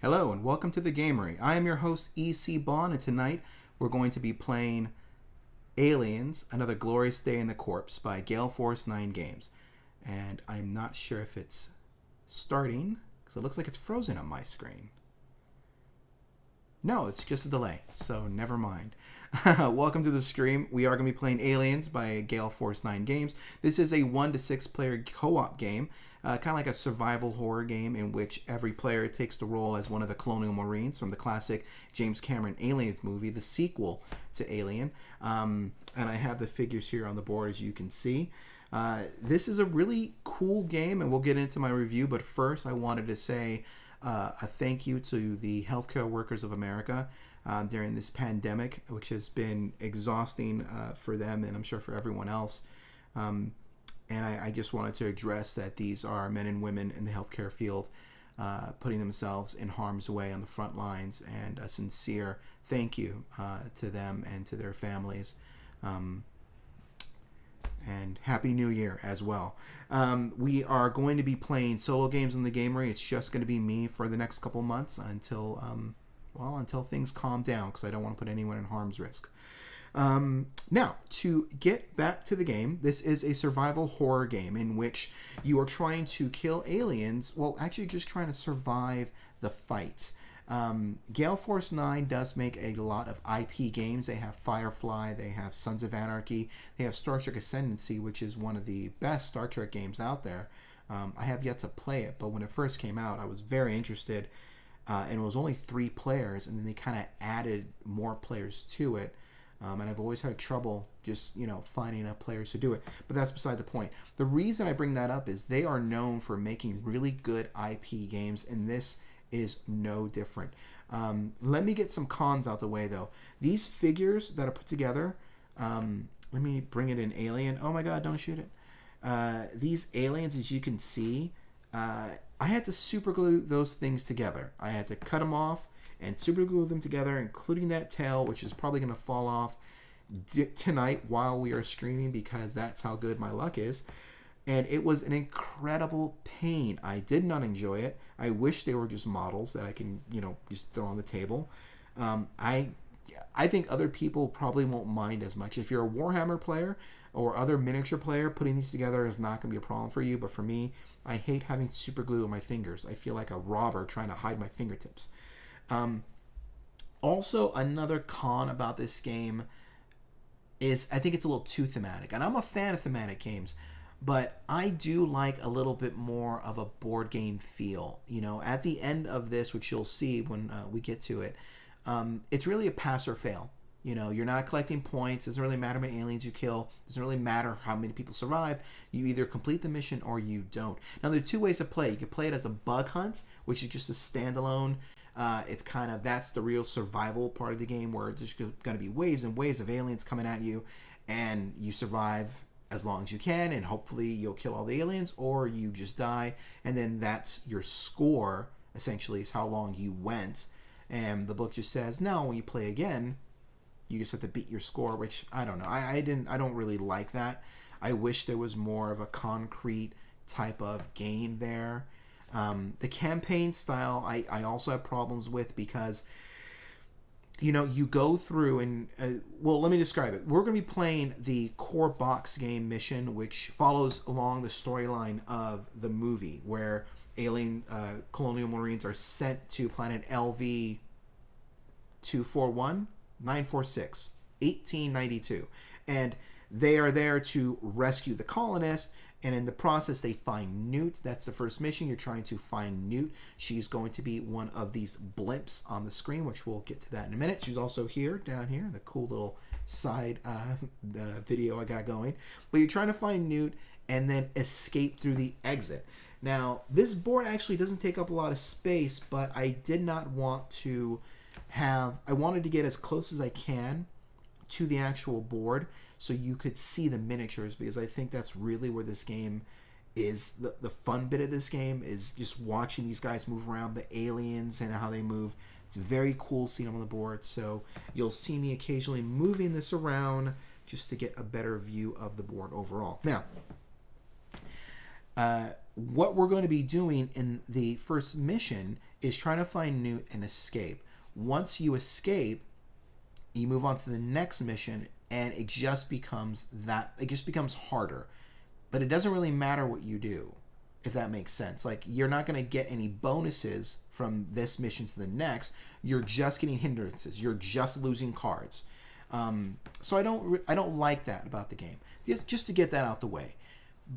Hello and welcome to the Gamery. I am your host E.C. Bond, and tonight we're going to be playing Aliens, Another Glorious Day in the Corpse by Gale Force Games. And I'm not sure if it's starting, because it looks like it's frozen on my screen. No, it's just a delay, so never mind. Welcome to the stream. We are going to be playing Aliens by Gale Force Games. This is a 1 to 6 player co-op game, kind of like a survival horror game in which every player takes the role as one of the colonial marines from the classic James Cameron Aliens movie, the sequel to Alien. And I have the figures here on the board, as you can see. This is a really cool game, and we'll get into my review, but first I wanted to say a thank you to the healthcare workers of America during this pandemic, which has been exhausting for them and I'm sure for everyone else. And I just wanted to address that these are men and women in the healthcare field putting themselves in harm's way on the front lines, and a sincere thank you to them and to their families. And Happy New Year as well. We are going to be playing solo games in the Gamery. It's just going to be me for the next couple months until things calm down, because I don't want to put anyone in harm's risk. Now, to get back to the game, this is a survival horror game in which you are trying to kill aliens, well, actually just trying to survive the fight. Gale Force 9 does make a lot of IP games. They have Firefly, they have Sons of Anarchy, they have Star Trek Ascendancy, which is one of the best Star Trek games out there. I have yet to play it, but when it first came out, I was very interested, and it was only 3 players, and then they kind of added more players to it. And I've always had trouble just, finding enough players to do it. But that's beside the point. The reason I bring that up is they are known for making really good IP games, and this is no different. Let me get some cons out the way, though. These figures that are put together, let me bring it in Alien. Oh my god, don't shoot it. These aliens, as you can see, I had to super glue those things together. I had to cut them off and super glue them together, including that tail, which is probably going to fall off tonight while we are streaming, because that's how good my luck is. And it was an incredible pain. I did not enjoy it. I wish they were just models that I can, just throw on the table. I think other people probably won't mind as much. If you're a Warhammer player or other miniature player, putting these together is not going to be a problem for you. But for me, I hate having super glue on my fingers. I feel like a robber trying to hide my fingertips. Also, another con about this game is I think it's a little too thematic. And I'm a fan of thematic games, but I do like a little bit more of a board game feel. At the end of this, which you'll see when we get to it, it's really a pass or fail. You're not collecting points. It doesn't really matter how many aliens you kill. It doesn't really matter how many people survive. You either complete the mission or you don't. Now, there are 2 ways to play. You can play it as a bug hunt, which is just a standalone. It's that's the real survival part of the game, where there's going to be waves and waves of aliens coming at you, and you survive as long as you can, and hopefully you'll kill all the aliens, or you just die, and then that's your score, essentially, is how long you went. And the book just says, no, when you play again, you just have to beat your score, which I don't know. I don't really like that. I wish there was more of a concrete type of game there. The campaign style, I also have problems with, because you go through and let me describe it. We're going to be playing the core box game mission, which follows along the storyline of the movie, where alien colonial marines are sent to planet LV 241-946 1892, and they are there to rescue the colonists. And in the process, they find Newt. That's the first mission. You're trying to find Newt. She's going to be one of these blimps on the screen, which we'll get to that in a minute. She's also down here, the cool little side video I got going. But you're trying to find Newt and then escape through the exit. Now, this board actually doesn't take up a lot of space, but I did not want to I wanted to get as close as I can to the actual board so you could see the miniatures, because I think that's really where this game is. The fun bit of this game is just watching these guys move around, the aliens and how they move. It's very cool seeing them on the board, so you'll see me occasionally moving this around just to get a better view of the board overall. Now, what we're going to be doing in the first mission is trying to find Newt and escape. Once you escape, you move on to the next mission, and it just becomes harder. But it doesn't really matter what you do, if that makes sense. Like, you're not going to get any bonuses from this mission to the next. You're just getting hindrances. You're just losing cards. So I don't like that about the game. Just to get that out the way.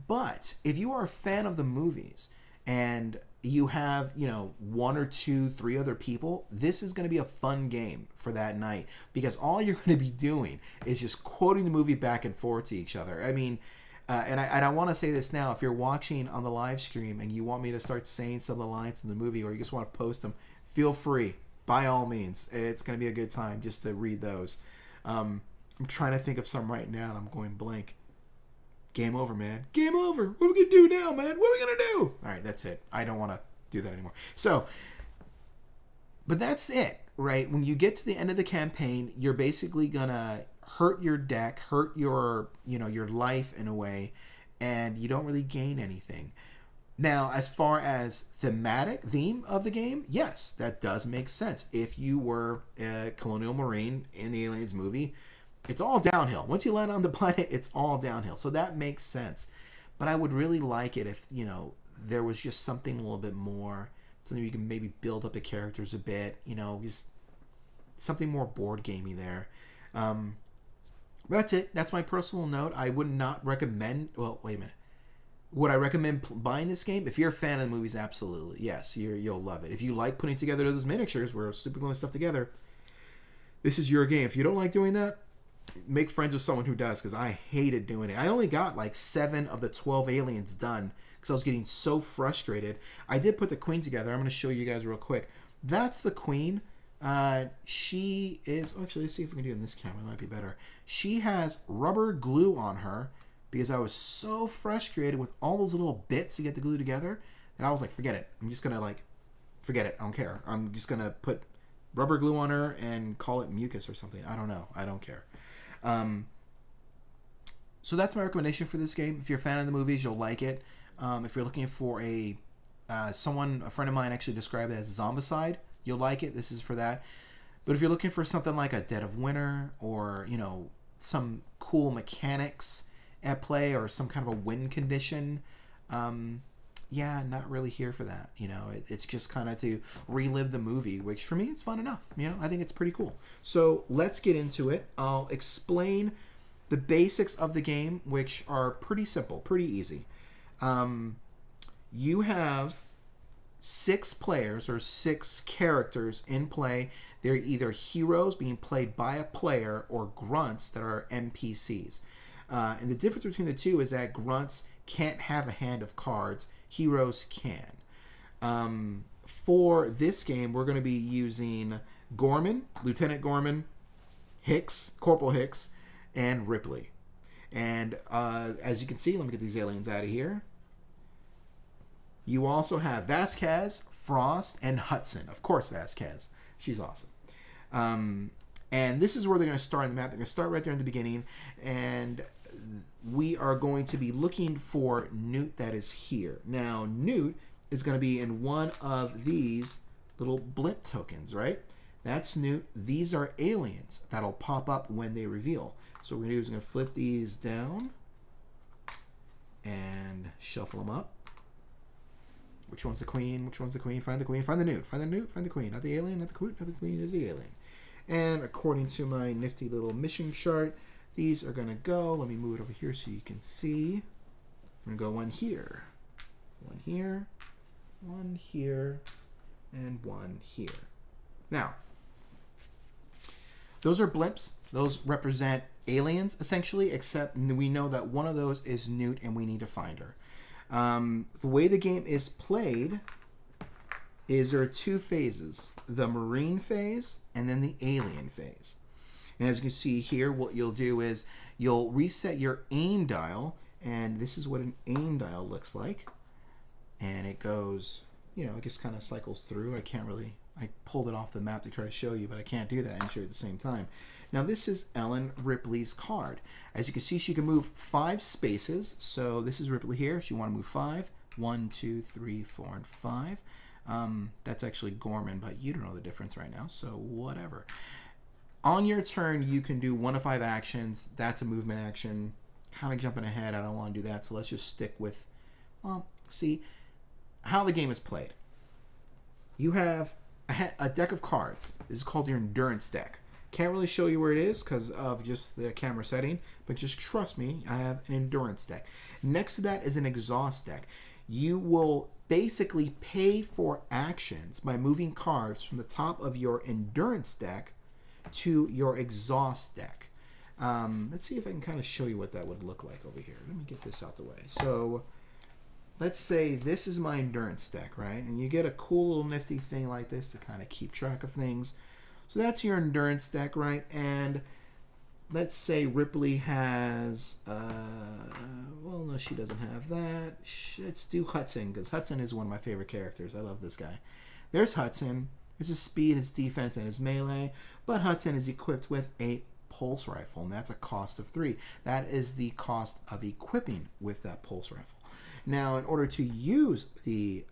But if you are a fan of the movies and you have, 1 or 2, 3 other people, this is going to be a fun game for that night, because all you're going to be doing is just quoting the movie back and forth to each other. I mean, and I want to say this now, if you're watching on the live stream and you want me to start saying some of the lines in the movie, or you just want to post them, feel free. By all means. It's going to be a good time just to read those. I'm trying to think of some right now, and I'm going blank. Game over, man. Game over. What are we going to do now, man? What are we going to do? All right, that's it. I don't want to do that anymore. So, but that's it, right? When you get to the end of the campaign, you're basically going to hurt your deck, hurt your, your life in a way, and you don't really gain anything. Now, as far as theme of the game, yes, that does make sense. If you were a colonial marine in the Aliens movie, it's all downhill. Once you land on the planet, it's all downhill. So that makes sense. But I would really like it if, there was just something a little bit more, something you can maybe build up the characters a bit, just something more board gamey there. That's it. That's my personal note. I would not recommend, well, wait a minute. Would I recommend buying this game? If you're a fan of the movies, absolutely. Yes, you'll love it. If you like putting together those miniatures where super gluing stuff together, this is your game. If you don't like doing that, make friends with someone who does, because I hated doing it. I only got like 7 of the 12 aliens done because I was getting so frustrated. I did put the queen together. I'm going to show you guys real quick. That's the queen. She is... Actually, let's see if we can do it in this camera. It might be better. She has rubber glue on her because I was so frustrated with all those little bits you get to glue together that I was like, forget it. I'm just going to forget it. I don't care. I'm just going to put rubber glue on her and call it mucus or something. I don't know. I don't care. So that's my recommendation for this game. If you're a fan of the movies, you'll like it. If you're looking for a friend of mine actually described it as zombicide, you'll like it. This is for that. But if you're looking for something like a Dead of Winter, or some cool mechanics at play, or some kind of a win condition, not really here for that. It's just kind of to relive the movie, which for me is fun enough. I think it's pretty cool. So let's get into it. I'll explain the basics of the game, which are pretty simple, pretty easy. You have 6 players or 6 characters in play. They're either heroes being played by a player or grunts that are NPCs. And the difference between the two is that grunts can't have a hand of cards. Heroes can. For this game, we're going to be using Gorman, Lieutenant Gorman, Hicks, Corporal Hicks, and Ripley. And as you can see, let me get these aliens out of here. You also have Vasquez, Frost, and Hudson. Of course, Vasquez. She's awesome. And this is where they're going to start on the map. They're going to start right there in the beginning. And we are going to be looking for Newt that is here. Now, Newt is going to be in one of these little blimp tokens, right? That's Newt. These are aliens that'll pop up when they reveal. So what we're going to do is we're going to flip these down and shuffle them up. Which one's the queen? Which one's the queen? Find the queen. Find the Newt. Find the Newt. Find the queen. Not the alien. Not the queen. Not the queen. There's the alien. And according to my nifty little mission chart, these are going to go. Let me move it over here so you can see. I'm going to go one here. One here. One here. And one here. Now, those are blimps. Those represent aliens, essentially, except we know that one of those is Newt and we need to find her. The way the game is played is there are 2 phases. The Marine phase and then the Alien phase. And as you can see here, what you'll do is you'll reset your aim dial, and this is what an aim dial looks like. And it goes, it just kind of cycles through. I pulled it off the map to try to show you, but I can't do that and show you at the same time. Now, this is Ellen Ripley's card. As you can see, she can move 5 spaces. So this is Ripley here. If you want to move 5, 1, 2, 3, 4, and 5. That's actually Gorman, but you don't know the difference right now, so whatever. On your turn, you can do 1 of 5 actions. That's a movement action. Kind of jumping ahead. I don't want to do that, so let's just stick with, well, see how the game is played. You have a deck of cards. This is called your endurance deck. Can't really show you where it is because of just the camera setting, but just trust me, I have an endurance deck. Next to that is an exhaust deck. You will basically pay for actions by moving cards from the top of your endurance deck to your exhaust deck. Let's see if I can kind of show you what that would look like over here. Let me get this out the way. So let's say this is my endurance deck, right? And you get a cool little nifty thing like this to kind of keep track of things. So that's your endurance deck, right? And let's say Ripley has, well, no, she doesn't have that. Let's do Hudson, because Hudson is one of my favorite characters. I love this guy. There's Hudson. There's his speed, his defense, and his melee. But Hudson is equipped with a pulse rifle, and that's a cost of 3. That is the cost of equipping with that pulse rifle. Now, in order to use the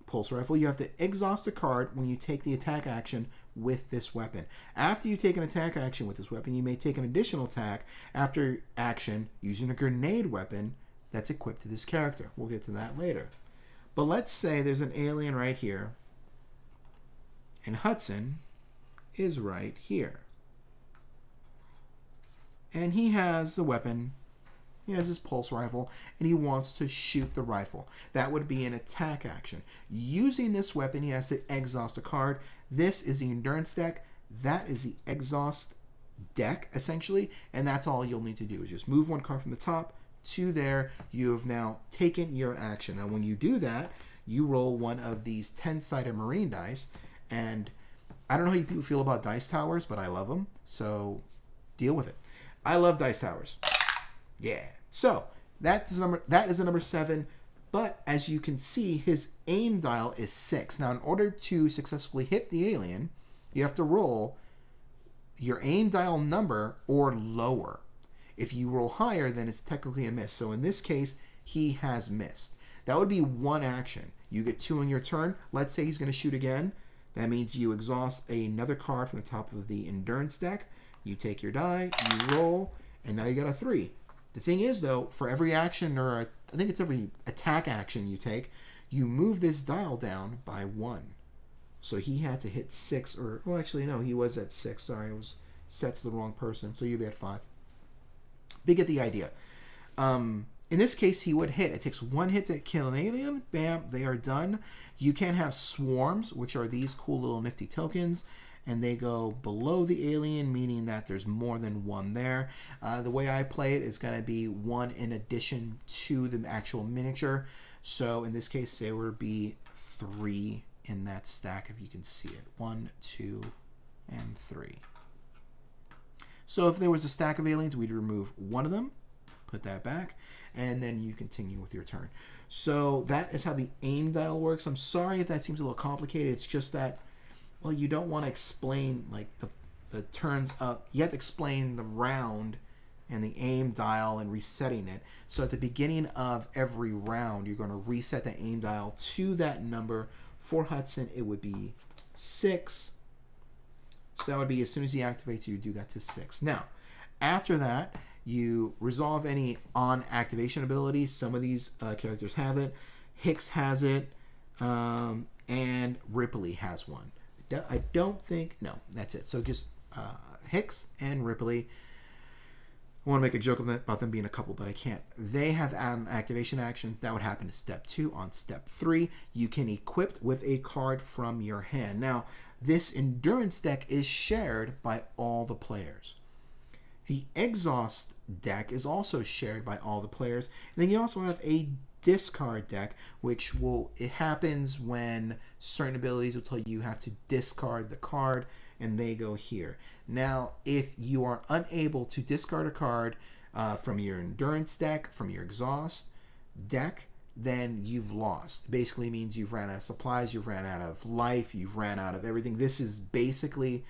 pulse rifle, you have to exhaust a card when you take the attack action with this weapon. After you take an attack action with this weapon, you may take an additional attack after action using a grenade weapon that's equipped to this character. We'll get to that later. But let's say there's an alien right here, and Hudson is right here. And he has the weapon. He has his pulse rifle, and he wants to shoot the rifle. That would be an attack action. Using this weapon, he has to exhaust a card. This is the endurance deck. That is the exhaust deck, essentially, and that's all you'll need to do is just move 1 card from the top to there. You have now taken your action. Now, when you do that, you roll one of these 10-sided marine dice, and I don't know how you people feel about dice towers, but I love them, so deal with it. I love dice towers. Yeah. So that is a number 7, but as you can see, his aim dial is 6. Now, in order to successfully hit the alien, you have to roll your aim dial number or lower. If you roll higher, then it's technically a miss. So in this case, he has missed. That would be 1 action. You get 2 on your turn. Let's say he's going to shoot again. That means you exhaust another card from the top of the endurance deck. You take your die, you roll, and now you got a 3. The thing is, though, for every action, or I think it's every attack action you take, you move this dial down by 1. So he had to hit 6, or, well, actually, no, he was at 6. Sorry, it was set to the wrong person, so you'd be at 5. But you get the idea. In this case, he would hit. It takes 1 hit to kill an alien. Bam, they are done. You can have swarms, which are these cool little nifty tokens, and they go below the alien, meaning that there's more than 1 there. The way I play it is going to be 1 in addition to the actual miniature. So in this case, there would be 3 in that stack, if you can see it. 1, 2, and 3. So if there was a stack of aliens, we'd remove 1 of them, put that back, and then you continue with your turn. So that is how the aim dial works. I'm sorry if that seems a little complicated. It's just that, well, you don't want to explain like the turns up. You have to explain the round and the aim dial and resetting it. So at the beginning of every round, you're going to reset the aim dial to that number. For Hudson, it would be 6. So that would be as soon as he activates, you do that to 6. Now, after that, you resolve any on activation abilities. Some of these characters have it. Hicks has it, and Ripley has one. I don't think, no, that's it. So just Hicks and Ripley. I want to make a joke about them being a couple, but I can't. They have activation actions. That would happen to step 2. On step 3, you can equip with a card from your hand. Now, this endurance deck is shared by all the players. The exhaust deck is also shared by all the players. And then you also have a discard deck, which it happens when certain abilities will tell you have to discard the card, and they go here. Now, if you are unable to discard a card from your endurance deck, from your exhaust deck, then you've lost. Basically means you've ran out of supplies, you've ran out of life, you've ran out of everything. This is basically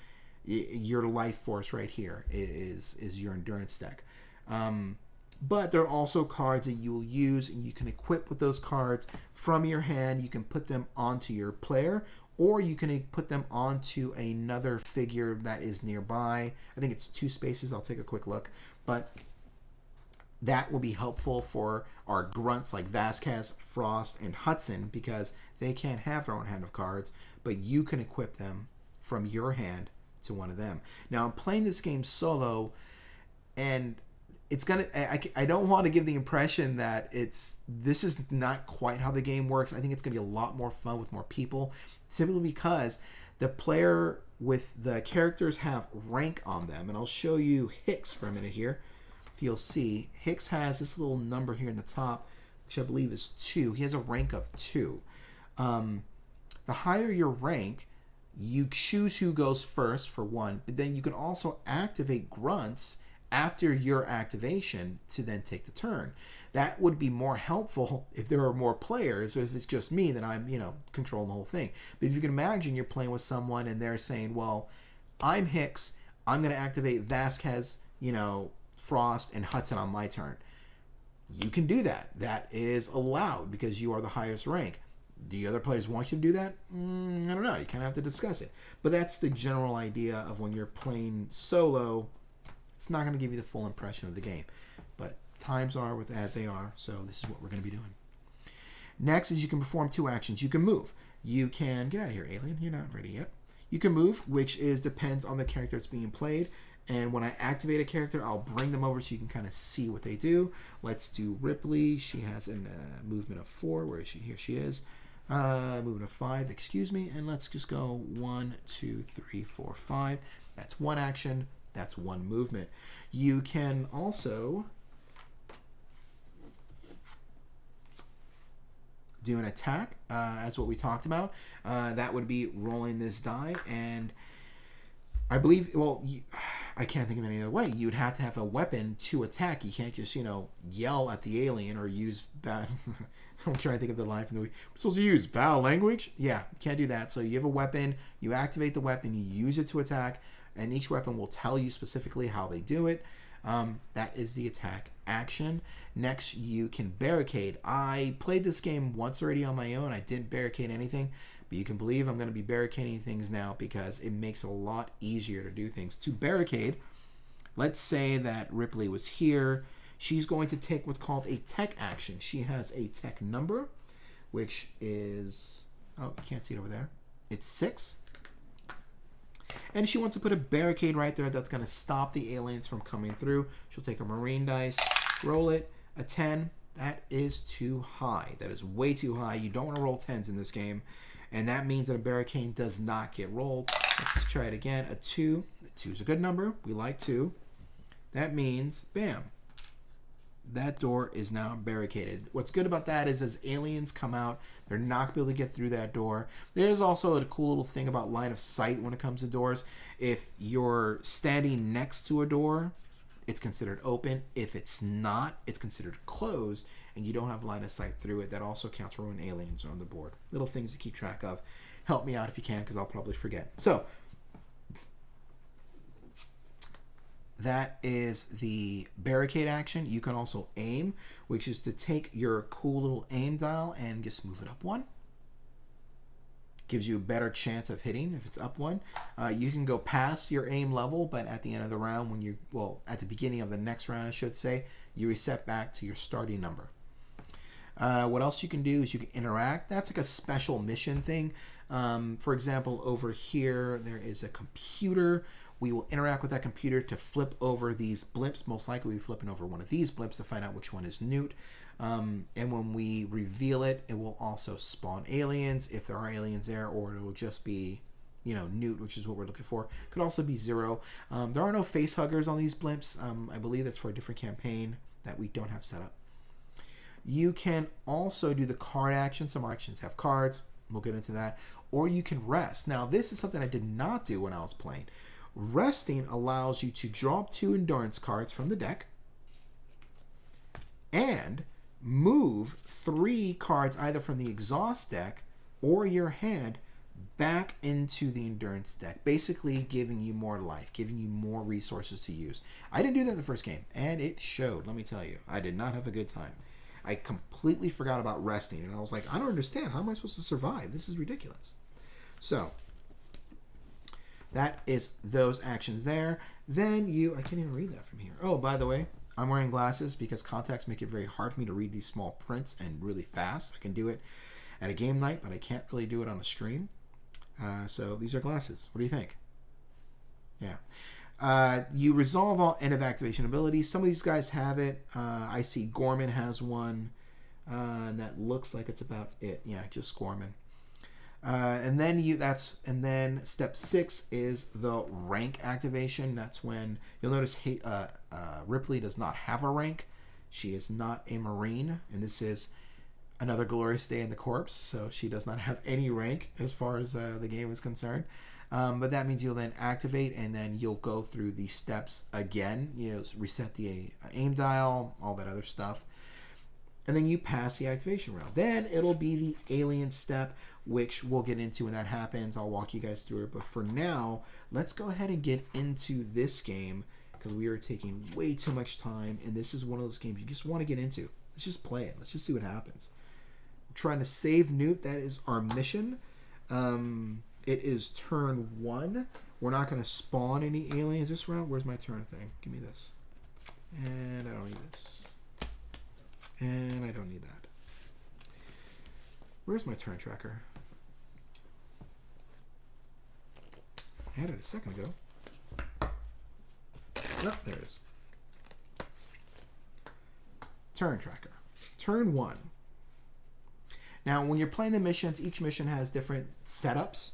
your life force right here is your endurance deck. But there are also cards that you will use and you can equip with those cards from your hand. You can put them onto your player, or you can put them onto another figure that is nearby. I think it's 2 spaces. I'll take a quick look. But that will be helpful for our grunts like Vasquez, Frost, and Hudson, because they can't have their own hand of cards, but you can equip them from your hand to one of them. Now, I'm playing this game solo, and it's gonna. I don't want to give the impression that this is not quite how the game works. I think it's gonna be a lot more fun with more people, simply because the player with the characters have rank on them, and I'll show you Hicks for a minute here. If you'll see, Hicks has this little number here in the top, which I believe is 2. He has a rank of 2. The higher your rank, you choose who goes first for 1, but then you can also activate grunts after your activation to then take the turn. That would be more helpful if there are more players, or if it's just me, then I'm, controlling the whole thing. But if you can imagine you're playing with someone and they're saying, well, I'm Hicks, I'm going to activate Vasquez, Frost, and Hudson on my turn. You can do that. That is allowed because you are the highest rank. Do the other players want you to do that? I don't know. You kind of have to discuss it. But that's the general idea of when you're playing solo. It's not going to give you the full impression of the game. But times are as they are, so this is what we're going to be doing. Next is you can perform 2 actions. You can move. You can... Get out of here, alien. You're not ready yet. You can move, which depends on the character that's being played. And when I activate a character, I'll bring them over so you can kind of see what they do. Let's do Ripley. She has a movement of 4. Where is she? Here she is. Movement of 5, excuse me. And let's just go 1, 2, 3, 4, 5. That's 1 action. That's 1 movement. You can also do an attack, as what we talked about. That would be rolling this die, and I believe, I can't think of any other way. You would have to have a weapon to attack. You can't just, yell at the alien or use bad... I'm trying to think of the line from the movie. We're supposed to use foul language? Yeah, you can't do that. So you have a weapon, you activate the weapon, you use it to attack, and each weapon will tell you specifically how they do it. That is the attack action. Next, you can barricade. I played this game once already on my own. I didn't barricade anything, but you can believe I'm going to be barricading things now because it makes it a lot easier to do things. To barricade, let's say that Ripley was here. She's going to take what's called a tech action. She has a tech number, which is... Oh, you can't see it over there. It's 6. And she wants to put a barricade right there that's going to stop the aliens from coming through. She'll take a marine dice, roll it, a 10. That is too high. That is way too high. You don't want to roll 10s in this game. And that means that a barricade does not get rolled. Let's try it again. A 2. A 2 is a good number. We like 2. That means, bam. That door is now barricaded. What's good about that is as aliens come out, they're not going to be able to get through that door. There's also a cool little thing about line of sight when it comes to doors. If you're standing next to a door, it's considered open. If it's not, it's considered closed, and you don't have line of sight through it. That also counts for when aliens are on the board. Little things to keep track of. Help me out if you can, because I'll probably forget. So, that is the barricade action. You can also aim, which is to take your cool little aim dial and just move it up 1. Gives you a better chance of hitting if it's up 1. You can go past your aim level, but at the end of the round, at the beginning of the next round, I should say, you reset back to your starting number. What else you can do is you can interact. That's like a special mission thing. For example, over here, there is a computer. We will interact with that computer to flip over these blimps. Most likely we'll be flipping over one of these blimps to find out which one is Newt. And when we reveal it, it will also spawn aliens, if there are aliens there, or it will just be, Newt, which is what we're looking for. Could also be 0. There are no face huggers on these blimps. I believe that's for a different campaign that we don't have set up. You can also do the card action. Some actions have cards. We'll get into that. Or you can rest. Now, this is something I did not do when I was playing. Resting allows you to drop 2 endurance cards from the deck and move 3 cards either from the exhaust deck or your hand back into the endurance deck, basically giving you more life, giving you more resources to use. I didn't do that in the first game, and it showed. Let me tell you, I did not have a good time. I completely forgot about resting, and I was like, I don't understand. How am I supposed to survive? This is ridiculous. So that is those actions there. Then I can't even read that from here. Oh, by the way, I'm wearing glasses because contacts make it very hard for me to read these small prints and really fast. I can do it at a game night, but I can't really do it on a stream. So these are glasses. What do you think? Yeah. You resolve all end of activation abilities. Some of these guys have it. I see Gorman has one, and that looks like it's about it. Yeah, just Gorman. And then step 6 is the rank activation. That's when you'll notice Ripley does not have a rank. She is not a Marine, and this is another glorious day in the corps, so she does not have any rank as far as the game is concerned. But that means you'll then activate, and then you'll go through the steps again. Reset the aim dial, all that other stuff. And then you pass the activation round. Then it'll be the alien step, which we'll get into when that happens. I'll walk you guys through it. But for now, let's go ahead and get into this game, because we are taking way too much time, and this is one of those games you just want to get into. Let's just play it. Let's just see what happens. We're trying to save Newt. That is our mission. It is turn 1. We're not going to spawn any aliens this round. Where's my turn thing? Give me this. And I don't need this. And I don't need that. Where's my turn tracker? I had it a second ago. Oh, there it is. Turn tracker. Turn 1. Now, when you're playing the missions, each mission has different setups.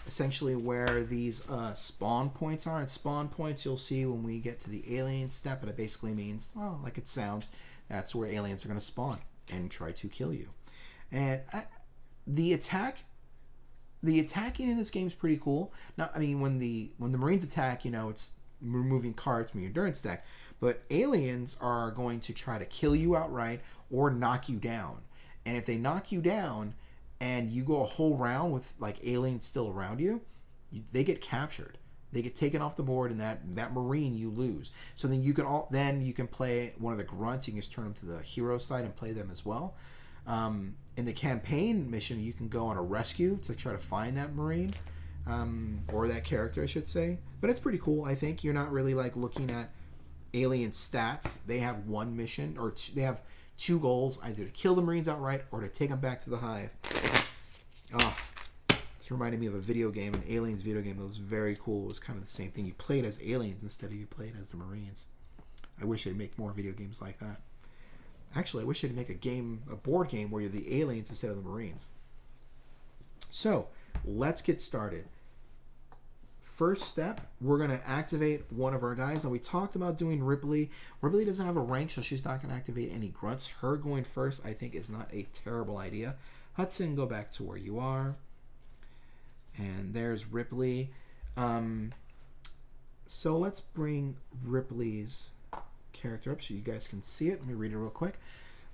Essentially where these spawn points are. And spawn points you'll see when we get to the alien step. And it basically means, well, like it sounds, that's where aliens are going to spawn and try to kill you. And the attacking in this game is pretty cool. Now, I mean, when the Marines attack, it's removing cards from your endurance deck. But aliens are going to try to kill you outright or knock you down. And if they knock you down and you go a whole round with like aliens still around you, they get captured. They get taken off the board, and that Marine you lose. So then you can play one of the grunts. You can just turn them to the hero side and play them as well. In the campaign mission, you can go on a rescue to try to find that Marine, or that character, I should say. But it's pretty cool. I think you're not really like looking at alien stats. They have one mission, or they have 2 goals: either to kill the Marines outright or to take them back to the hive. Oh. It's reminding me of a video game, an Aliens video game that was very cool. It was kind of the same thing. You played as aliens instead of you played as the Marines. I wish they'd make more video games like that. Actually, I wish they'd make a board game where you're the aliens instead of the Marines. So, let's get started. First step, we're going to activate one of our guys. Now, we talked about doing Ripley. Ripley doesn't have a rank, so she's not going to activate any grunts. Her going first, I think, is not a terrible idea. Hudson, go back to where you are. And there's Ripley. So let's bring Ripley's character up so you guys can see it. Let me read it real quick.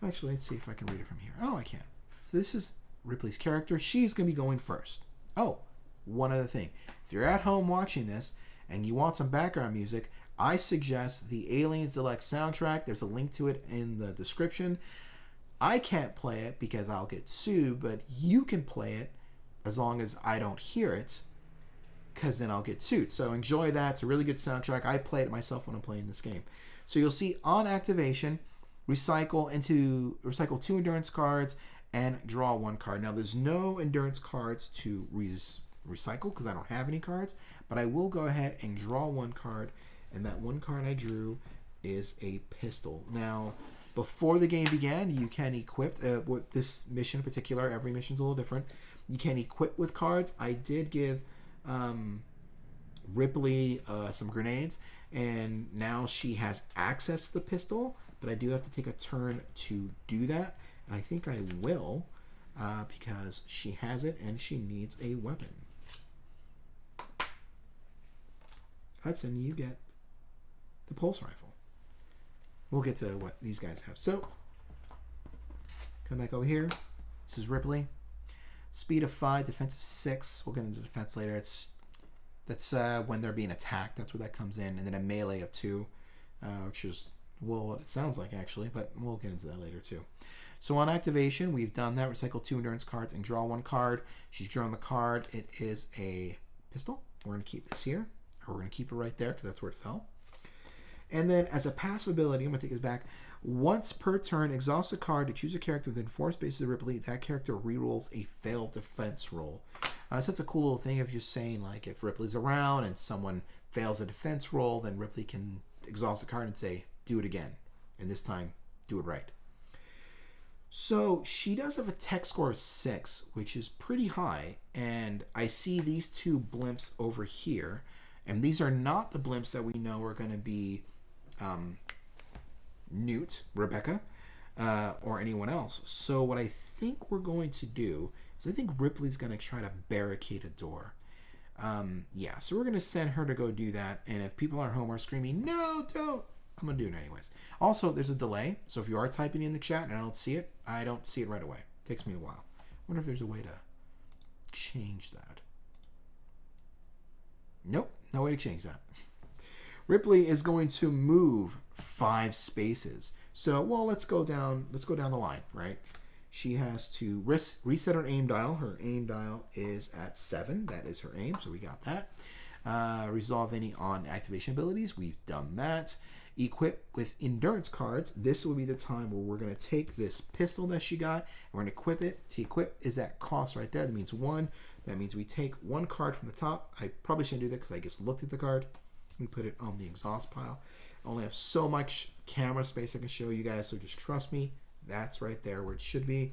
Actually, let's see if I can read it from here. Oh, I can. So this is Ripley's character. She's going to be going first. Oh, one other thing. If you're at home watching this and you want some background music, I suggest the Aliens Deluxe Soundtrack. There's a link to it in the description. I can't play it because I'll get sued, but you can play it as long as I don't hear it, because then I'll get sued. So enjoy that. It's a really good soundtrack. I play it myself when I'm playing this game. So you'll see on activation, recycle 2 endurance cards and draw 1 card. Now there's no endurance cards to recycle because I don't have any cards, but I will go ahead and draw 1 card, and that 1 card I drew is a pistol. Now, before the game began, you can equip with this mission in particular. Every mission's a little different. You can equip with cards. I did give Ripley some grenades, and now she has access to the pistol, but I do have to take a turn to do that, and I think I will because she has it and she needs a weapon. Hudson, you get the pulse rifle. We'll get to what these guys have. So, come back over here. This is Ripley. Speed of 5, defense of 6. We'll get into defense later. That's when they're being attacked. That's where that comes in. And then a melee of 2, which is, well, what it sounds like, actually. But we'll get into that later, too. So on activation, we've done that. Recycle 2 endurance cards and draw 1 card. She's drawn the card. It is a pistol. We're going to keep this here. Or we're going to keep it right there because that's where it fell. And then as a passive ability, I'm going to take this back. Once per turn, exhaust a card to choose a character within 4 spaces of Ripley. That character rerolls a failed defense roll. So that's a cool little thing of just saying, like, if Ripley's around and someone fails a defense roll, then Ripley can exhaust the card and say, do it again. And this time, do it right. So she does have a tech score of 6, which is pretty high. And I see these 2 blimps over here. And these are not the blimps that we know are going to be Newt, Rebecca, or anyone else. So what I think we're going to do is I think Ripley's going to try to barricade a door. Yeah, so we're going to send her to go do that. And if people at home are screaming, no, don't, I'm going to do it anyways. Also, there's a delay. So if you are typing in the chat and I don't see it right away. It takes me a while. I wonder if there's a way to change that. Nope, no way to change that. Ripley is going to move 5 spaces. So, well, let's go down the line, right? She has to reset her aim dial. Her aim dial is at 7. That is her aim, so we got that. Resolve any on activation abilities. We've done that. Equip with endurance cards. This will be the time where we're going to take this pistol that she got and we're going to equip it. To equip is that cost right there. That means 1. That means we take 1 card from the top. I probably shouldn't do that because I just looked at the card. We put it on the exhaust pile. I only have so much camera space I can show you guys, so just trust me. That's right there where it should be.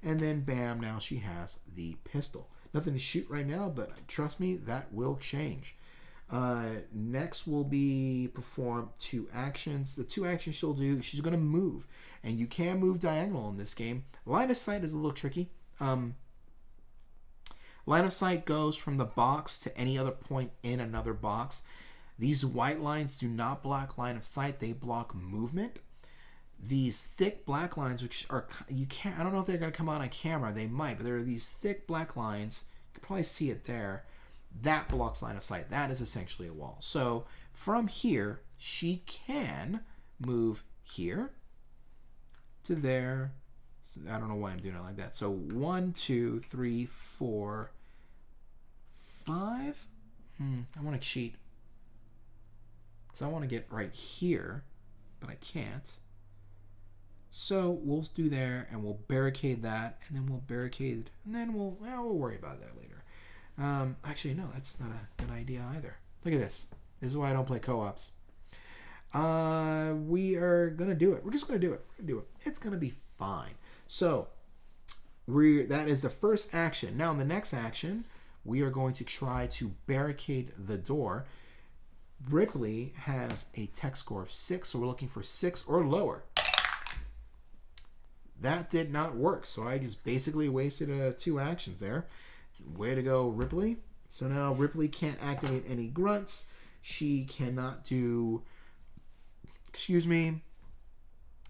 And then bam, now she has the pistol. Nothing to shoot right now, but trust me, that will change. Next will be perform 2 actions. The 2 actions she'll do, she's going to move. And you can move diagonal in this game. Line of sight is a little tricky. Line of sight goes from the box to any other point in another box. These white lines do not block line of sight. They block movement. These thick black lines, which are, you can't, I don't know if they're going to come out on camera. They might, but there are these thick black lines. You can probably see it there. That blocks line of sight. That is essentially a wall. So from here, she can move here to there. So I don't know why I'm doing it like that. So 1, 2, 3, 4, 5. I want to cheat. So I want to get right here, but I can't. So we'll do there, and we'll barricade that, and then we'll barricade, and then we'll worry about that later. Actually, no, that's not a good idea either. Look at this. This is why I don't play co-ops. We are going to do it. We're just going to do it. We're going to do it. It's going to be fine. So that is the first action. Now, in the next action, we are going to try to barricade the door. Ripley has a tech score of 6, so we're looking for 6 or lower. That did not work, so I just basically wasted 2 actions there. Way to go, Ripley. So now Ripley can't activate any grunts. She cannot do,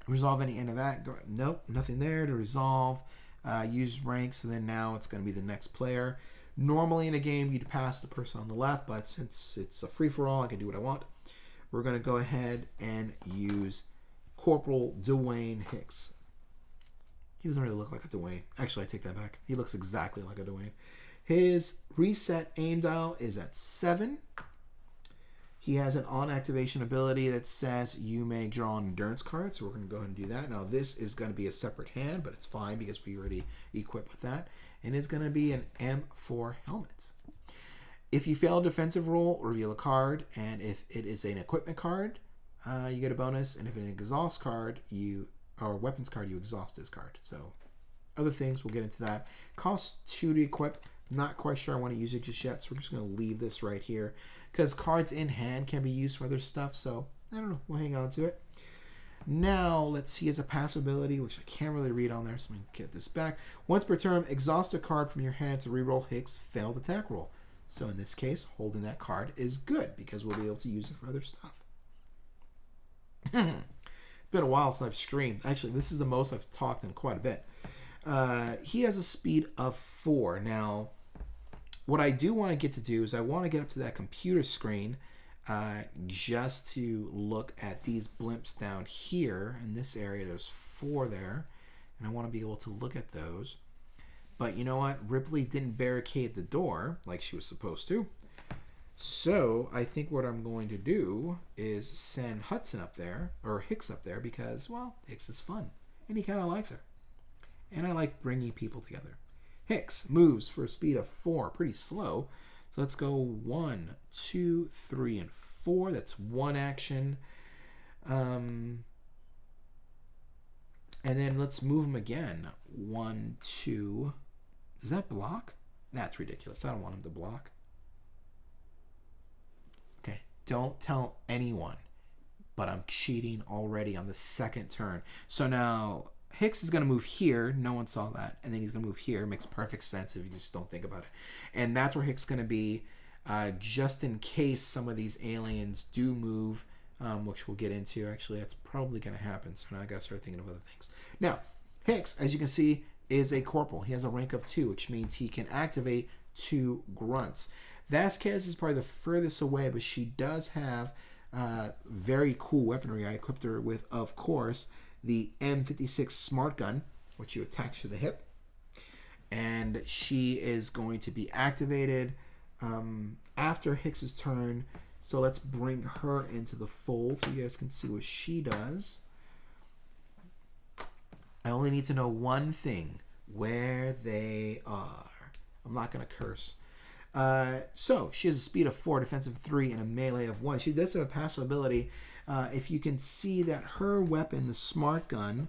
resolve any end of that. Nope, nothing there to resolve. Use rank, so then now it's going to be the next player. Normally in a game, you'd pass the person on the left, but since it's a free-for-all, I can do what I want. We're going to go ahead and use Corporal Dwayne Hicks. He doesn't really look like a Dwayne. Actually, I take that back. He looks exactly like a Dwayne. His reset aim dial is at 7. He has an on-activation ability that says you may draw an endurance card, so we're going to go ahead and do that. Now, this is going to be a separate hand, but it's fine because we already equipped with that. And it's going to be an M4 helmet. If you fail a defensive roll, reveal a card, and if it is an equipment card, you get a bonus, and if it's an exhaust card, or weapons card, you exhaust this card. So, other things, we'll get into that. Costs 2 to equip. Not quite sure I want to use it just yet, so we're just going to leave this right here. Because cards in hand can be used for other stuff, so I don't know. We'll hang on to it. Now, let's see as a passive ability, which I can't really read on there, so I'm going to get this back. Once per turn, exhaust a card from your hand to reroll Hicks' failed attack roll. So in this case, holding that card is good, because we'll be able to use it for other stuff. It's been a while since I've streamed. Actually, this is the most I've talked in quite a bit. He has a speed of 4. Now, what I do want to get to do is I want to get up to that computer screen just to look at these blimps down here. In this area, there's 4 there. And I want to be able to look at those. But you know what? Ripley didn't barricade the door like she was supposed to. So I think what I'm going to do is send Hudson up there, or Hicks up there, because, well, Hicks is fun. And he kind of likes her. And I like bringing people together. Hicks moves for a speed of 4, pretty slow. So let's go 1, 2, 3, and 4. That's 1 action. And then let's move him again. 1, 2. Does that block? That's ridiculous. I don't want him to block. Okay, don't tell anyone. But I'm cheating already on the second turn. So now Hicks is going to move here. No one saw that. And then he's going to move here. Makes perfect sense if you just don't think about it. And that's where Hicks is going to be, just in case some of these aliens do move, which we'll get into. Actually, that's probably going to happen. So now I got to start thinking of other things. Now, Hicks, as you can see, is a corporal. He has a rank of 2, which means he can activate 2 grunts. Vasquez is probably the furthest away, but she does have very cool weaponry. I equipped her with, of course, the M56 smart gun, which you attach to the hip. And she is going to be activated after Hicks's turn. So let's bring her into the fold so you guys can see what she does. I only need to know one thing: where they are. I'm not going to curse. So she has a speed of 4, defensive 3, and a melee of 1. She does have a passive ability. If you can see that her weapon, the smart gun,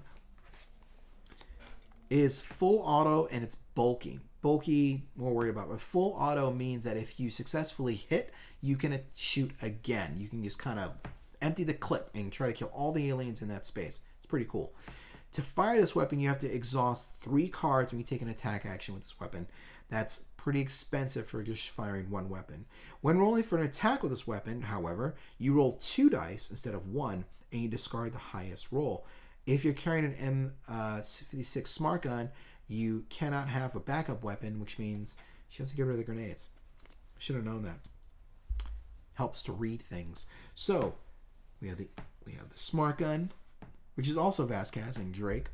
is full auto and it's bulky. Bulky, we're worried about. But full auto means that if you successfully hit, you can shoot again. You can just kind of empty the clip and try to kill all the aliens in that space. It's pretty cool. To fire this weapon, you have to exhaust 3 cards when you take an attack action with this weapon. That's pretty expensive for just firing 1 weapon. When rolling for an attack with this weapon, however, you roll 2 dice instead of 1, and you discard the highest roll. If you're carrying an M56 smart gun, you cannot have a backup weapon, which means she has to get rid of the grenades. Should have known that. Helps to read things. So we have the smart gun, which is also Vasquez and Drake.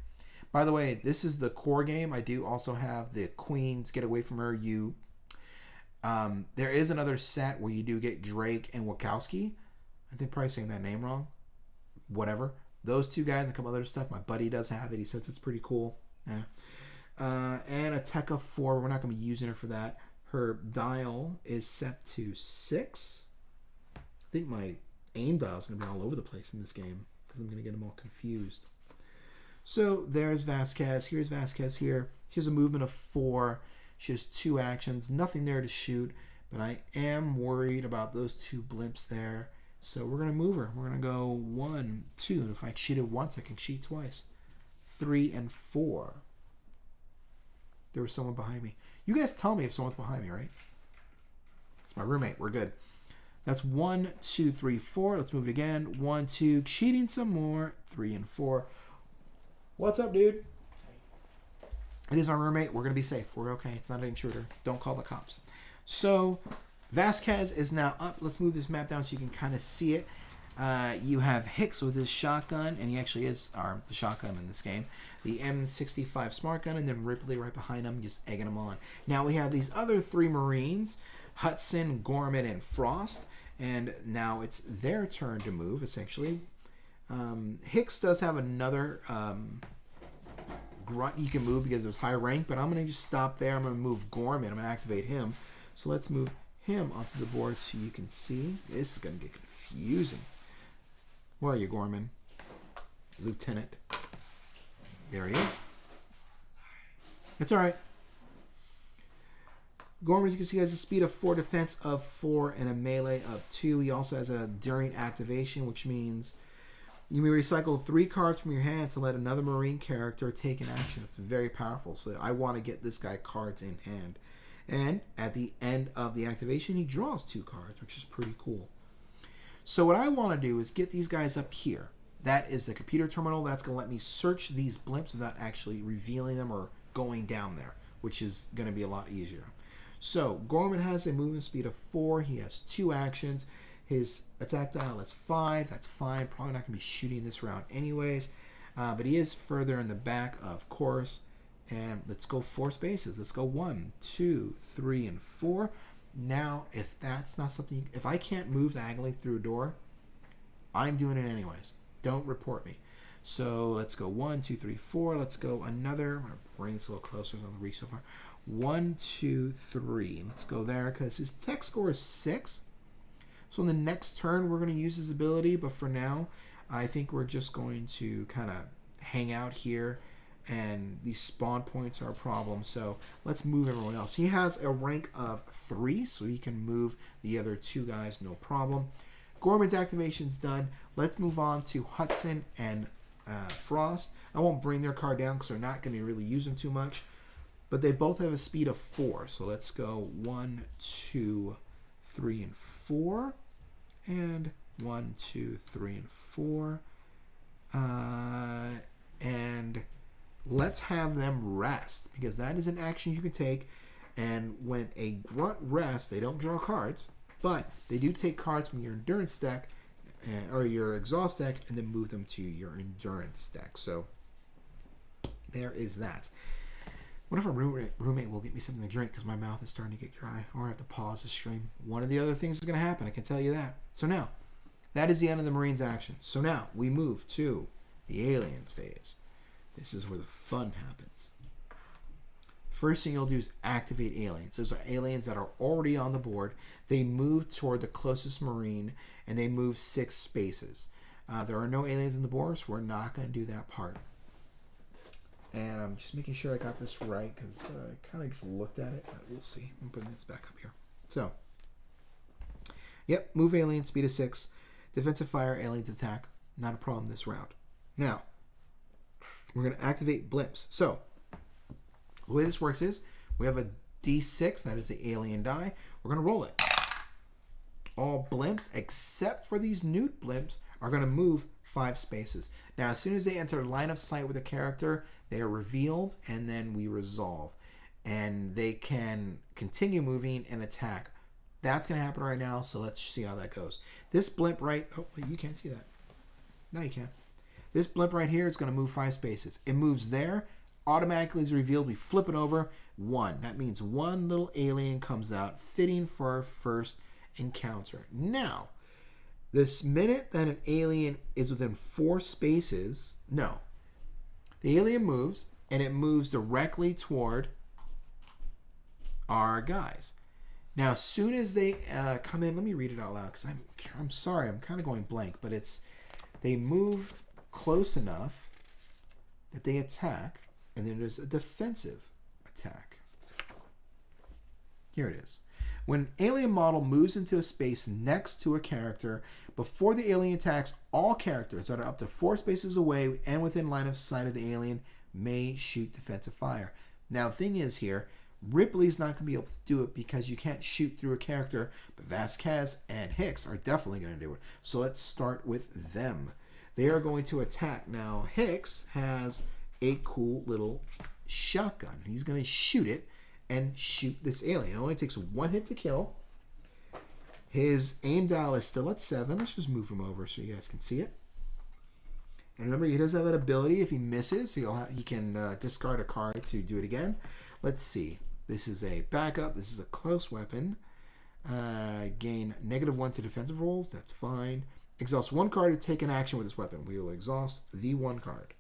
By the way, this is the core game. I do also have the Queens Get Away From Her. There is another set where you do get Drake and Wachowski. I think probably saying that name wrong. Whatever. Those 2 guys and a couple other stuff. My buddy does have it. He says it's pretty cool. Yeah. And a tech of 4. We're not going to be using her for that. Her dial is set to 6. I think my aim dial is going to be all over the place in this game because I'm going to get them all confused. So there's Vasquez. Here's Vasquez here. She has a movement of 4. She has 2 actions. Nothing there to shoot. But I am worried about those 2 blimps there. So we're going to move her. We're going to go 1, 2. And if I cheated once, I can cheat twice. 3 and 4. There was someone behind me. You guys tell me if someone's behind me, right? It's my roommate. We're good. That's 1, 2, 3, 4. Let's move it again. 1, 2. Cheating some more. 3 and 4. What's up, dude? It is our roommate. We're going to be safe. We're okay. It's not an intruder. Don't call the cops. So Vasquez is now up. Let's move this map down so you can kind of see it. You have Hicks with his shotgun, and he actually is armed with the shotgun in this game. The M65 smart gun, and then Ripley right behind him, just egging him on. Now we have these other 3 Marines, Hudson, Gorman, and Frost, and now it's their turn to move, essentially. Hicks does have another grunt he can move because it was high rank, but I'm going to just stop there. I'm going to move Gorman. I'm going to activate him. So let's move him onto the board so you can see. This is going to get confusing. Where are you, Gorman? Lieutenant. There he is. It's all right. Gorman, as you can see, has a speed of 4, defense of 4, and a melee of 2. He also has a during activation, which means you may recycle 3 cards from your hand to let another Marine character take an action. It's very powerful, so I want to get this guy cards in hand. And at the end of the activation, he draws 2 cards, which is pretty cool. So what I want to do is get these guys up here. That is the computer terminal. That's going to let me search these blimps without actually revealing them or going down there, which is going to be a lot easier. So, Gorman has a movement speed of 4. He has 2 actions. His attack dial is 5. That's fine. Probably not going to be shooting this round anyways. But he is further in the back, of course. And let's go 4 spaces. Let's go 1, 2, 3, and 4. Now, if that's not something... If I can't move diagonally through a door, I'm doing it anyways. Don't report me. So let's go 1, 2, 3, 4. Let's go another. My brain's a little closer on the reach so far. 1, 2, 3. Let's go there because his tech score is 6. So in the next turn, we're going to use his ability. But for now, I think we're just going to kind of hang out here. And these spawn points are a problem. So let's move everyone else. He has a rank of 3, so he can move the other 2 guys, no problem. Gorman's activation's done. Let's move on to Hudson and Frost. I won't bring their card down because they're not going to really use them too much. But they both have a speed of 4. So let's go 1, 2, 3, and 4. And 1, 2, 3, and 4. And let's have them rest, because that is an action you can take. And when a grunt rests, they don't draw cards, but they do take cards from your endurance deck or your exhaust deck and then move them to your endurance deck. So there is that. What if a roommate will get me something to drink because my mouth is starting to get dry, or I have to pause the stream? One of the other things is going to happen, I can tell you that. So now, that is the end of the Marines action. So now we move to the Aliens phase. This is where the fun happens. First thing you'll do is activate aliens. Those are aliens that are already on the board. They move toward the closest Marine, and they move 6 spaces. There are no aliens on the board, so we're not going to do that part. And I'm just making sure I got this right, because I kind of just looked at it. We'll see. I'm putting this back up here. So, yep, move alien, speed of 6. Defensive fire, aliens attack. Not a problem this round. Now, we're going to activate blimps. So, the way this works is, we have a D6, that is the alien die. We're going to roll it. All blimps, except for these nude blimps, are going to move 5 spaces. Now, as soon as they enter line of sight with a character, they are revealed, and then we resolve. And they can continue moving and attack. That's going to happen right now, so let's see how that goes. This blimp right... Oh, you can't see that. No, you can't. This blimp right here is going to move 5 spaces. It moves there, automatically is revealed. We flip it over. 1. That means 1 little alien comes out, fitting for our first encounter. Now, this minute that an alien is within 4 spaces... No. The alien moves, and it moves directly toward our guys. Now, as soon as they come in... Let me read it out loud, because I'm sorry, I'm kind of going blank, but it's... They move close enough that they attack, and then there's a defensive attack. Here it is. When an alien model moves into a space next to a character, before the alien attacks, all characters that are up to 4 spaces away and within line of sight of the alien may shoot defensive fire. Now, the thing is here, Ripley's not going to be able to do it because you can't shoot through a character, but Vasquez and Hicks are definitely going to do it. So let's start with them. They are going to attack. Now, Hicks has a cool little shotgun. He's going to shoot it and shoot this alien. It only takes 1 hit to kill. His aim dial is still at 7. Let's just move him over so you guys can see it. And remember, he does have that ability. If he misses, he can discard a card to do it again. Let's see. This is a backup. This is a close weapon. Gain -1 to defensive rolls. That's fine. Exhaust 1 card to take an action with this weapon. We will exhaust the 1 card.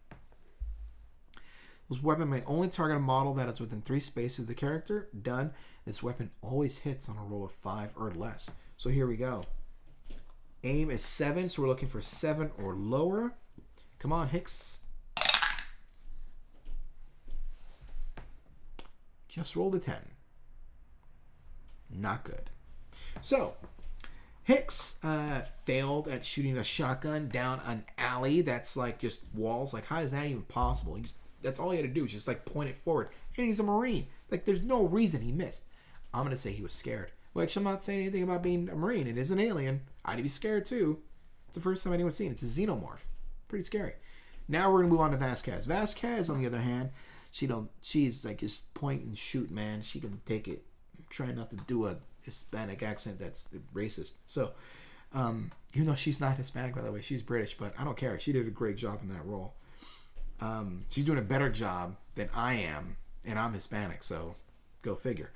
This weapon may only target a model that is within 3 spaces of the character. Done. This weapon always hits on a roll of 5 or less. So here we go. Aim is 7, so we're looking for 7 or lower. Come on, Hicks. Just rolled a 10. Not good. So, Hicks failed at shooting a shotgun down an alley that's like just walls. Like, how is that even possible? That's all he had to do is just like point it forward. And he's a Marine. Like, there's no reason he missed. I'm going to say he was scared. Which I'm not saying anything about being a Marine. It is an alien. I'd be scared too. It's the first time anyone's seen it. It's a xenomorph. Pretty scary. Now we're gonna move on to Vasquez. Vasquez, on the other hand, she's like just point and shoot, man. She can take it. I'm trying not to do a Hispanic accent that's racist. So, even though she's not Hispanic, by the way, she's British, but I don't care. She did a great job in that role. She's doing a better job than I am, and I'm Hispanic, so go figure.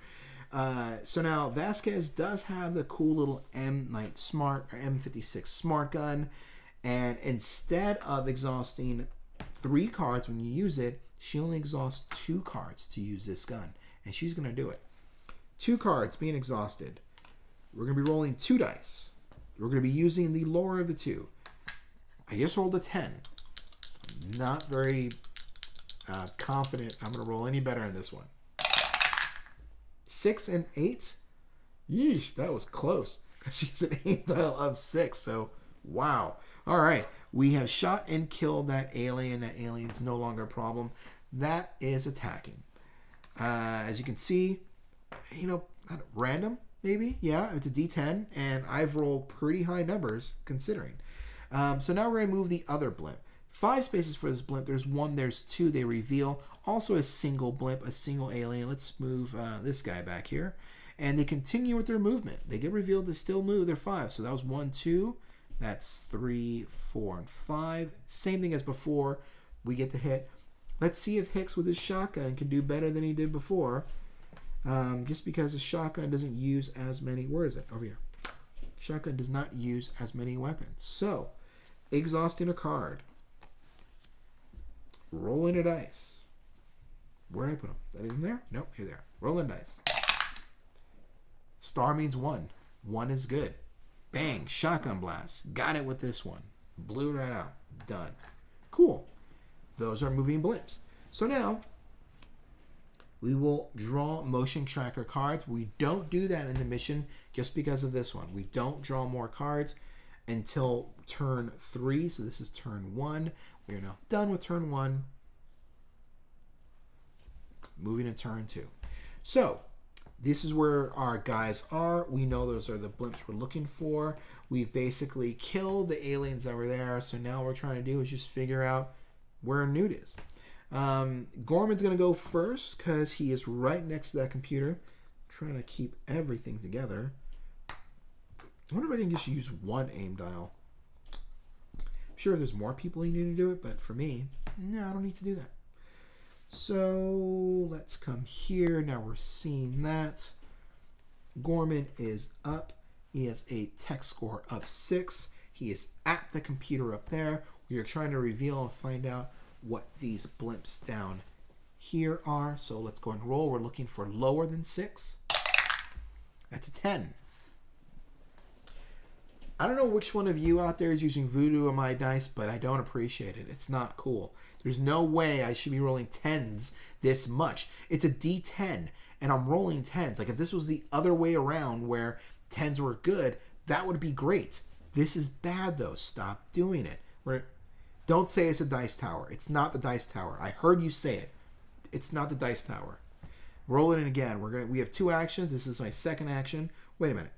So now Vasquez does have the cool little M56 smart gun, and instead of exhausting 3 cards when you use it, she only exhausts 2 cards to use this gun, and she's gonna do it. 2 cards being exhausted. We're gonna be rolling 2 dice. We're gonna be using the lower of the 2. I just rolled a 10. Not very confident I'm gonna roll any better in this one. 6 and 8. Yeesh, that was close. She's an 8 dial of 6. So wow. All right, we have shot and killed that alien. That alien's no longer a problem. That is attacking. As you can see, random maybe. Yeah, it's a D10, and I've rolled pretty high numbers considering. So now we're gonna move the other blimp. 5 spaces for this blimp. There's 1, there's 2. They reveal. Also a single blimp, a single alien. Let's move this guy back here. And they continue with their movement. They get revealed. They still move. They're 5. So that was 1, 2. That's 3, 4, and 5. Same thing as before. We get to hit. Let's see if Hicks with his shotgun can do better than he did before. Just because his shotgun doesn't use as many... Where is it? Over here. Shotgun does not use as many weapons. So, exhausting a card. Rolling a dice. Where did I put them? That isn't there? Nope, here they are. Rolling dice. Star means 1. 1 is good. Bang. Shotgun blast. Got it with this one. Blew it right out. Done. Cool. Those are moving blimps. So now, we will draw motion tracker cards. We don't do that in the mission just because of this one. We don't draw more cards until turn 3. So this is turn 1. We are now done with turn 1. Moving to turn 2. So, this is where our guys are. We know those are the blimps we're looking for. We've basically killed the aliens that were there. So now what we're trying to do is just figure out where Newt is. Gorman's going to go first because he is right next to that computer. Trying to keep everything together. I wonder if I can just use 1 aim dial. I'm sure if there's more people you need to do it, but for me, no, I don't need to do that. So let's come here. Now we're seeing that. Gorman is up. He has a tech score of 6. He is at the computer up there. We are trying to reveal and find out what these blimps down here are. So let's go and roll. We're looking for lower than 6. That's a 10. I don't know which one of you out there is using voodoo on my dice, but I don't appreciate it. It's not cool. There's no way I should be rolling 10s this much. It's a D10, and I'm rolling 10s. Like, if this was the other way around where 10s were good, that would be great. This is bad, though. Stop doing it. Don't say it's a dice tower. It's not the dice tower. I heard you say it. It's not the dice tower. Roll it in again. We have 2 actions. This is my second action. Wait a minute.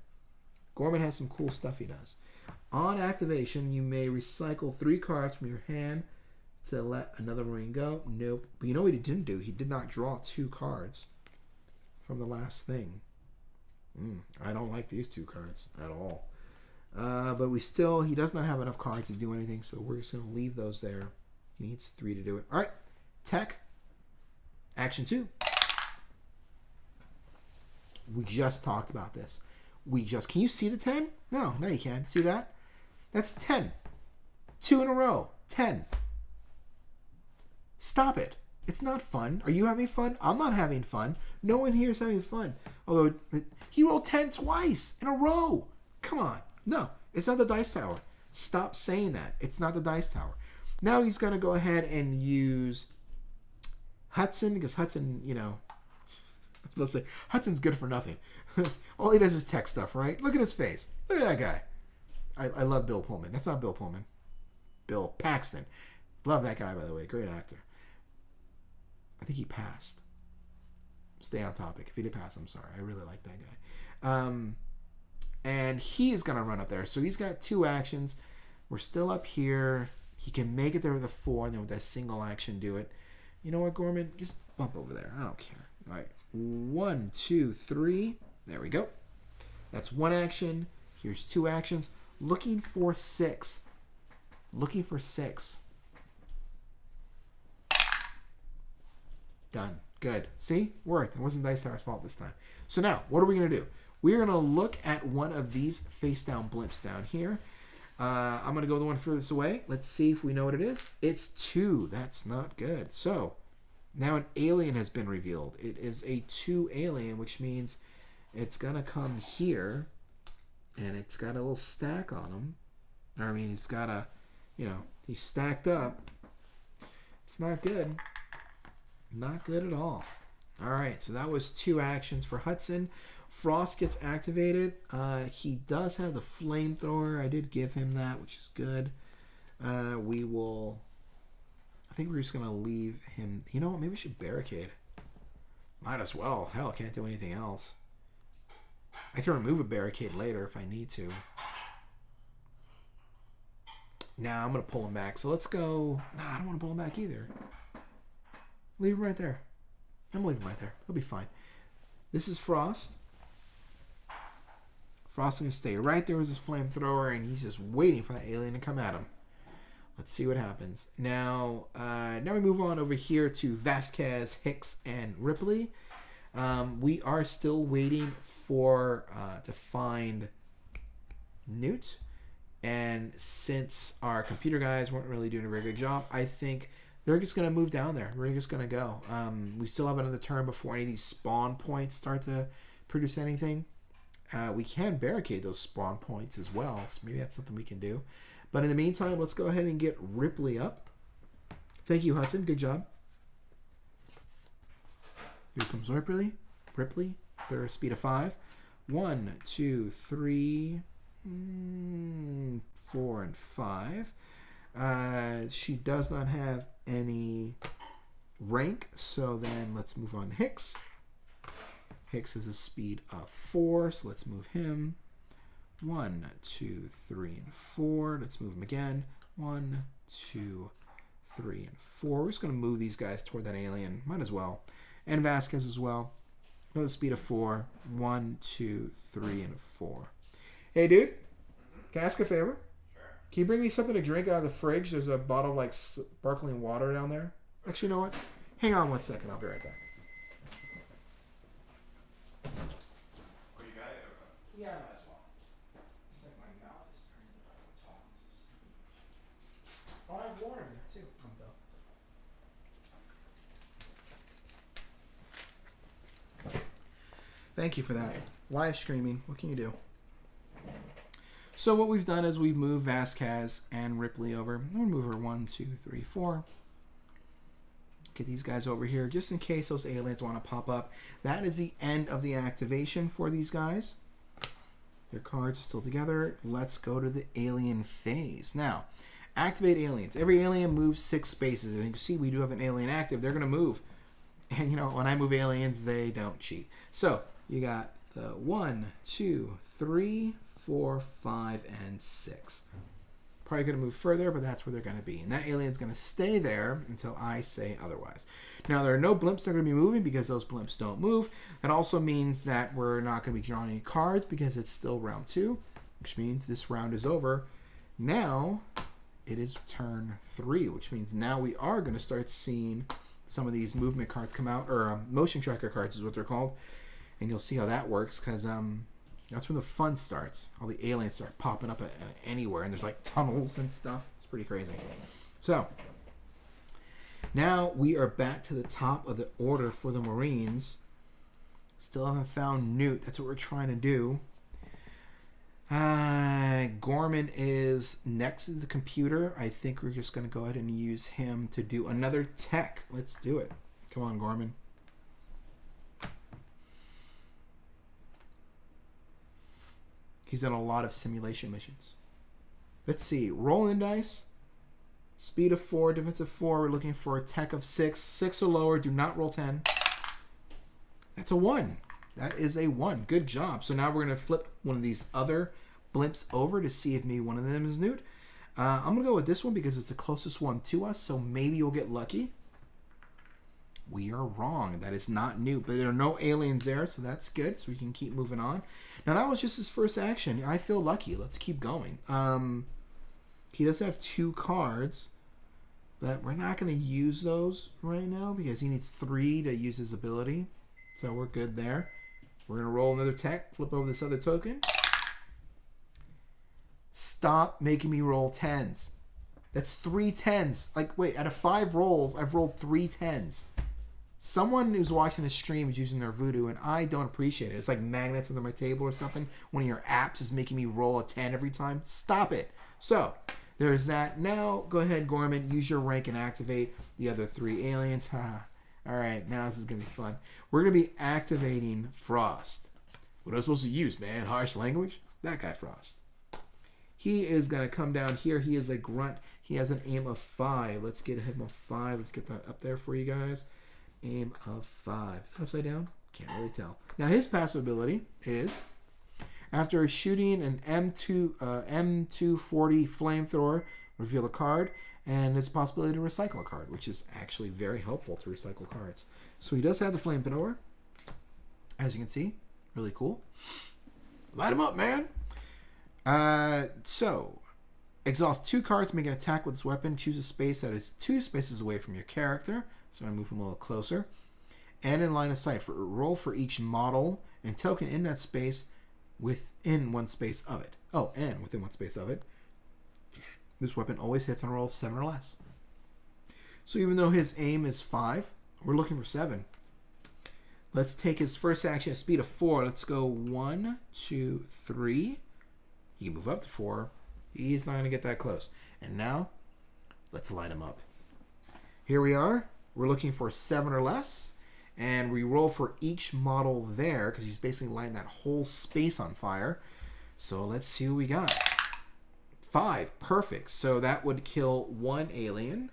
Gorman has some cool stuff he does. On activation, you may recycle 3 cards from your hand to let another Marine go. Nope. But you know what he didn't do? He did not draw 2 cards from the last thing. I don't like these 2 cards at all. But he does not have enough cards to do anything, so we're just going to leave those there. He needs 3 to do it. All right. Tech. Action 2. We just talked about this. Can you see the 10? No, you can't. See that? That's 10. 2 in a row. 10. Stop it. It's not fun. Are you having fun? I'm not having fun. No one here is having fun. Although, he rolled 10 twice in a row. Come on. No, it's not the dice tower. Stop saying that. It's not the dice tower. Now he's going to go ahead and use Hudson, because Hudson, let's say Hudson's good for nothing. All he does is tech stuff, right? Look at his face. Look at that guy. I love Bill Pullman. That's not Bill Pullman. Bill Paxton. Love that guy, by the way. Great actor. I think he passed. Stay on topic. If he did pass, I'm sorry. I really like that guy. And he is going to run up there. So he's got 2 actions. We're still up here. He can make it there with a 4, and then with that single action do it. You know what, Gorman? Just bump over there. I don't care. All right. 1, 2, 3. There we go. That's 1 action. Here's 2 actions. Looking for 6. Looking for 6. Done. Good. See? Worked. It wasn't Dice Tower's fault this time. So now, what are we going to do? We're going to look at one of these face-down blimps down here. I'm going to go the one furthest away. Let's see if we know what it is. It's 2. That's not good. So, now an alien has been revealed. It is a 2 alien, which means it's going to come here, and it's got a little stack on him. I mean, he's got a, he's stacked up. It's not good. Not good at all. All right, so that was 2 actions for Hudson. Frost gets activated. He does have the flamethrower. I did give him that, which is good. I think we're just going to leave him. You know what? Maybe we should barricade. Might as well. Hell, can't do anything else. I can remove a barricade later if I need to. Now I'm going to pull him back. So let's go. Nah, I don't want to pull him back either. Leave him right there. I'm going to leave him right there. He'll be fine. This is Frost. Frost is going to stay right there with his flamethrower, and he's just waiting for that alien to come at him. Let's see what happens. Now we move on over here to Vasquez, Hicks, and Ripley. We are still waiting for to find Newt. And since our computer guys weren't really doing a very good job, I think they're just going to move down there. We're just going to go. We still have another turn before any of these spawn points start to produce anything. We can barricade those spawn points as well, so maybe that's something we can do. But in the meantime, let's go ahead and get Ripley up. Thank you, Hudson. Good job. Here comes Ripley. Thurs, speed of 5. 1, 2, 3, 4, and 5. She does not have any rank, so then let's move on to Hicks. Hicks has a speed of 4, so let's move him. 1, 2, 3, and 4. Let's move him again. 1, 2, 3, and 4. We're just going to move these guys toward that alien. Might as well. And Vasquez as well. Another speed of 4. 1, 2, 3, and 4. Hey, dude. Can I ask a favor? Sure. Can you bring me something to drink out of the fridge? There's a bottle of sparkling water down there. Actually, you know what? Hang on 1 second. I'll be right back. Oh, you got it? Okay. Yeah, might as well. Just like my mouth is turning up and talking so stupid. Oh, I have water in there too. Thank you for that. Live streaming. What can you do? So what we've done is we've moved Vasquez and Ripley over. We'll move her 1, 2, 3, 4. Get these guys over here just in case those aliens want to pop up. That is the end of the activation for these guys. Their cards are still together. Let's go to the alien phase. Now, activate aliens. Every alien moves 6 spaces. And you can see we do have an alien active. They're going to move. And, when I move aliens, they don't cheat. So, you got the 1, 2, 3, 4, 5, and 6. Probably going to move further, but that's where they're going to be. And that alien's going to stay there until I say otherwise. Now, there are no blimps that are going to be moving because those blimps don't move. That also means that we're not going to be drawing any cards because it's still round 2, which means this round is over. Now, it is turn 3, which means now we are going to start seeing some of these movement cards come out, or motion tracker cards is what they're called. And you'll see how that works because that's when the fun starts. All the aliens start popping up anywhere, and there's like tunnels and stuff. It's pretty crazy. So, now we are back to the top of the order for the Marines. Still haven't found Newt. That's what we're trying to do. Gorman is next to the computer. I think we're just going to go ahead and use him to do another tech. Let's do it. Come on, Gorman. He's done a lot of simulation missions. Let's see. Rolling dice. Speed of 4, defense of 4. We're looking for a tech of 6. 6 or lower. Do not roll 10. That's a 1. That is a 1. Good job. So now we're going to flip one of these other blimps over to see if maybe one of them is Newt. I'm going to go with this one because it's the closest one to us, so maybe you'll get lucky. We are wrong. That is not Newt, but there are no aliens there, so that's good, so we can keep moving on. Now, that was just his first action. I feel lucky. Let's keep going. He does have 2 cards, but we're not going to use those right now because he needs 3 to use his ability, so we're good there. We're going to roll another tech, flip over this other token. Stop making me roll 10s. That's 3 10s. Like, wait, out of 5 rolls, I've rolled 3 10s. Someone who's watching the stream is using their voodoo, and I don't appreciate it. It's like magnets under my table or something. One of your apps is making me roll a 10 every time. Stop it. So, there's that. Now, go ahead, Gorman. Use your rank and activate the other 3 aliens. All right, now this is going to be fun. We're going to be activating Frost. What am I supposed to use, man? Harsh language? That guy, Frost. He is going to come down here. He is a grunt. He has an aim of 5. Let's get him a 5. Let's get that up there for you guys. Aim of 5. Is that upside down? Can't really tell. Now, his passive ability is, after shooting an M240 flamethrower, reveal a card, and it's a possibility to recycle a card, which is actually very helpful to recycle cards. So he does have the flamethrower, as you can see. Really cool. Light him up, man! So, exhaust 2 cards, make an attack with this weapon. Choose a space that is 2 spaces away from your character. So I move him a little closer. And in line of sight. Roll for each model and token in that space within 1 space of it. Oh, and within 1 space of it. This weapon always hits on a roll of 7 or less. So even though his aim is 5, we're looking for 7. Let's take his first action at speed of 4. Let's go 1, 2, 3. He can move up to 4. He's not going to get that close. And now, let's light him up. Here we are. We're looking for 7 or less. And we roll for each model there because he's basically lighting that whole space on fire. So let's see what we got. 5. Perfect. So that would kill 1 alien.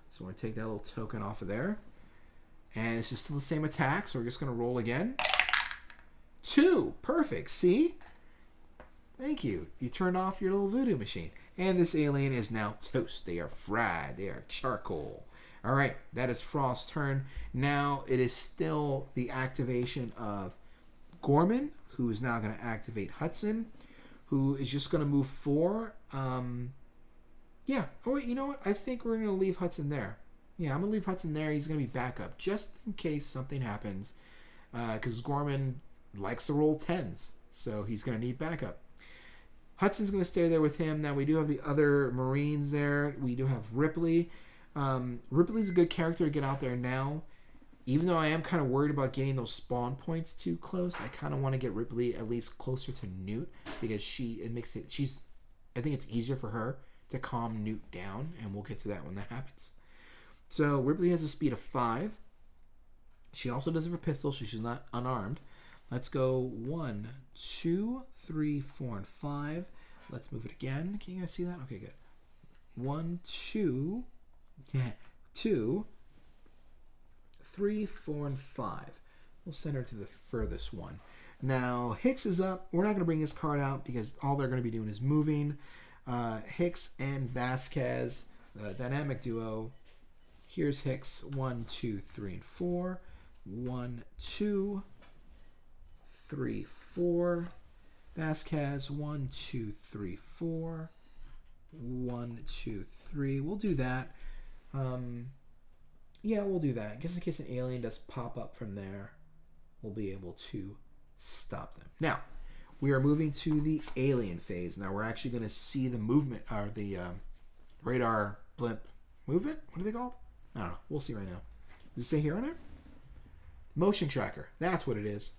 So we're going to take that little token off of there. And it's just still the same attack. So we're just going to roll again. 2. Perfect. See? Thank you. You turned off your little voodoo machine. And this alien is now toast. They are fried. They are charcoal. All right. That is Frost's turn. Now it is still the activation of Gorman, who is now going to activate Hudson, who is just going to move 4. Yeah. Oh, wait. You know what? I think we're going to leave Hudson there. Yeah, I'm going to leave Hudson there. He's going to be backup just in case something happens. Because Gorman likes to roll 10s. So he's going to need backup. Hudson's going to stay there with him. Now, we do have the other Marines there. We do have Ripley. Ripley's a good character to get out there now. Even though I am kind of worried about getting those spawn points too close, I kind of want to get Ripley at least closer to Newt because I think it's easier for her to calm Newt down, and we'll get to that when that happens. So, Ripley has a speed of 5. She also does have a pistol, so she's not unarmed. Let's go 1, 2, 3, 4, and 5. Let's move it again. Can you guys see that? Okay, good. 1, 2, 2, 3, 4, and 5. We'll send her to the furthest one. Now, Hicks is up. We're not going to bring his card out because all they're going to be doing is moving. Hicks and Vasquez, the dynamic duo. Here's Hicks. 1, 2, 3, and 4. 1, 2, 3, 4. Vasquez, 1, 2, 3, 4. 1, 2, 3. We'll do that. Yeah, we'll do that. Just in case an alien does pop up from there, we'll be able to stop them. Now, we are moving to the alien phase. Now, we're actually going to see the movement, or the radar blimp movement. What are they called? I don't know. We'll see right now. Does it say here on there? Motion tracker. That's what it is.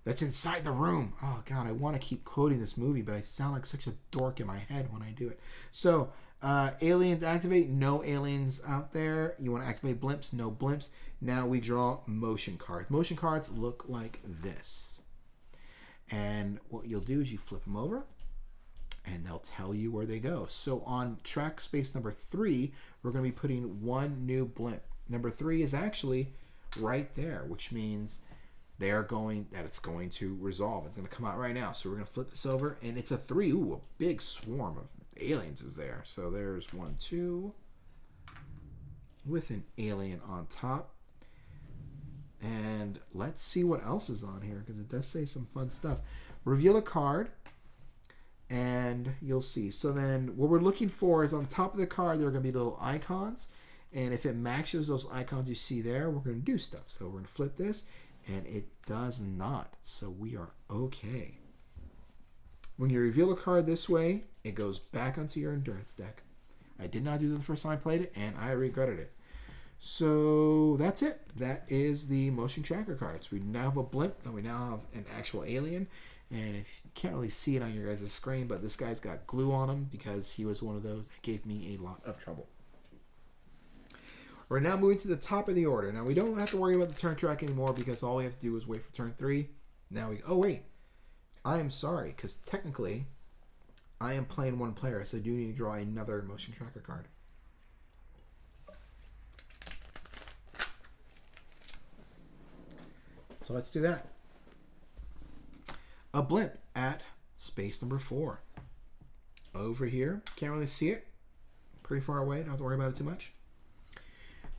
That's inside the room. Oh, God, I want to keep quoting this movie, but I sound like such a dork in my head when I do it. So, aliens activate. No aliens out there. You want to activate blimps. No blimps. Now we draw motion cards. Motion cards look like this. And what you'll do is you flip them over, and they'll tell you where they go. So on track space number 3, we're going to be putting 1 new blimp. Number 3 is actually right there, which means it's going to resolve. It's going to come out right now. So we're going to flip this over, and it's a 3. Ooh, a big swarm of aliens is there. So there's 1, 2, with an alien on top. And let's see what else is on here, because it does say some fun stuff. Reveal a card, and you'll see. So then what we're looking for is on top of the card, there are going to be little icons. And if it matches those icons you see there, we're going to do stuff. So we're going to flip this, and it does not. So we are okay. When you reveal a card this way, it goes back onto your endurance deck. I did not do that the first time I played it, and I regretted it. So that's it. That is the motion tracker cards. We now have a blimp, and we now have an actual alien. And if you can't really see it on your guys' screen, but this guy's got glue on him because he was one of those that gave me a lot of trouble. We're now moving to the top of the order. Now, we don't have to worry about the turn track anymore because all we have to do is wait for turn 3. Now oh, wait. I am sorry because technically I am playing one player, so I do need to draw another motion tracker card. So let's do that. A blimp at space number 4. Over here. Can't really see it. Pretty far away. Don't have to worry about it too much.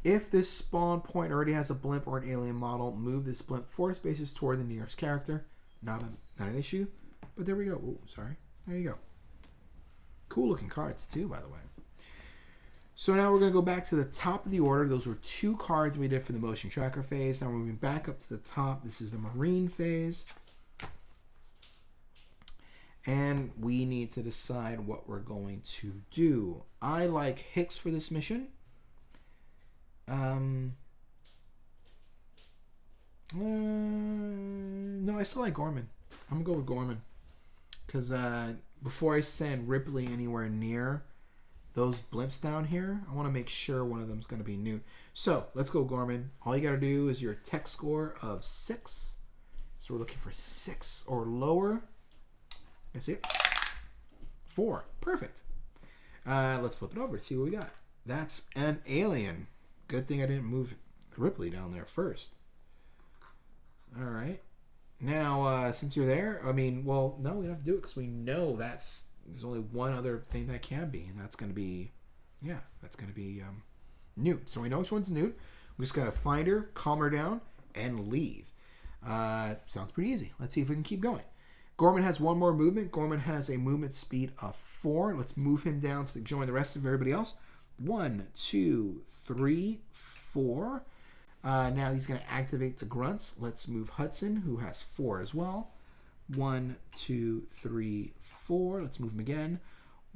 If this spawn point already has a blimp or an alien model, move this blimp 4 spaces toward the nearest character. Not an issue. But there we go. Ooh, sorry. There you go. Cool looking cards too, by the way. So now we're going to go back to the top of the order. Those were 2 cards we did for the motion tracker phase. Now we're moving back up to the top. This is the marine phase. And we need to decide what we're going to do. I like Hicks for this mission. No, I still like Gorman. I'm going to go with Gorman. Because before I send Ripley anywhere near those blimps down here, I want to make sure one of them is going to be Newt. So, let's go Gorman. All you got to do is your tech score of 6. So we're looking for 6 or lower. I see it. 4. Perfect. Let's flip it over to see what we got. That's an alien. Good thing I didn't move Ripley down there first. All right. Now, since you're there, I mean, well, no, we don't have to do it because we know there's only one other thing that can be, and that's going to be, Newt. So we know which one's Newt. We just got to find her, calm her down, and leave. Sounds pretty easy. Let's see if we can keep going. Gorman has 1 more movement. Gorman has a movement speed of 4. Let's move him down to join the rest of everybody else. 1, 2, 3, 4. Now he's going to activate the grunts. Let's move Hudson, who has 4 as well. 1, 2, 3, 4. Let's move him again.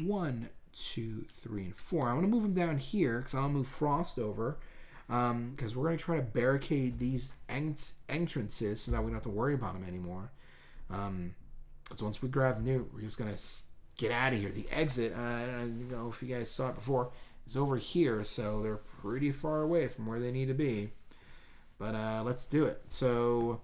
1, 2, 3, and 4. I want to move him down here because I'll move Frost over because we're going to try to barricade these entrances so that we don't have to worry about them anymore. So once we grab Newt, we're just going to get out of here. The exit, I don't know if you guys saw it before, is over here, so they're pretty far away from where they need to be. But let's do it. So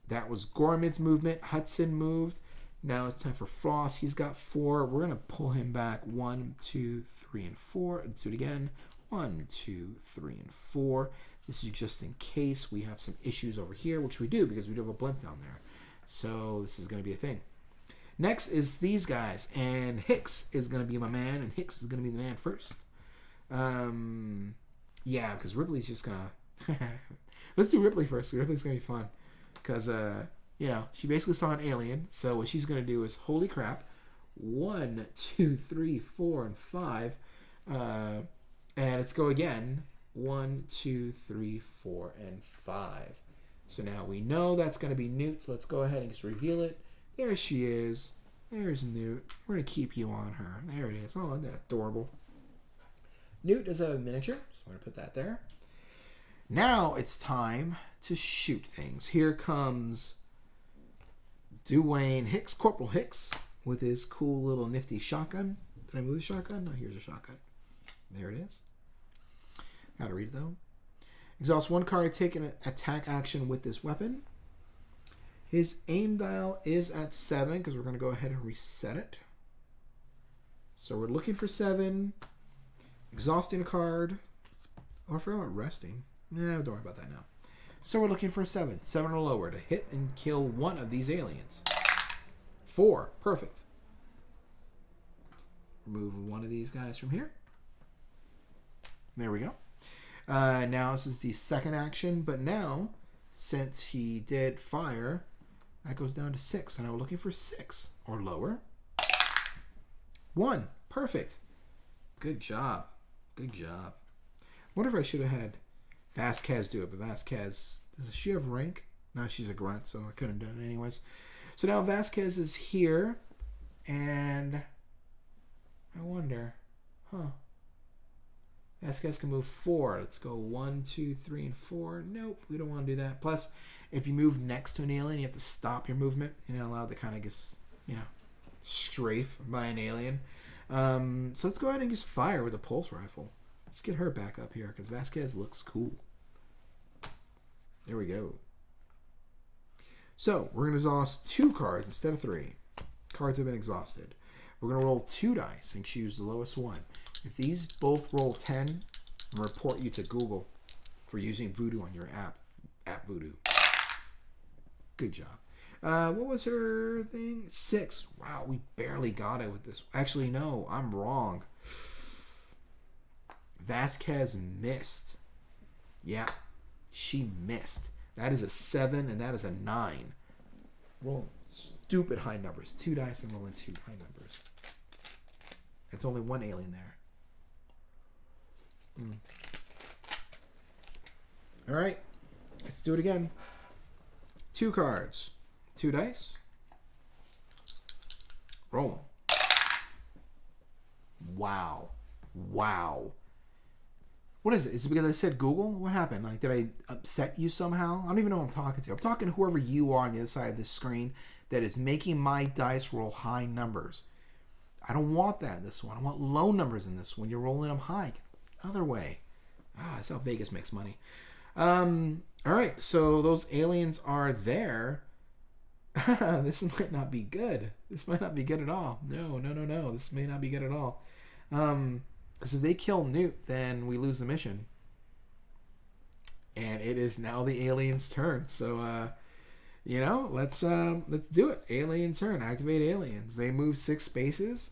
that was Gorman's movement. Hudson moved. Now it's time for Frost. He's got 4. We're going to pull him back. 1, 2, 3, and 4. Let's do it again. 1, 2, 3, and 4. This is just in case we have some issues over here, which we do because we do have a blimp down there. So this is going to be a thing. Next is these guys, and Hicks is going to be my man, and Hicks is going to be the man first. Yeah, because Ripley's just going to... Let's do Ripley first. Ripley's going to be fun. Because, she basically saw an alien, so what she's going to do is, holy crap, 1, 2, 3, 4, and 5. And let's go again. 1, 2, 3, 4, and 5. So now we know that's going to be Newt, so let's go ahead and just reveal it. There she is. There's Newt. We're going to keep you on her. There it is. Oh, isn't that adorable? Newt does have a miniature, so I'm going to put that there. Now it's time to shoot things. Here comes Dwayne Hicks, Corporal Hicks, with his cool little nifty shotgun. Did I move the shotgun? No, here's a shotgun. There it is. Gotta read it, though. Exhaust 1 card, take an attack action with this weapon. His aim dial is at 7 because we're going to go ahead and reset it. So we're looking for 7. Exhausting a card. Oh, I forgot about resting. Yeah, don't worry about that now. So we're looking for a 7. 7 or lower to hit and kill one of these aliens. 4. Perfect. Remove one of these guys from here. There we go. Now this is the second action, but now, since he did fire, that goes down to 6. And now we're looking for 6 or lower. 1. Perfect. Good job. Good job. Wonder if I should have had Vasquez do it, but Vasquez, does she have rank? No, she's a grunt, so I couldn't have done it anyways. So now Vasquez is here, and I wonder, Vasquez can move 4. Let's go 1, 2, 3, and 4. Nope, we don't want to do that. Plus, if you move next to an alien, you have to stop your movement. You're not allowed to kind of just, strafe by an alien. So let's go ahead and just fire with a pulse rifle. Let's get her back up here because Vasquez looks cool. There we go. So we're going to exhaust 2 cards instead of 3. Cards have been exhausted. We're going to roll 2 dice and choose the lowest one. If these both roll 10, I'm going to report you to Google for using Voodoo on your app Voodoo. Good job. What was her thing? 6. Wow, we barely got it with this. Actually, no, I'm wrong. Vasquez missed. Yeah, she missed. That is a 7 and that is a 9. Roll stupid high numbers. 2 dice and rolling 2 high numbers. It's only 1 alien there. All right, let's do it again. 2 cards. 2 dice. Roll them. Wow. Wow. What is it? Is it because I said Google? What happened? Like, did I upset you somehow? I don't even know who I'm talking to. I'm talking to whoever you are on the other side of this screen that is making my dice roll high numbers. I don't want that in this one. I want low numbers in this one. You're rolling them high. Other way. That's how Vegas makes money. All right, so those aliens are there. This might not be good. This might not be good at all. No. This may not be good at all. Because if they kill Newt, then we lose the mission. And it is now the alien's turn. So, let's do it. Alien turn. Activate aliens. They move 6 spaces.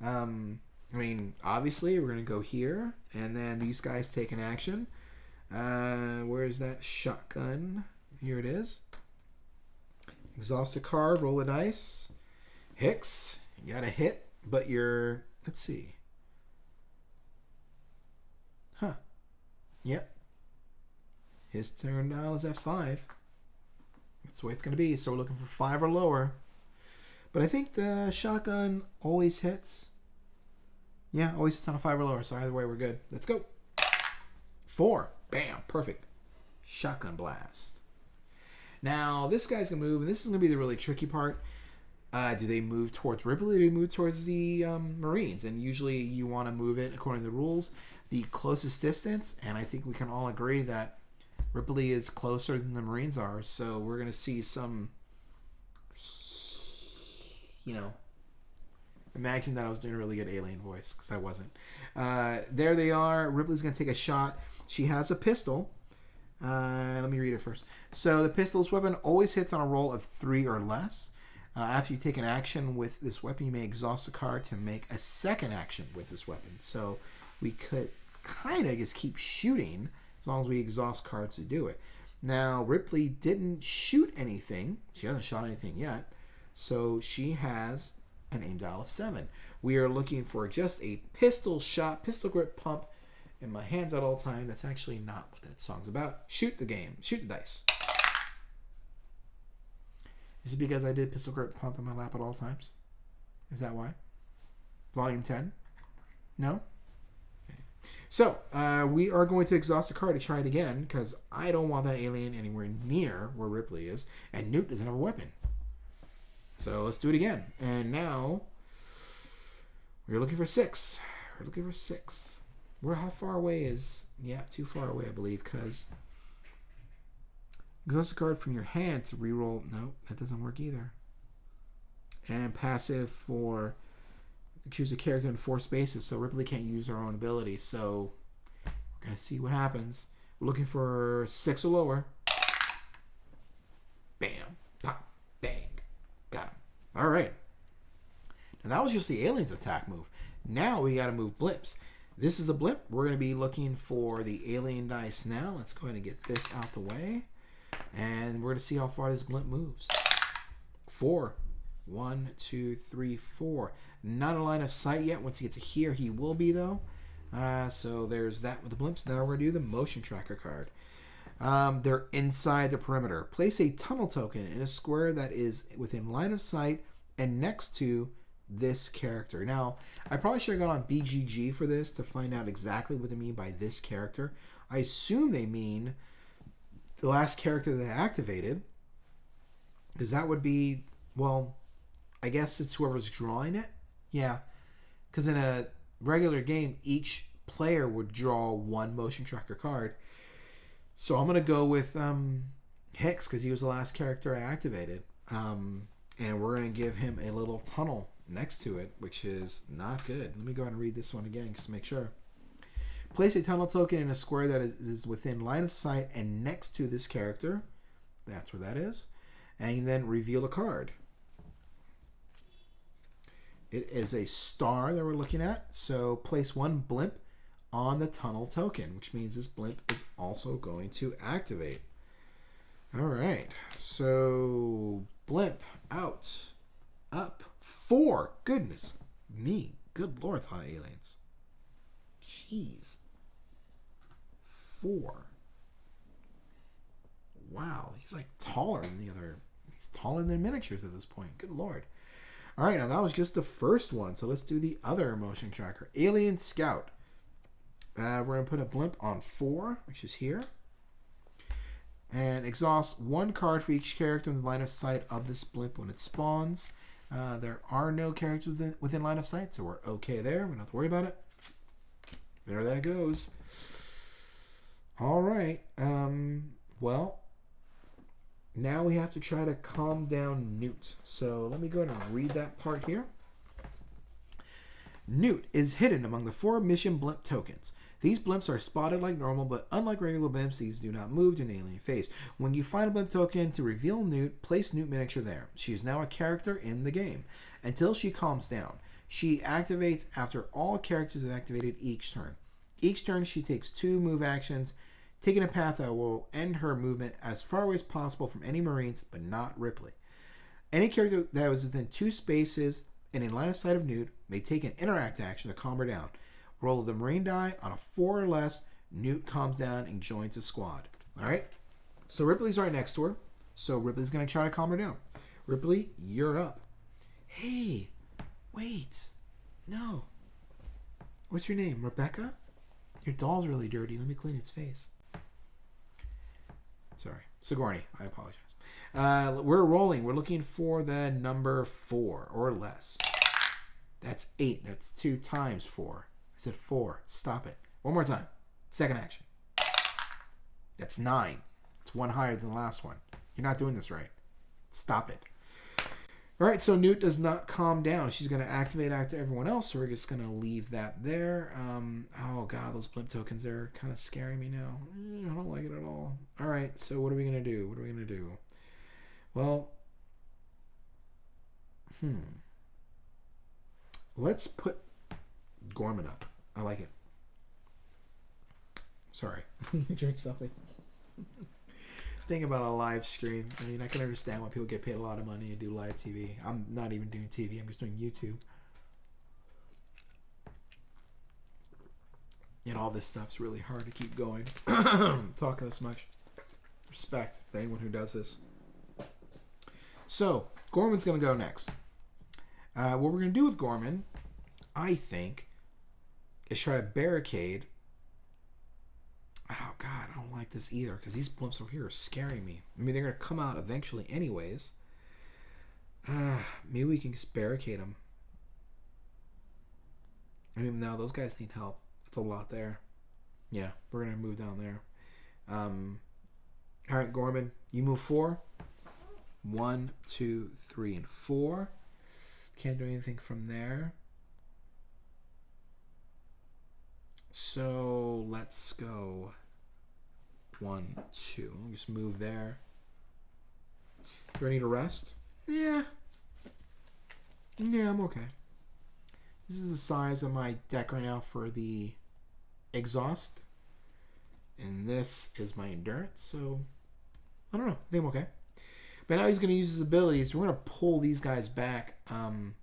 Obviously, we're going to go here. And then these guys take an action. Where's that shotgun? Here it is. Exhaust a card. Roll a dice. Hicks. You got a hit, but you're... Let's see. Yep. His turn dial is at 5. That's the way it's going to be. So we're looking for 5 or lower. But I think the shotgun always hits. Yeah, always hits on a 5 or lower. So either way, we're good. Let's go. 4. Bam. Perfect. Shotgun blast. Now, this guy's going to move. And this is going to be the really tricky part. Do they move towards Ripley or do they move towards the Marines? And usually you want to move it according to the rules. The closest distance, and I think we can all agree that Ripley is closer than the Marines are, so we're going to see some, imagine that I was doing a really good alien voice, because I wasn't. There they are. Ripley's going to take a shot. She has a pistol. Let me read it first. So the pistol's weapon always hits on a roll of 3 or less. After you take an action with this weapon, you may exhaust a card to make a second action with this weapon. So we could kind of just keep shooting as long as we exhaust cards to do it. Now, Ripley didn't shoot anything. She hasn't shot anything yet. So she has an aim dial of 7. We are looking for just a pistol shot, pistol grip pump in my hands at all time. That's actually not what that song's about. Shoot the game. Shoot the dice. Is it because I did pistol grip pump in my lap at all times? Is that why? Volume 10? No? So, we are going to exhaust a card to try it again, because I don't want that alien anywhere near where Ripley is, and Newt doesn't have a weapon. So, let's do it again. And now, we're looking for 6. We're looking for 6. How far away is... Yeah, too far away, I believe, because... Exhaust a card from your hand to reroll... No, that doesn't work either. And passive for... Choose a character in 4 spaces, so Ripley can't use her own ability. So we're going to see what happens. We're looking for 6 or lower. All right. Now that was just the aliens attack move. Now we got to move blimps. This is a blimp. We're going to be looking for the alien dice now. Let's go ahead and get this out the way. And we're going to see how far this blimp moves. 4. 1, 2, 3, 4. Not a line of sight yet. Once he gets to here, he will be, though. So there's that with the blimps. Now we're going to do the motion tracker card. They're inside the perimeter. Place a tunnel token in a square that is within line of sight and next to this character. Now, I probably should have gone on BGG for this to find out exactly what they mean by this character. I assume they mean the last character that I activated, because that would be, well, I guess it's whoever's drawing it. Yeah, because in a regular game, each player would draw one motion tracker card. So I'm going to go with Hicks, because he was the last character I activated. And we're going to give him a little tunnel next to it, which is not good. Let me go ahead and read this one again just to make sure. Place a tunnel token in a square that is within line of sight and next to this character. That's where that is. And then reveal a card. It is a star that we're looking at. So place one blimp on the tunnel token, which means this blimp is also going to activate. All right. So blimp out. Up. 4. Goodness me. Good Lord, it's a lot of aliens. Jeez. 4. Wow. He's like taller than the other. He's taller than miniatures at this point. Good Lord. All right, now that was just the first one. So let's do the other motion tracker. Alien Scout. We're going to put a blimp on 4, which is here. And exhaust 1 card for each character in the line of sight of this blimp when it spawns. There are no characters within line of sight, so we're okay there. We don't have to worry about it. There that goes. All right. Well, now we have to try to calm down Newt. So let me go ahead and read that part here. Newt is hidden among the 4 mission blimp tokens. These blimps are spotted like normal, but unlike regular blimps, these do not move during the alien phase. When you find a blimp token to reveal Newt, place Newt miniature there. She is now a character in the game until she calms down. She activates after all characters have activated each turn. Each turn, she takes 2 move actions, taking a path that will end her movement as far away as possible from any Marines, but not Ripley. Any character that was within 2 spaces and in line of sight of Newt may take an interact action to calm her down. Roll the Marine die on a 4 or less. Newt calms down and joins the squad. All right. So Ripley's right next to her. So Ripley's going to try to calm her down. Ripley, you're up. Hey, wait. No. What's your name? Rebecca? Your doll's really dirty. Let me clean its face. Sorry. Sigourney, I apologize. We're rolling. We're looking for the number 4 or less. That's 8. That's 2 times 4. I said 4. Stop it. One more time. Second action. That's 9. It's 1 higher than the last one. You're not doing this right. Stop it. All right, so Newt does not calm down. She's going to activate after everyone else, so we're just going to leave that there. Oh, God, those blimp tokens are kind of scaring me now. I don't like it at all. All right, so what are we going to do? What are we going to do? Well, let's put Gorman up. I like it. Sorry. Drink something. Think about a live stream. I mean, I can understand why people get paid a lot of money to do live TV. I'm not even doing TV. I'm just doing YouTube. And all this stuff's really hard to keep going. Talking this much. Respect to anyone who does this. So, Gorman's going to go next. What we're going to do with Gorman, I think, is try to barricade. Oh, God, I don't like this either, because these blimps over here are scaring me. I mean, they're going to come out eventually anyways. Maybe we can just barricade them. I mean, no, those guys need help. It's a lot there. Yeah, we're going to move down there. All right, Gorman, you move 4. 1, 2, 3, and 4. Can't do anything from there. So let's go 1, 2. I'll just move there. Do I need a rest? Yeah. Yeah, I'm okay. This is the size of my deck right now for the exhaust. And this is my endurance, so I don't know. I think I'm okay. But now he's going to use his abilities. We're going to pull these guys back, and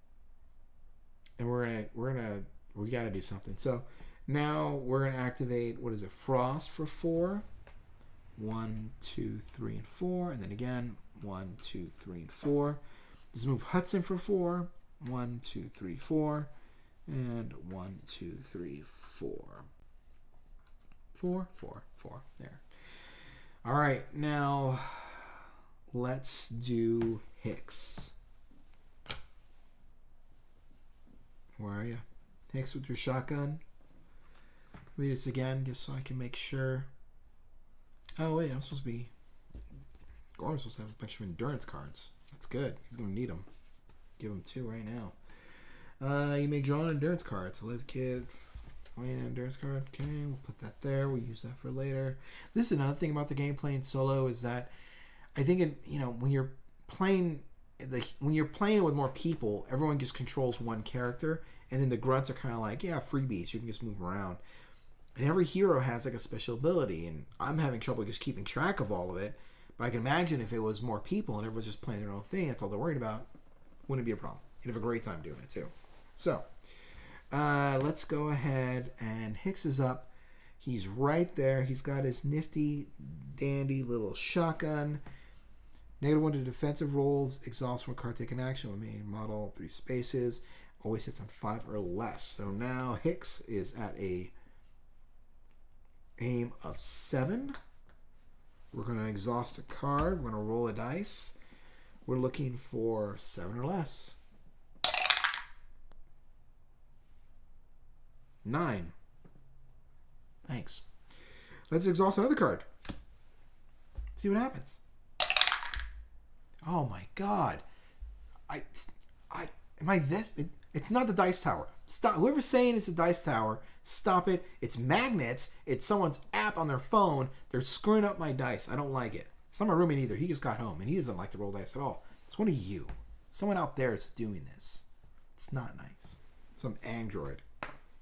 we got to do something. So now we're going to activate, what is it, Frost for 4. 1, 2, 3, and 4. And then again, 1, 2, 3, and 4. Just move Hudson for 4. 1, 2, 3, 4. And 1, 2, 3, 4. 4, 4, 4. There. All right, now let's do Hicks. Where are you? Hicks with your shotgun. Read this again just so I can make sure. Oh, wait, I'm supposed to be... Gorham's supposed to have a bunch of endurance cards. That's good. He's going to need them. Give him 2 right now. You may draw an endurance card. So let's give Wayne an endurance card. Okay, we'll put that there. We'll use that for later. This is another thing about the game playing solo is that I think when you're playing it with more people, everyone just controls one character, and then the grunts are kind of like, yeah, freebies. You can just move around. And every hero has like a special ability, and I'm having trouble just keeping track of all of it. But I can imagine if it was more people and everyone's just playing their own thing, that's all they're worried about, wouldn't be a problem. You'd have a great time doing it too. So, let's go ahead, and Hicks is up. He's right there. He's got his nifty, dandy little shotgun. -1 to defensive rolls. Exhaust when card taken action with main model 3 spaces. Always hits on 5 or less. So now Hicks is at a aim of 7. We're going to exhaust a card. We're going to roll a dice. We're looking for 7 or less. 9. Thanks. Let's exhaust another card. See what happens. Oh my god. Am I this? It's not the dice tower. Stop. Whoever's saying it's a dice tower, stop it. It's magnets. It's someone's app on their phone. They're screwing up my dice. I don't like it. It's not my roommate either. He just got home and he doesn't like to roll dice at all. It's one of you. Someone out there is doing this. It's not nice. Some android.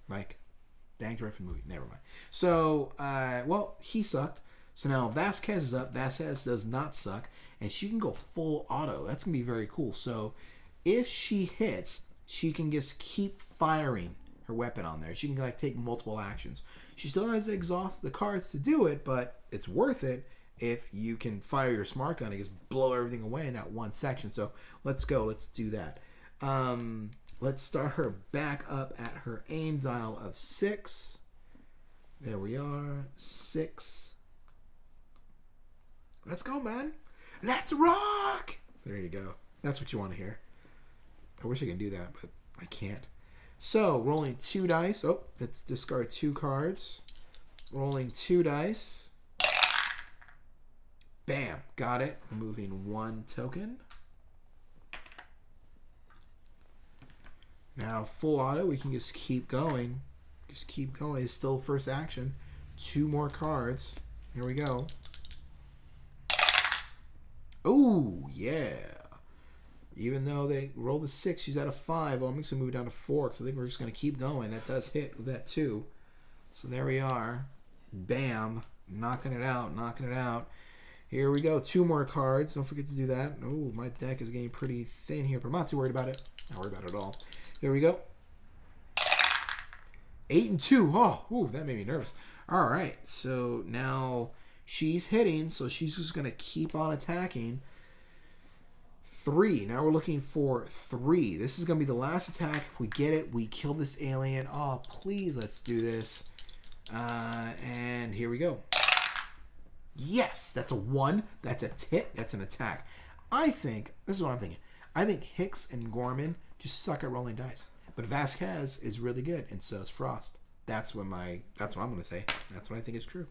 Like the android from the movie. Never mind. So, he sucked. So now Vasquez is up. Vasquez does not suck. And she can go full auto. That's going to be very cool. So if she hits, she can just keep firing her weapon on there. She can take multiple actions. She still has to exhaust the cards to do it, but it's worth it if you can fire your smart gun and just blow everything away in that one section. So let's go. Let's do that. Let's start her back up at her aim dial of 6. There we are. 6. Let's go, man. Let's rock! There you go. That's what you want to hear. I wish I could do that, but I can't. So, rolling 2 dice. Oh, let's discard 2 cards. Rolling 2 dice. Bam. Got it. Moving 1 token. Now, full auto. We can just keep going. Just keep going. It's still first action. 2 more cards. Here we go. Oh, yeah. Even though they rolled a 6, she's at a 5. Well, I'm just going to move it down to 4 because I think we're just going to keep going. That does hit with that 2. So there we are. Bam. Knocking it out. Knocking it out. Here we go. 2 more cards. Don't forget to do that. Oh, my deck is getting pretty thin here, but I'm not too worried about it. Not worried about it at all. Here we go. 8 and 2. Oh, ooh, that made me nervous. All right. So now she's hitting, so she's just going to keep on attacking. 3. Now we're looking for 3. This is going to be the last attack. If we get it, we kill this alien. Oh, please, let's do this. And here we go. Yes, that's a 1. That's a hit. That's an attack. This is what I'm thinking. I think Hicks and Gorman just suck at rolling dice. But Vasquez is really good, and so is Frost. That's what I'm going to say. That's what I think is true.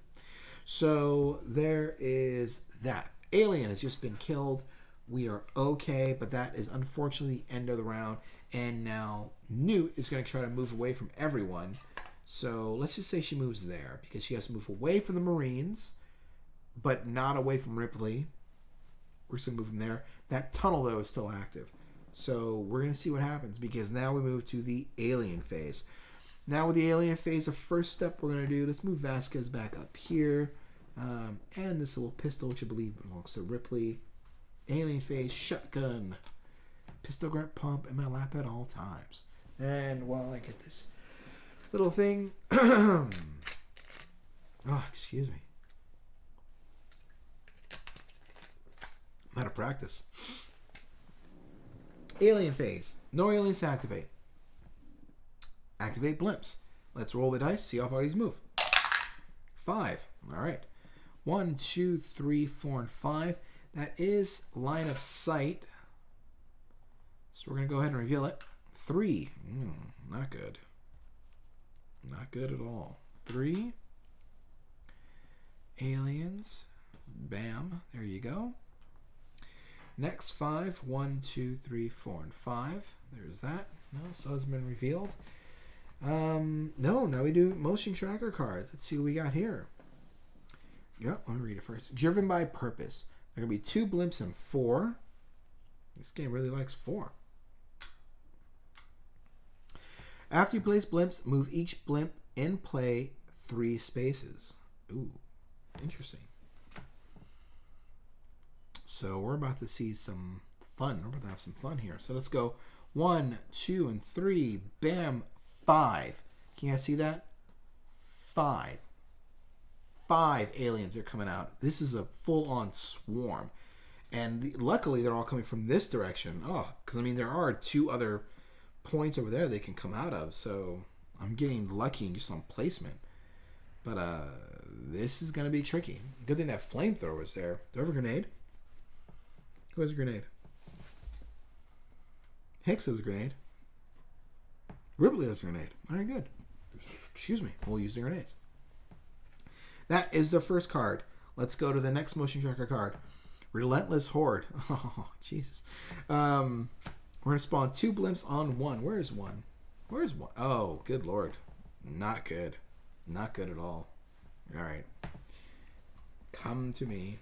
So there is that. Alien has just been killed. We are okay, but that is unfortunately the end of the round. And now Newt is going to try to move away from everyone. So let's just say she moves there because she has to move away from the Marines, but not away from Ripley. We're just going to move from there. That tunnel, though, is still active. So we're going to see what happens, because now we move to the alien phase. Now with the alien phase, the first step we're going to do, let's move Vasquez back up here. And this little pistol, which I believe belongs to Ripley. Alien phase, shotgun. Pistol grip pump in my lap at all times. And while I get this little thing... oh, excuse me. I'm out of practice. Alien phase. No aliens to activate. Activate blimps. Let's roll the dice, see how far these move. 5. Alright. 1, 2, 3, 4, and 5. That is line of sight. So we're going to go ahead and reveal it. 3. Not good. Not good at all. 3. Aliens. Bam. There you go. Next 5. 1, 2, 3, 4, and 5. There's that. No, so it's been revealed. No, now we do motion tracker cards. Let's see what we got here. Yep, let me read it first. Driven by purpose. There are going to be 2 blimps and 4. This game really likes 4. After you place blimps, move each blimp in play 3 spaces. Ooh, interesting. So we're about to see some fun. We're about to have some fun here. So let's go 1, 2, and 3. Bam. 5. Can you guys see that? 5. 5 aliens are coming out. This is a full-on swarm. And luckily, they're all coming from this direction. Oh, because, I mean, there are 2 other points over there they can come out of. So I'm getting lucky just on placement. But this is going to be tricky. Good thing that flamethrower was there. Do I have a grenade? Who has a grenade? Hicks has a grenade. Ripley has a grenade. All right, good. Excuse me. We'll use the grenades. That is the first card. Let's go to the next motion tracker card. Relentless Horde. Oh, Jesus. We're going to spawn 2 blimps on 1. Where is 1? Where is 1? Oh, good Lord. Not good. Not good at all. All right. Come to me.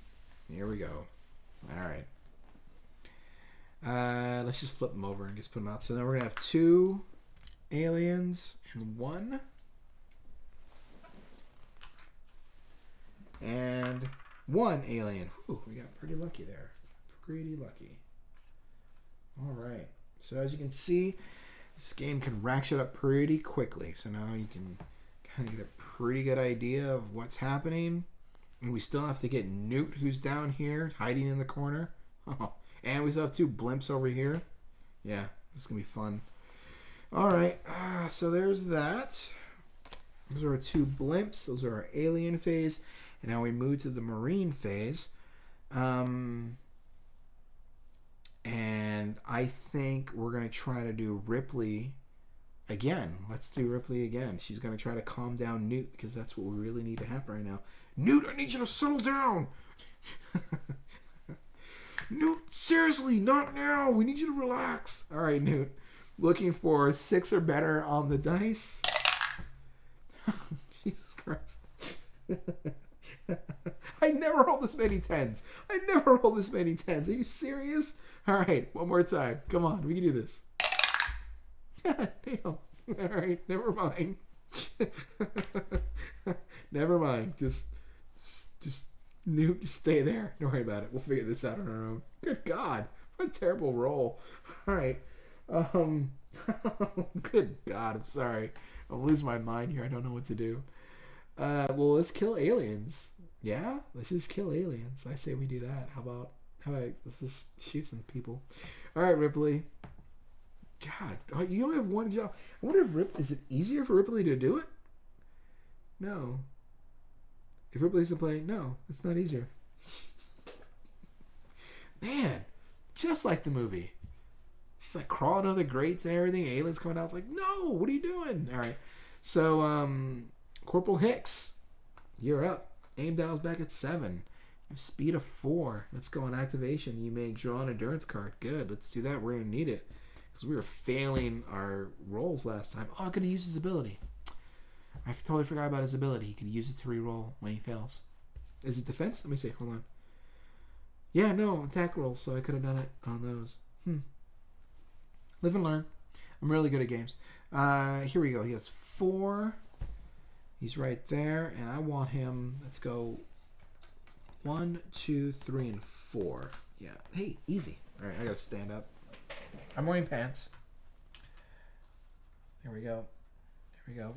Here we go. All right. Let's just flip them over and just put them out. So now we're going to have 2 aliens and 1. And 1 alien. Whew, we got pretty lucky there. Pretty lucky. All right. So as you can see, this game can rack shit up pretty quickly. So now you can kind of get a pretty good idea of what's happening. And we still have to get Newt, who's down here, hiding in the corner. Oh, and we still have 2 blimps over here. Yeah, it's going to be fun. All right. So there's that. Those are our 2 blimps. Those are our alien phase. And now we move to the marine phase. And I think we're going to try to do Ripley again. Let's do Ripley again. She's going to try to calm down Newt, because that's what we really need to happen right now. Newt, I need you to settle down. Newt, seriously, not now. We need you to relax. All right, Newt. Looking for 6 or better on the dice. Jesus Christ. I never rolled this many 10s. I never rolled this many 10s. Are you serious? All right, one more time. Come on, we can do this. God damn. All right, never mind. Never mind. Just Newt, just stay there. Don't worry about it. We'll figure this out on our own. Good God, what a terrible roll. All right. Good God, I'm sorry. I'm losing my mind here. I don't know what to do. Well, let's kill aliens. Yeah, let's just kill aliens. I say we do that. How about let's just shoot some people. All right, Ripley. God, you only have 1 job. I wonder if is it easier for Ripley to do it? No. If Ripley's to play, no, it's not easier. Man, just like the movie. She's like crawling under the grates and everything. Aliens coming out. It's like, no, what are you doing? All right. So, Corporal Hicks, you're up. Aim dial's back at 7. You have speed of 4. Let's go on activation. You may draw an endurance card. Good. Let's do that. We're going to need it, because we were failing our rolls last time. Oh, I'm going to use his ability. I totally forgot about his ability. He can use it to re-roll when he fails. Is it defense? Let me see. Hold on. Yeah, no, attack rolls, so I could have done it on those. Live and learn. I'm really good at games. Here we go. He has 4. He's right there, and I want him. Let's go 1, 2, 3, and 4. Yeah. Hey, easy. All right, I gotta stand up. I'm wearing pants. There we go. There we go.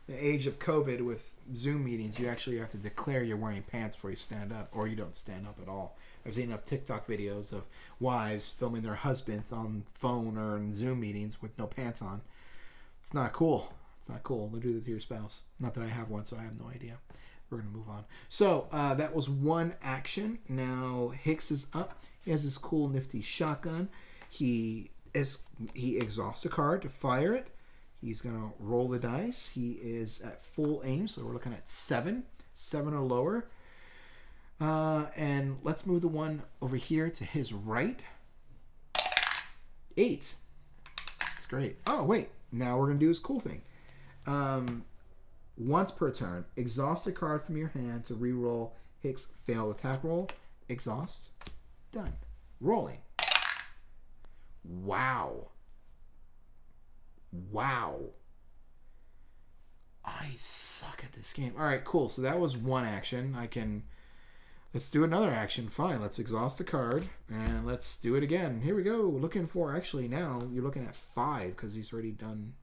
The age of COVID with Zoom meetings, you actually have to declare you're wearing pants before you stand up, or you don't stand up at all. I've seen enough TikTok videos of wives filming their husbands on phone or in Zoom meetings with no pants on. It's not cool. It's not cool. Don't do that to your spouse. Not that I have one, so I have no idea. We're going to move on. So that was one action. Now Hicks is up. He has this cool, nifty shotgun. He exhausts a card to fire it. He's going to roll the dice. He is at full aim, so we're looking at 7. 7 or lower. And let's move the one over here to his right. 8. That's great. Oh, wait. Now we're going to do his cool thing. Once per turn, exhaust a card from your hand to re-roll Hicks' failed attack roll. Exhaust. Done. Rolling. Wow. Wow. I suck at this game. All right, cool. So that was one action. Let's do another action. Fine. Let's exhaust a card and let's do it again. Here we go. Looking for, actually now you're looking at 5 because he's already done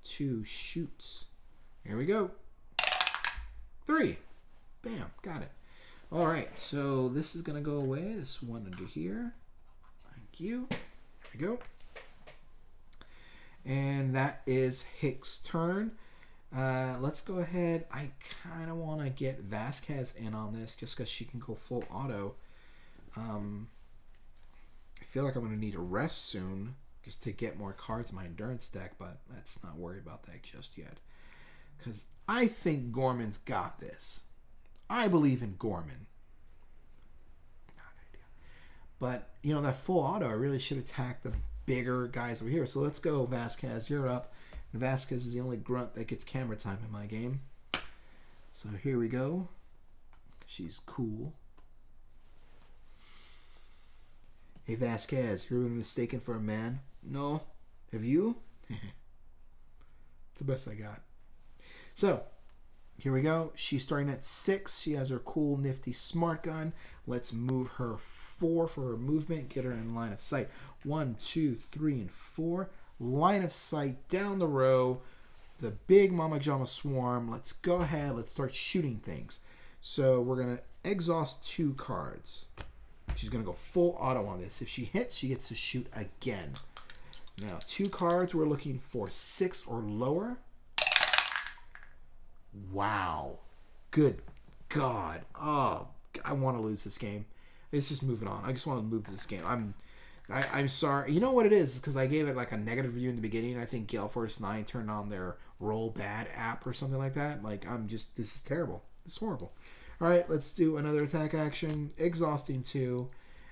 2 shoots. Here we go. 3. Bam. Got it. All right. So this is going to go away. This one under here. Thank you. There we go. And that is Hicks' turn. Let's go ahead. I kind of want to get Vasquez in on this just because she can go full auto. I feel like I'm going to need a rest soon just to get more cards in my endurance deck, but let's not worry about that just yet. Because I think Gorman's got this. I believe in Gorman. Not an idea. But, you know, that full auto, I really should attack the bigger guys over here. So let's go, Vasquez. You're up. And Vasquez is the only grunt that gets camera time in my game. So here we go. She's cool. Hey, Vasquez, you've been mistaken for a man? No. Have you? It's the best I got. So, here we go. She's starting at 6. She has her cool, nifty smart gun. Let's move her 4 for her movement. Get her in line of sight. 1, 2, 3, and 4. Line of sight down the row. The big Mama Jama swarm. Let's go ahead. Let's start shooting things. So we're going to exhaust 2 cards. She's going to go full auto on this. If she hits, she gets to shoot again. Now, 2 cards. We're looking for 6 or lower. Wow. Good God. Oh, I want to lose this game. Let's just move it on. I just want to move this game. I'm sorry. You know what it is? Because I gave it like a negative review in the beginning. I think Gale Force 9 turned on their Roll Bad app or something like that. Like, this is terrible. This is horrible. All right, let's do another attack action. Exhausting 2.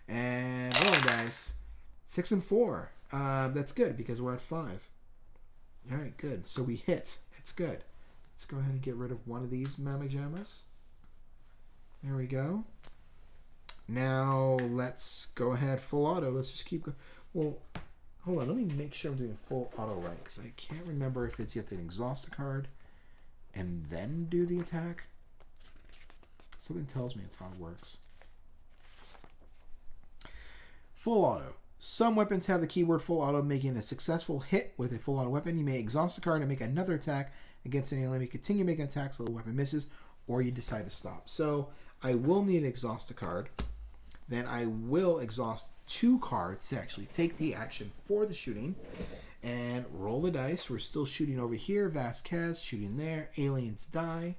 And rolling dice. 6 and 4. That's good because we're at 5. All right, good. So we hit. It's good. Let's go ahead and get rid of one of these Mama Jammas. There we go. Now let's go ahead full auto. Let's just keep going. Well, hold on. Let me make sure I'm doing full auto right because I can't remember if it's you have to exhaust a card and then do the attack. Something tells me it's how it works. Full auto. Some weapons have the keyword full auto, making a successful hit with a full auto weapon. You may exhaust a card and make another attack against any enemy. Continue making attacks so the weapon misses, or you decide to stop. So I will need to exhaust a card. Then I will exhaust 2 cards to actually take the action for the shooting. And roll the dice. We're still shooting over here. Vasquez shooting there. Aliens die.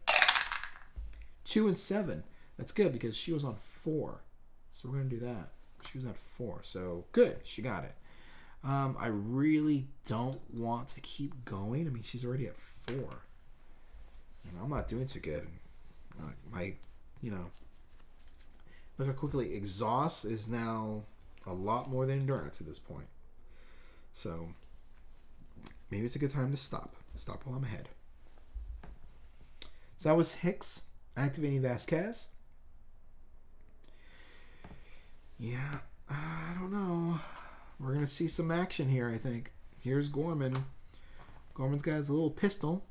2 and 7. That's good because she was on 4. So we're going to do that. She was at 4. So good. She got it. I really don't want to keep going. I mean, she's already at 4. And I'm not doing too good. Look how quickly exhaust is now a lot more than endurance at this point. So maybe it's a good time to stop. Stop while I'm ahead. So that was Hicks activating Vasquez. Yeah, I don't know. we're going to see some action here, I think. Here's Gorman. Gorman's got his little pistol.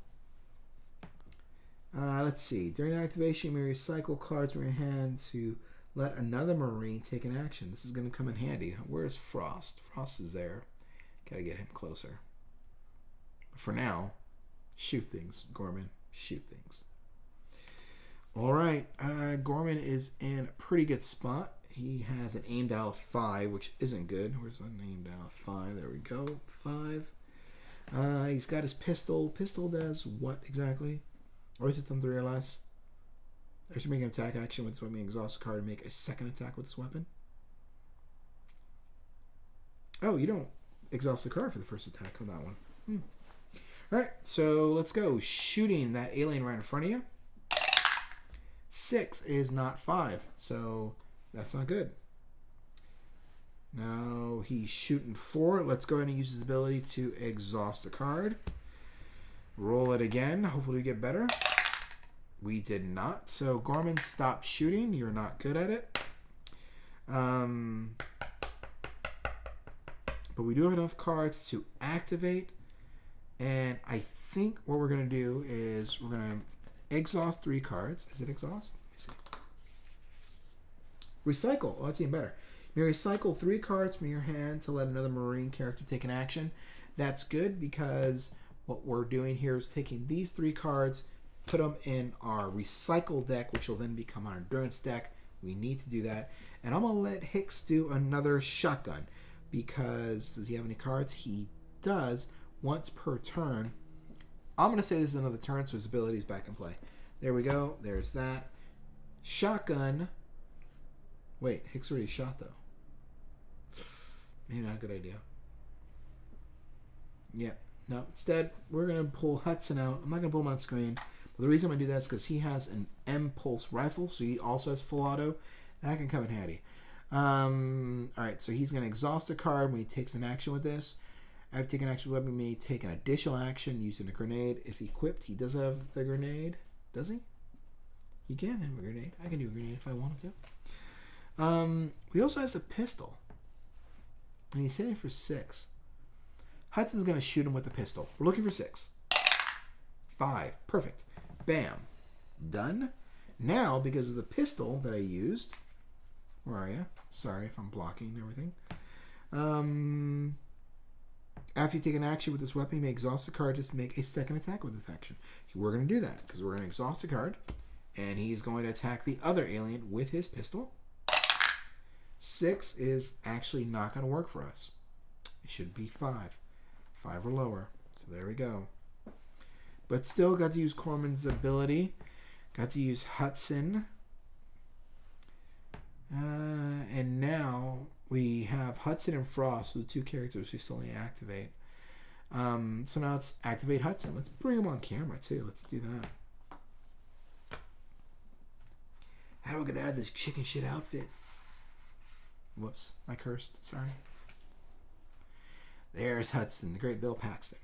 Let's see. During activation, you may recycle cards from your hand to let another Marine take an action. This is going to come in handy. Where's Frost? Frost is there. Got to get him closer. But for now, shoot things, Gorman. Shoot things. All right. Gorman is in a pretty good spot. He has an aim dial of 5, which isn't good. Where's an aim dial of 5? There we go. 5. He's got his pistol. Pistol does what exactly? Always hits on 3 or less. Actually, make an attack action with this weapon. Exhaust a card and make a second attack with this weapon. Oh, you don't exhaust the card for the first attack on that one. Alright, so let's go. Shooting that alien right in front of you. 6 is not 5, so that's not good. Now he's shooting 4. Let's go ahead and use his ability to exhaust a card. Roll it again. Hopefully we get better. We did not. So Gorman, stop shooting. You're not good at it. But we do have enough cards to activate. And I think what we're going to do is we're going to exhaust 3 cards. Is it exhaust? Recycle. Oh, that's even better. You recycle 3 cards from your hand to let another Marine character take an action. That's good because what we're doing here is taking these 3 cards, put them in our recycle deck, which will then become our endurance deck. We need to do that. And I'm going to let Hicks do another shotgun because does he have any cards? He does. Once per turn. I'm going to say this is another turn, so his ability is back in play. There we go. There's that. Shotgun. Wait, Hicks already shot, though. Maybe not a good idea. Yeah. No, instead, we're going to pull Hudson out. I'm not going to pull him on screen. But the reason I'm going to do that is because he has an M-Pulse rifle, so he also has full auto. That can come in handy. Alright, so he's going to exhaust a card when he takes an action with this. After taking action with weapon, he may take an additional action using a grenade. If equipped, he does have the grenade. Does he? He can have a grenade. I can do a grenade if I wanted to. He also has a pistol. And he's hitting for 6. Hudson's going to shoot him with the pistol. We're looking for 6. 5. Perfect. Bam. Done. Now, because of the pistol that I used... Where are you? Sorry if I'm blocking everything. After you take an action with this weapon, you may exhaust the card just to make a second attack with this action. We're going to do that because we're going to exhaust the card. And he's going to attack the other alien with his pistol. 6 is actually not going to work for us. It should be 5. 5 or lower. So there we go. But still got to use Corman's ability. Got to use Hudson. And now we have Hudson and Frost, so the 2 characters we still need to activate. So now let's activate Hudson. Let's bring him on camera too. Let's do that. How do I get out of this chicken shit outfit? Whoops, I cursed. Sorry. There's Hudson, the great Bill Paxton.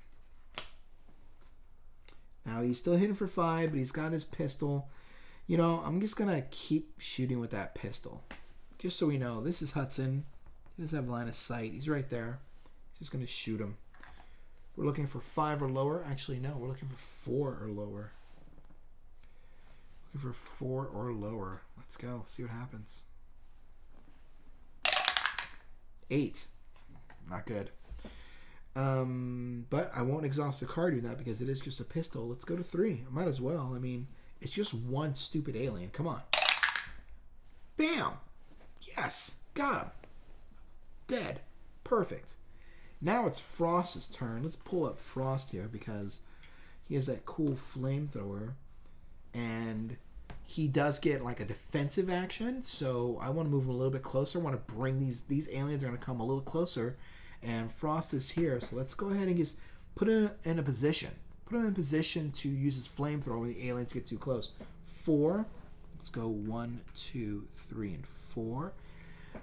Now he's still hitting for 5, but he's got his pistol. You know, I'm just going to keep shooting with that pistol. Just so we know, this is Hudson. He doesn't have line of sight. He's right there. He's just going to shoot him. We're looking for 5 or lower. Actually, no, we're looking for 4 or lower. Looking for 4 or lower. Let's go. See what happens. 8. Not good. But I won't exhaust the card doing that because it is just a pistol. Let's go to 3. I might as well. I mean, it's just one stupid alien. Come on. Bam! Yes! Got him. Dead. Perfect. Now it's Frost's turn. Let's pull up Frost here because he has that cool flamethrower. And he does get like a defensive action. So I want to move him a little bit closer. I want to bring these aliens are going to come a little closer. And Frost is here. So let's go ahead and just put him in a position. Put him in a position to use his flamethrower when the aliens get too close. 4. Let's go 1, 2, 3, and 4.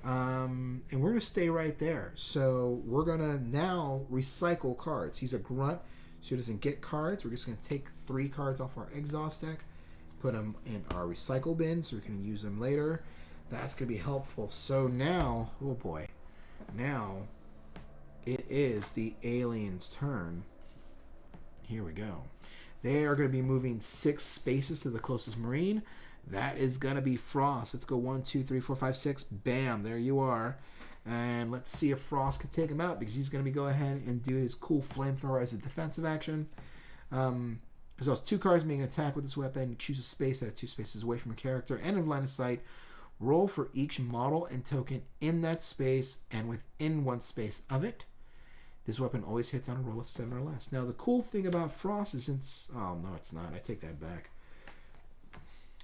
And we're going to stay right there. So we're going to now recycle cards. He's a grunt, so he doesn't get cards. We're just going to take 3 cards off our exhaust deck, put them in our recycle bin so we can use them later. That's going to be helpful. So now, oh boy, now it is the aliens' turn. Here we go. They are going to be moving 6 spaces to the closest marine. That is going to be Frost. Let's go 1, 2, 3, 4, 5, 6. Bam, there you are. And let's see if Frost can take him out, because he's going to go ahead and do his cool flamethrower as a defensive action. As well as 2 cards making an attack with this weapon. Choose a space out of 2 spaces away from a character and in line of sight. Roll for each model and token in that space and within 1 space of it. This weapon always hits on a roll of 7 or less. Now, the cool thing about Frost is since... Oh, no, it's not. I take that back.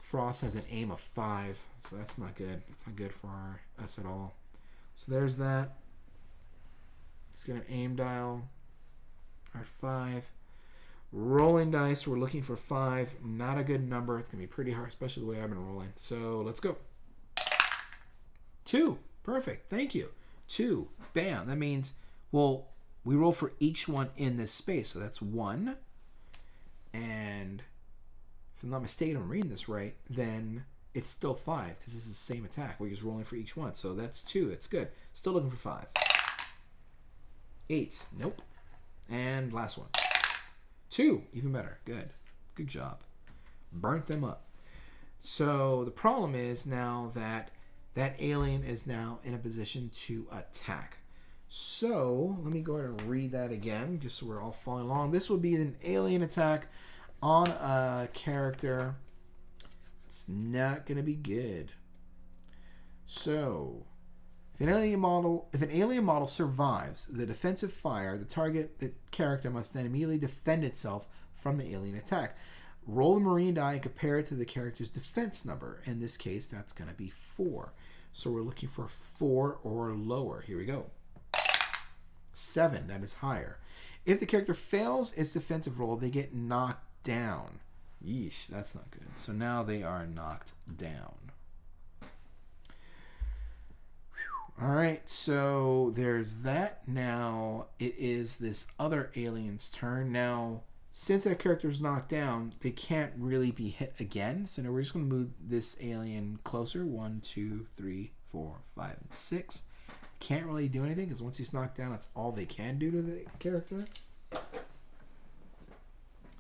Frost has an aim of 5, so that's not good. It's not good for us at all. So there's that. Let's get an aim dial. Our 5. Rolling dice, we're looking for 5. Not a good number. It's going to be pretty hard, especially the way I've been rolling. So let's go. 2. Perfect. Thank you. 2. Bam. That means, well, we roll for each one in this space. So that's 1. And if I'm not mistaken, I'm reading this right, then it's still 5 because this is the same attack. We're just rolling for each one. So that's 2. It's good. Still looking for 5. 8. Nope. And last one. 2. Even better. Good. Good job. Burnt them up. So the problem is now that that alien is now in a position to attack. So let me go ahead and read that again, just so we're all following along. This would be an alien attack on a character. It's not going to be good. So if an alien model survives the defensive fire, the character must then immediately defend itself from the alien attack. Roll the marine die and compare it to the character's defense number. In this case, that's going to be 4. So we're looking for 4 or lower. Here we go. 7. That is higher. If the character fails its defensive roll, they get knocked down. Yeesh, that's not good. So now they are knocked down. All right, so there's that. Now it is this other alien's turn. Now, since that character's knocked down, they can't really be hit again. So now we're just going to move this alien closer. 1, 2, 3, 4, 5, and 6. Can't really do anything because once he's knocked down, that's all they can do to the character.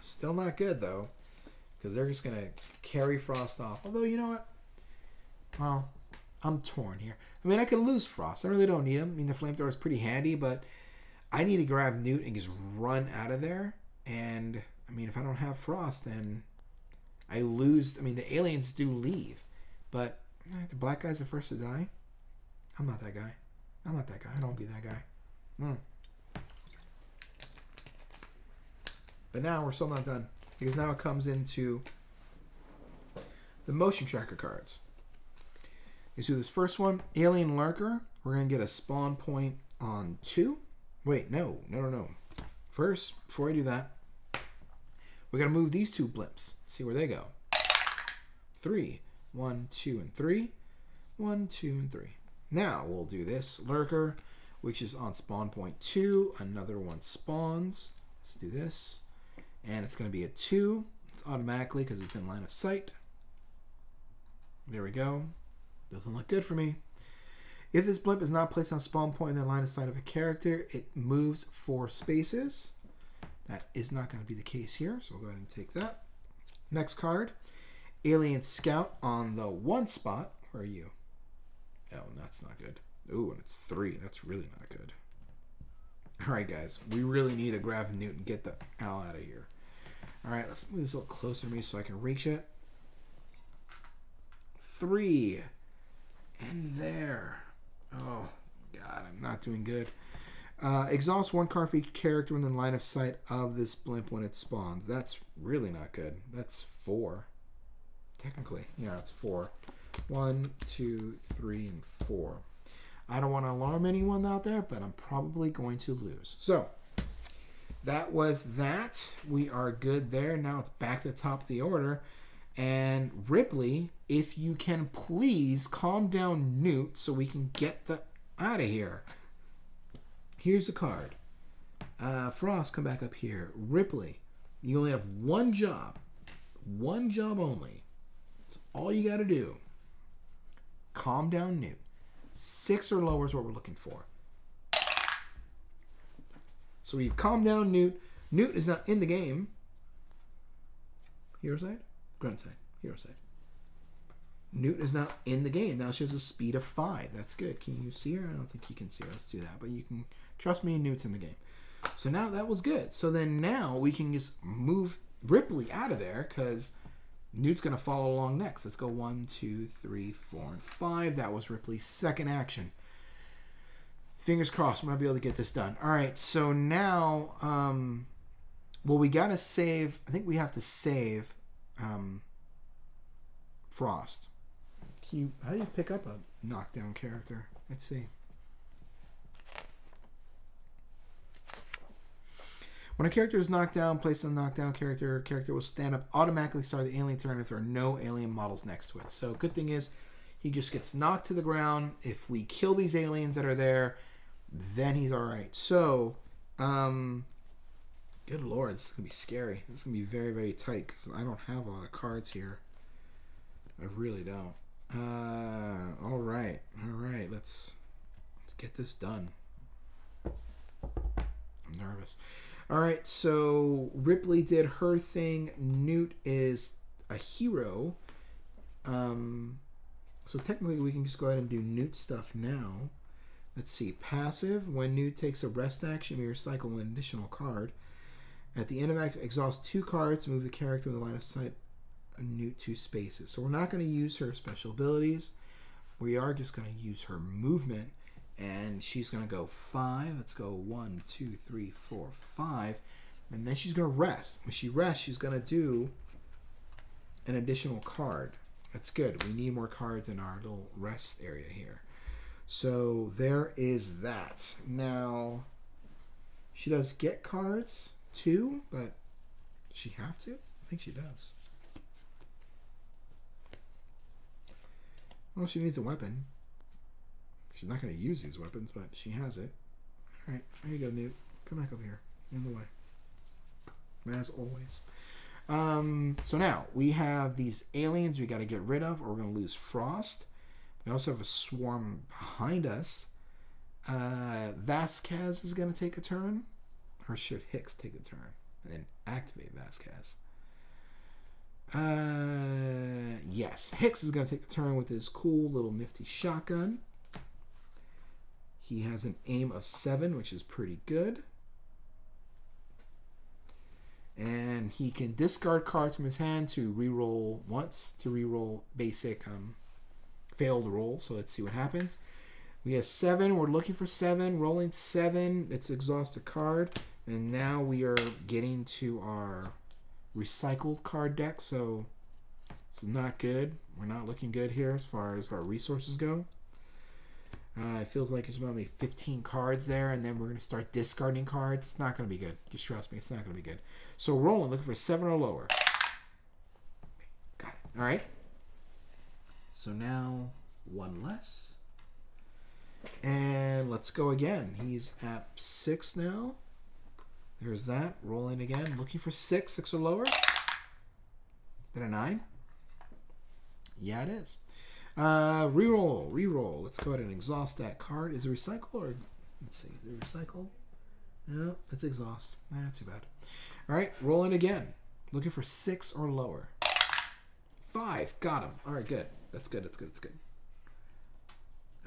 Still not good, though, because they're just going to carry Frost off. Although, you know what? Well, I'm torn here. I mean, I could lose Frost. I really don't need him. I mean, the flamethrower is pretty handy, but I need to grab Newt and just run out of there. And, I mean, if I don't have Frost, then I lose. I mean, the aliens do leave. But the black guy's the first to die. I'm not that guy. I'm not that guy. I don't be that guy. But now we're still not done. Because now it comes into the motion tracker cards. Let's do this first one. Alien Lurker. We're going to get a spawn point on 2. Wait, no. First, before I do that, we're going to move these 2 blimps. See where they go. 3. 1, 2, and 3. 1, 2, and 3. Now we'll do this Lurker, which is on spawn point 2. Another one spawns. Let's do this. And it's going to be a 2. It's automatically because it's in line of sight. There we go. Doesn't look good for me. If this blimp is not placed on spawn point in the line of sight of a character, it moves 4 spaces. That is not going to be the case here, so we'll go ahead and take that. Next card. Alien Scout on the 1 spot. Where are you? Oh, that's not good. Ooh, and it's 3. That's really not good. Alright, guys. We really need to grab Newt and get the hell out of here. Alright, let's move this a little closer to me so I can reach it. 3. And there. Oh, God. I'm not doing good. Exhaust 1 card for each character in the line of sight of this blimp when it spawns. That's really not good. That's 4. Technically. Yeah, it's 4. 1, 2, 3, and 4. I don't want to alarm anyone out there, but I'm probably going to lose. So, that was that. We are good there. Now it's back to the top of the order. And Ripley, if you can please calm down Newt so we can get the out of here. Here's the card. Frost, come back up here. Ripley, you only have 1 job. 1 job only. That's all you got to do. Calm down Newt. 6 or lower is what we're looking for. So we've calmed down Newt. Newt is now in the game. Hero side? Grunt side. Hero side. Newt is now in the game. Now she has a speed of 5. That's good. Can you see her? I don't think you can see her. Let's do that. But you can trust me, Newt's in the game. So now that was good. So then now we can just move Ripley out of there because Newt's going to follow along next. Let's go 1, 2, 3, 4, and 5. That was Ripley's second action. Fingers crossed. We might be able to get this done. All right. So now, well, we got to save. I think we have to save Frost. How do you pick up a knockdown character? Let's see. When a character is knocked down, placed on a knockdown character will stand up, automatically start the alien turn if there are no alien models next to it. So good thing is he just gets knocked to the ground. If we kill these aliens that are there, then he's alright. So, good lord, this is going to be scary. This is going to be very, very tight because I don't have a lot of cards here. I really don't. Alright, let's get this done. I'm nervous. Alright, so Ripley did her thing. Newt is a hero. So technically we can just go ahead and do Newt stuff now. Let's see. Passive. When Newt takes a rest action, you may recycle an additional card. At the end of action, exhaust 2 cards. Move the character in the line of sight. Newt 2 spaces. So we're not going to use her special abilities. We are just going to use her movement. And she's going to go 5. Let's go 1, 2, 3, 4, 5. And then she's going to rest. When she rests, she's going to do an additional card. That's good. We need more cards in our little rest area here. So there is that. Now, she does get cards too, but does she have to? I think she does. Well, she needs a weapon. She's not going to use these weapons, but she has it. All right, there you go, Newt. Come back over here. In the way. As always. So now, we have these aliens we got to get rid of, or we're going to lose Frost. We also have a swarm behind us. Vasquez is going to take a turn. Or should Hicks take a turn? And then activate Vasquez. Yes. Hicks is going to take a turn with his cool little nifty shotgun. He has an aim of 7, which is pretty good. And he can discard cards from his hand to reroll once, to reroll basic failed roll. So let's see what happens. We have 7. We're looking for 7. Rolling 7. Let's exhaust a card. And now we are getting to our recycled card deck. So it's not good. We're not looking good here as far as our resources go. It feels like there's about maybe 15 cards there, and then we're going to start discarding cards. It's not going to be good. Just trust me, it's not going to be good. So rolling, looking for 7 or lower. Got it. All right. So now 1 less. And let's go again. He's at 6 now. There's that. Rolling again. Looking for 6. 6 or lower. Been a 9? Yeah, it is. Reroll. Let's go ahead and exhaust that card. Is it recycle or... Let's see. Is it recycle? No, it's exhaust. Not too bad. All right, rolling again. Looking for 6 or lower. 5. Got him. All right, good. That's good.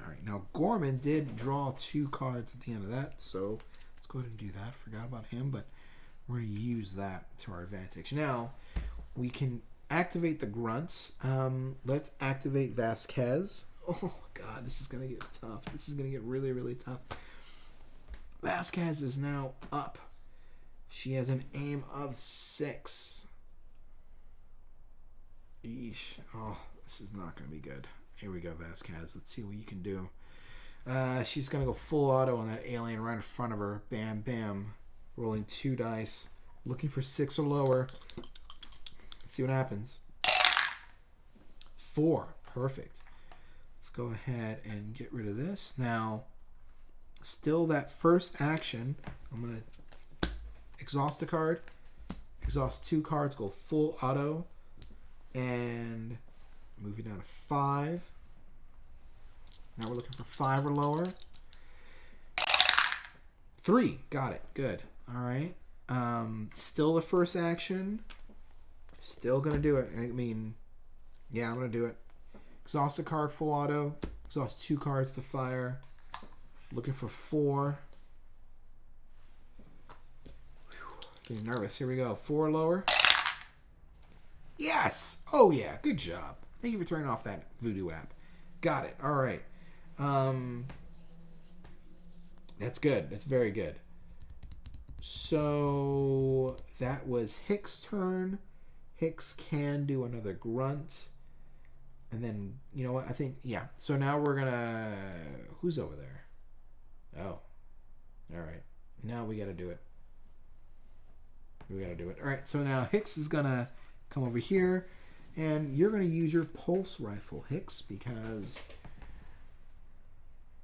All right, now Gorman did draw 2 cards at the end of that, so let's go ahead and do that. Forgot about him, but we're going to use that to our advantage. Now, we can activate the grunts. Let's activate Vasquez. Oh, God, this is going to get tough. This is going to get really, really tough. Vasquez is now up. She has an aim of 6. Eesh. Oh, this is not going to be good. Here we go, Vasquez. Let's see what you can do. She's going to go full auto on that alien right in front of her. Bam, bam. Rolling 2 dice. Looking for 6 or lower. Let's see what happens. 4. Perfect. Let's go ahead and get rid of this. Now, still that first action. I'm going to exhaust a card. Exhaust 2 cards. Go full auto. And move it down to 5. Now we're looking for 5 or lower. 3. Got it. Good. All right. Still the first action. Still going to do it. I mean, yeah, I'm going to do it. Exhaust a card, full auto. Exhaust 2 cards to fire. Looking for 4. Getting nervous. Here we go. 4 lower. Yes! Oh, yeah. Good job. Thank you for turning off that voodoo app. Got it. All right. That's good. That's very good. So that was Hicks' turn. Hicks can do another grunt. And then, you know what? I think, yeah. So now we're going to... Who's over there? Oh. All right. Now we got to do it. We got to do it. All right. So now Hicks is going to come over here. And you're going to use your pulse rifle, Hicks, because...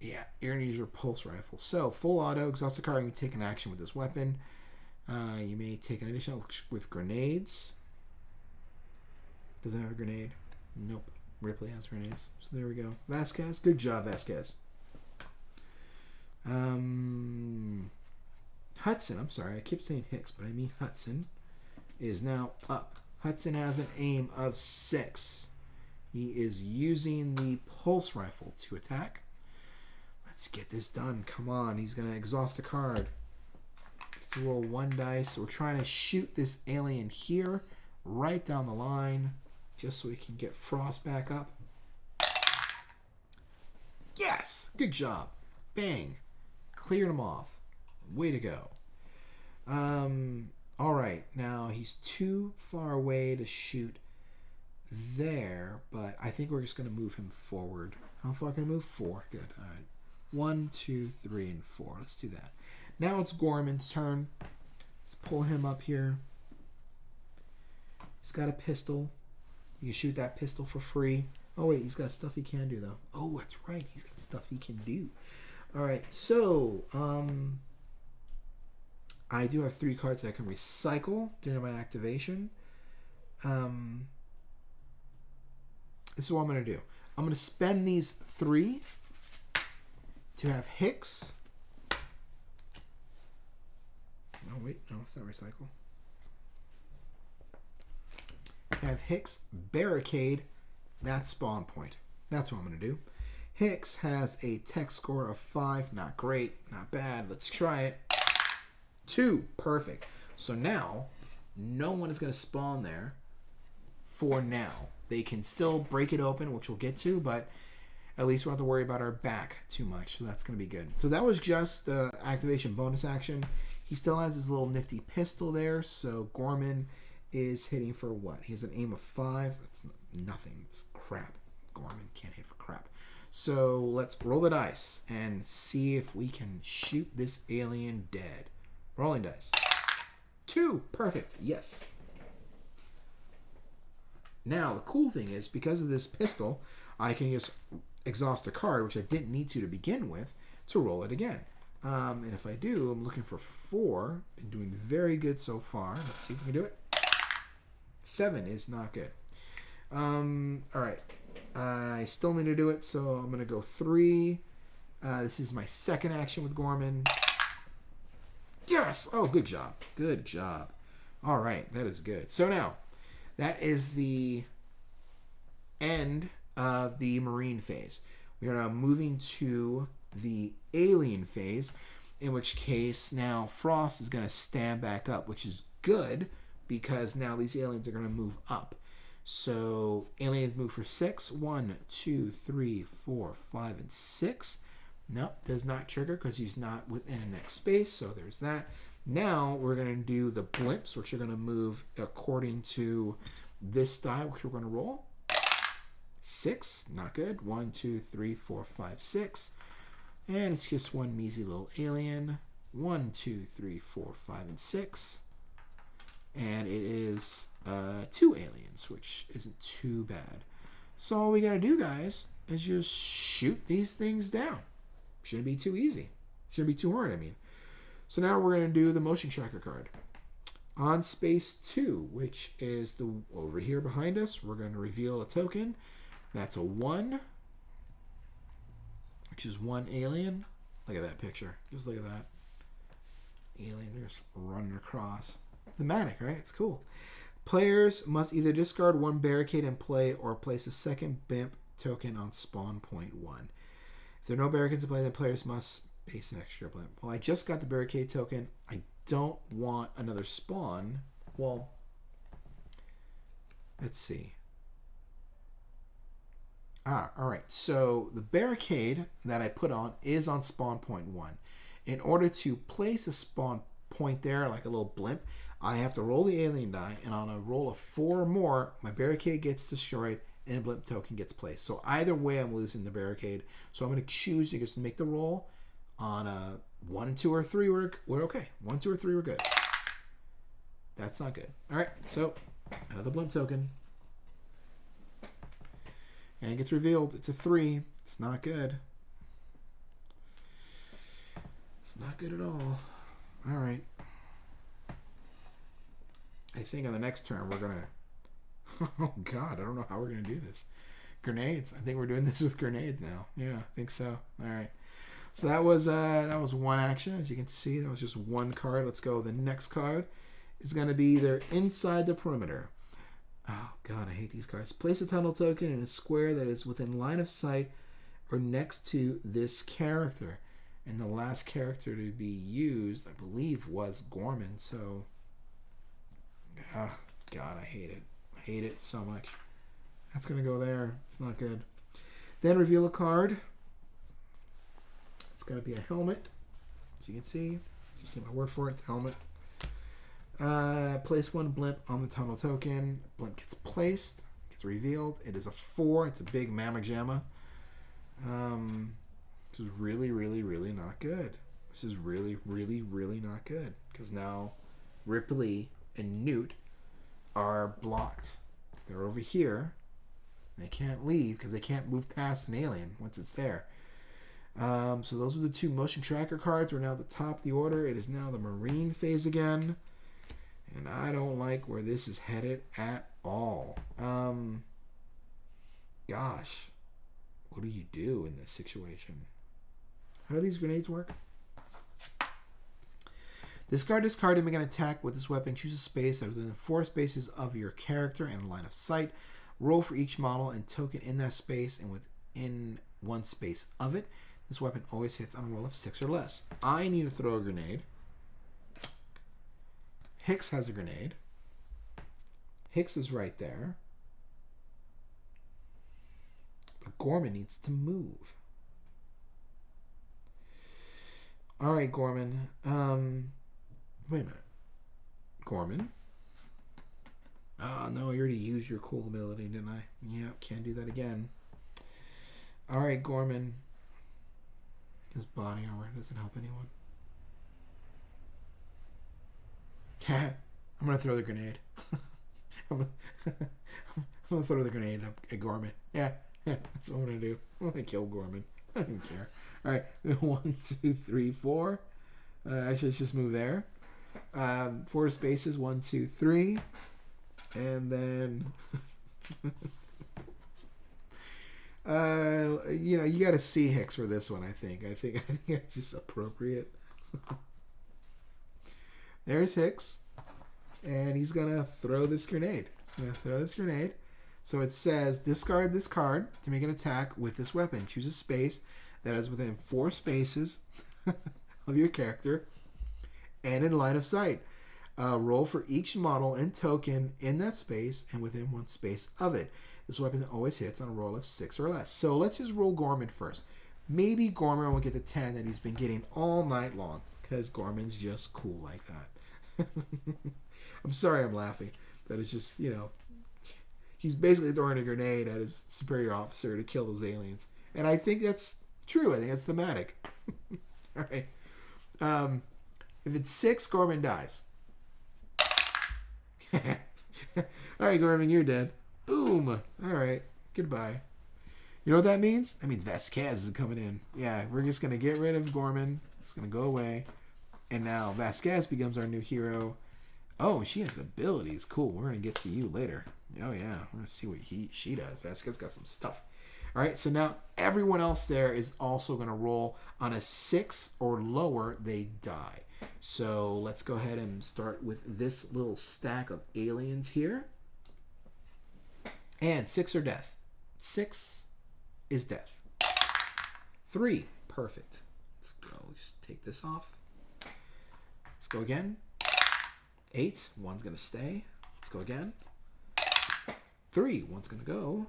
Yeah, you're going to use your pulse rifle. So, full auto, exhaust a card, you take an action with this weapon. You may take an additional with grenades. Does it have a grenade? Nope. Ripley has grenades. So there we go. Vasquez. Good job, Vasquez. Hudson, I'm sorry, I keep saying Hicks, but I mean Hudson, is now up. Hudson has an aim of 6. He is using the pulse rifle to attack. Let's get this done. Come on. He's going to exhaust a card. Let's roll 1 dice. We're trying to shoot this alien here, right down the line, just so we can get Frost back up. Yes! Good job. Bang. Cleared him off. Way to go. All right. Now, he's too far away to shoot there, but I think we're just going to move him forward. How far can I move? 4. Good. All right. 1, 2, 3, and 4. Let's do that. Now it's Gorman's turn. Let's pull him up here. He's got a pistol. You can shoot that pistol for free. Oh, wait. He's got stuff he can do, though. Oh, that's right. He's got stuff he can do. All right. So, I do have 3 cards I can recycle during my activation. This is what I'm going to do. I'm going to spend these 3 to have Hicks. Oh, wait. No, it's not recycle. To have Hicks barricade that spawn point. That's what I'm going to do. Hicks has a tech score of 5. Not great. Not bad. Let's try it. 2. Perfect. So now, no one is going to spawn there for now. They can still break it open, which we'll get to, but at least we don't have to worry about our back too much, so that's going to be good. So that was just the activation bonus action. He still has his little nifty pistol there, so Gorman is hitting for what? He has an aim of 5. That's nothing. It's crap. Gorman can't hit for crap. So let's roll the dice and see if we can shoot this alien dead. Rolling dice. 2. Perfect. Yes. Now, the cool thing is, because of this pistol, I can just exhaust a card, which I didn't need to begin with, to roll it again. And if I do, I'm looking for 4. Been doing very good so far. Let's see if we can do it. 7 is not good. All right. I still need to do it, so I'm going to go 3. This is my second action with Gorman. Yes! Oh, good job. Good job. All right. That is good. So now, that is the end of the Marine phase. We are now moving to the Alien phase, in which case now Frost is going to stand back up, which is good because now these aliens are going to move up. So aliens move for 6. 1, 2, 3, 4, 5, and 6. Nope, does not trigger because he's not within a next space, so there's that. Now we're going to do the blimps, which are going to move according to this die, which we're going to roll. 6, not good. 1, 2, 3, 4, 5, 6. And it's just one measly little alien. 1, 2, 3, 4, 5, and 6. And it is 2 aliens, which isn't too bad. So all we got to do, guys, is just shoot these things down. Shouldn't be too easy. Shouldn't be too hard, I mean. So now we're going to do the motion tracker card. On space 2, which is the over here behind us, we're going to reveal a token. That's a 1, which is 1 alien. Look at that picture. Just look at that. alien. They're just running across. Thematic, right? It's cool. Players must either discard one barricade in play or place a second BIMP token on spawn point 1. If there are no barricades in play, then players must base an extra BIMP. Well, I just got the barricade token. I don't want another spawn. Well, let's see. Alright. So the barricade that I put on is on spawn point 1. In order to place a spawn point there, like a little blimp, I have to roll the alien die, and on a roll of 4 or more, my barricade gets destroyed and a blimp token gets placed. So either way, I'm losing the barricade. So I'm going to choose to just make the roll on a 1, 2, or 3. We're okay. 1, 2, or 3, we're good. That's not good. Alright, so another blimp token. And it gets revealed. It's a 3. It's not good. It's not good at all. Alright. I think on the next turn we're going to... Oh, God. I don't know how we're going to do this. Grenades. I think we're doing this with grenades now. Yeah, I think so. Alright. So that was one action. As you can see, that was just one card. Let's go. The next card is going to be either inside the perimeter. Oh, God, I hate these cards. Place a tunnel token in a square that is within line of sight or next to this character. And the last character to be used, I believe, was Gorman. So, God, I hate it. I hate it so much. That's going to go there. It's not good. Then reveal a card. It's going to be a helmet. As you can see, just take my word for it, it's a helmet. Place one blimp on the tunnel token. Blimp gets placed, gets revealed. It is a 4. It's a big mamma jamma. This is really, really, really not good. This is really, really, really not good. Because now Ripley and Newt are blocked. They're over here. They can't leave because they can't move past an alien once it's there. So those are the 2 motion tracker cards. We're now at the top of the order. It is now the Marine phase again. And I don't like where this is headed at all. Gosh. What do you do in this situation? How do these grenades work? Discard this card and make an attack with this weapon. Choose a space that is within 4 spaces of your character and line of sight. Roll for each model and token in that space and within 1 space of it. This weapon always hits on a roll of 6 or less. I need to throw a grenade. Hicks has a grenade. Hicks is right there. But Gorman needs to move. Alright, Gorman. Wait a minute. Gorman? Oh, no, I already used your cool ability, didn't I? Yep, can't do that again. Alright, Gorman. His body armor doesn't help anyone. I'm going to throw the grenade. I'm going to throw the grenade up at Gorman. Yeah, that's what I'm going to do. I'm going to kill Gorman. I don't even care. All right, 1, 2, 3, 4. Actually, let's just move there. 4 spaces, 1, 2, 3. And then... you got to see Hicks for this one, I think. I think it's just appropriate. There's Hicks. And he's going to throw this grenade. So it says, discard this card to make an attack with this weapon. Choose a space that is within 4 spaces of your character and in line of sight. Roll for each model and token in that space and within 1 space of it. This weapon always hits on a roll of 6 or less. So let's just roll Gorman first. Maybe Gorman will get the 10 that he's been getting all night long. Because Gorman's just cool like that. I'm sorry I'm laughing. That is just, he's basically throwing a grenade at his superior officer to kill those aliens. And I think that's true. I think that's thematic. All right. If it's 6, Gorman dies. All right, Gorman, you're dead. Boom. All right. Goodbye. You know what that means? That means Vasquez is coming in. Yeah, we're just going to get rid of Gorman. It's going to go away. And now Vasquez becomes our new hero. Oh, she has abilities. Cool. We're going to get to you later. Oh, yeah. We're going to see what she does. Vasquez got some stuff. All right. So now everyone else there is also going to roll on a 6 or lower. They die. So let's go ahead and start with this little stack of aliens here. And 6 are death. 6 is death. 3, perfect. Let's go. Just take this off. Let's go again. 8, 1's gonna stay. Let's go again. 3, 1's gonna go.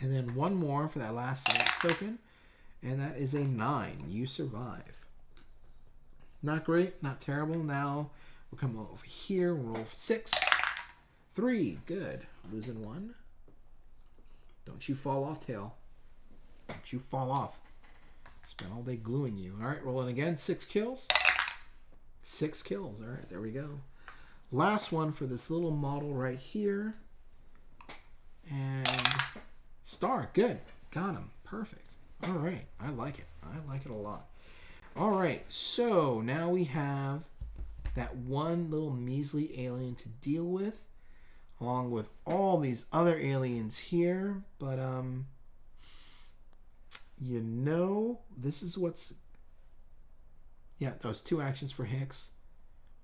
And then 1 more for that last token. And that is a 9. You survive. Not great, not terrible. Now we'll come over here. We'll roll 6. 3, good. Losing 1. Don't you fall off, tail. Don't you fall off. Spent all day gluing you. All right, rolling again. 6 kills. 6 kills. All right, there we go. Last one for this little model right here. And star. Good. Got him. Perfect. All right. I like it. I like it a lot. All right. So now we have that one little measly alien to deal with, along with all these other aliens here. But, you know, this is what's... Yeah, those 2 actions for Hicks.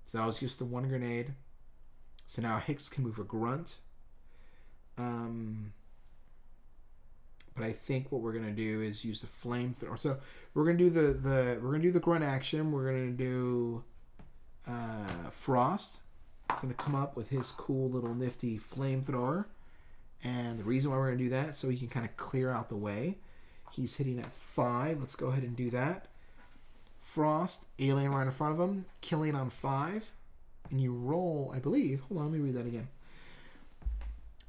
So that was just the 1 grenade. So now Hicks can move a grunt. But I think what we're gonna do is use the flamethrower. So we're gonna do the grunt action. We're gonna do Frost. He's gonna come up with his cool little nifty flamethrower, and the reason why we're gonna do that is so he can kind of clear out the way. He's hitting at 5. Let's go ahead and do that. Frost, alien right in front of him, killing on 5, and you roll. I believe. Hold on, let me read that again.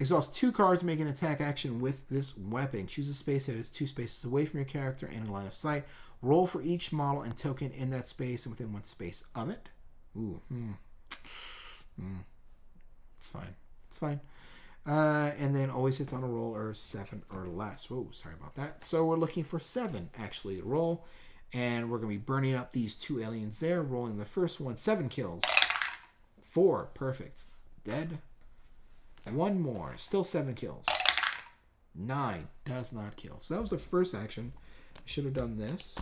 Exhaust 2 cards, make an attack action with this weapon. Choose a space that is 2 spaces away from your character and in line of sight. Roll for each model and token in that space and within 1 space of it. Ooh, It's fine. It's fine. And then always hits on a roll or 7 or less. Whoa, sorry about that. So we're looking for 7 actually to roll. And we're going to be burning up these 2 aliens there. Rolling the first one. 7 kills. 4. Perfect. Dead. 1 more. Still 7 kills. 9. Does not kill. So that was the first action. I should have done this.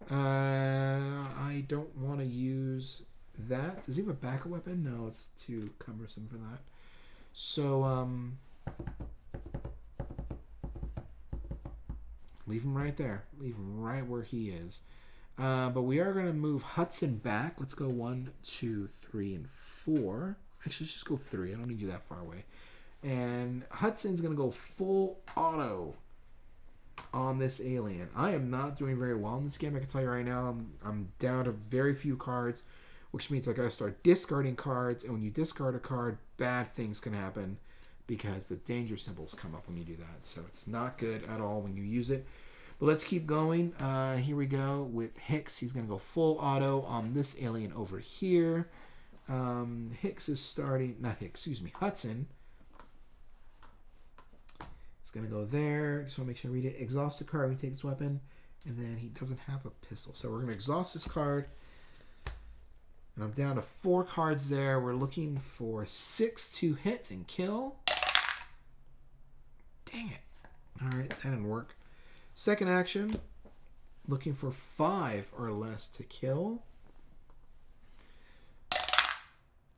I don't want to use that. Does he have a backup weapon? No, it's too cumbersome for that. So, leave him right there. Leave him right where he is. But we are going to move Hudson back. Let's go 1, 2, 3, and 4. Actually, let's just go 3. I don't need you that far away. And Hudson's going to go full auto on this alien. I am not doing very well in this game. I can tell you right now, I'm down to very few cards, which means I got to start discarding cards. And when you discard a card, bad things can happen because the danger symbols come up when you do that. So it's not good at all when you use it. But let's keep going. Here we go with Hicks. He's going to go full auto on this alien over here. Hicks is starting, not Hicks, excuse me, Hudson. He's going to go there. Just want to make sure I read it. Exhaust the card when he takes his weapon. And then he doesn't have a pistol. So we're going to exhaust this card. And I'm down to 4 cards there. We're looking for 6 to hit and kill. Dang it. Alright, that didn't work. Second action. Looking for 5 or less to kill.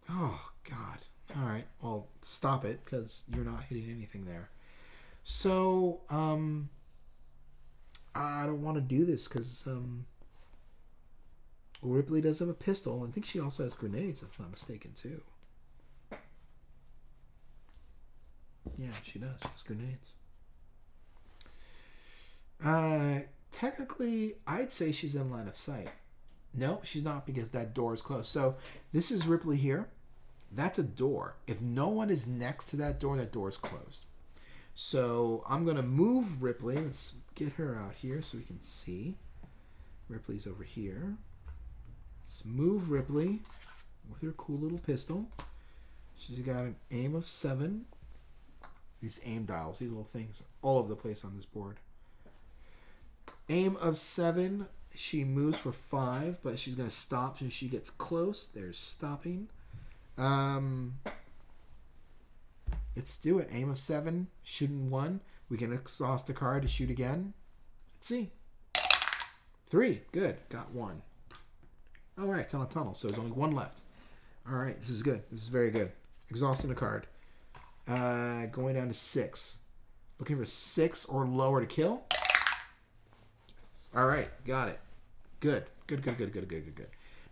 Oh, God. All right. Well, stop it because you're not hitting anything there. So, I don't want to do this because Ripley does have a pistol. I think she also has grenades, if I'm not mistaken, too. Yeah, she does. She has grenades. Technically, I'd say she's in line of sight. No, she's not because that door is closed. So this is Ripley here. That's a door. If no one is next to that door is closed. So I'm going to move Ripley. Let's get her out here so we can see. Ripley's over here. Let's move Ripley with her cool little pistol. She's got an aim of 7. These aim dials, these little things, are all over the place on this board. Aim of 7. She moves for 5, but she's going to stop when she gets close. There's stopping. Let's do it. Aim of 7, shooting 1. We can exhaust a card to shoot again. Let's see. 3, good. Got 1. All right, it's on a tunnel, so there's only one left. All right, this is good. This is very good. Exhausting a card. Going down to 6. Looking for 6 or lower to kill. All right, got it. Good.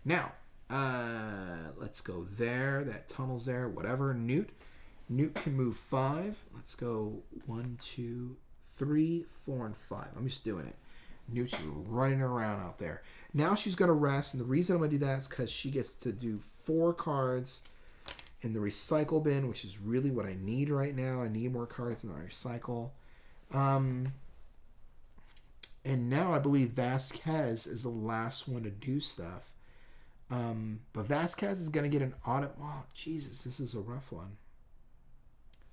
Now, let's go there. That tunnel's there. Whatever. Newt can move 5. Let's go 1, 2, 3, 4, and 5. I'm just doing it. Newt's running around out there. Now she's going to rest, and the reason I'm going to do that is because she gets to do 4 cards in the recycle bin, which is really what I need right now. I need more cards in the recycle. And now I believe Vasquez is the last one to do stuff. But Vasquez is going to get an audit. Oh, Jesus, this is a rough one.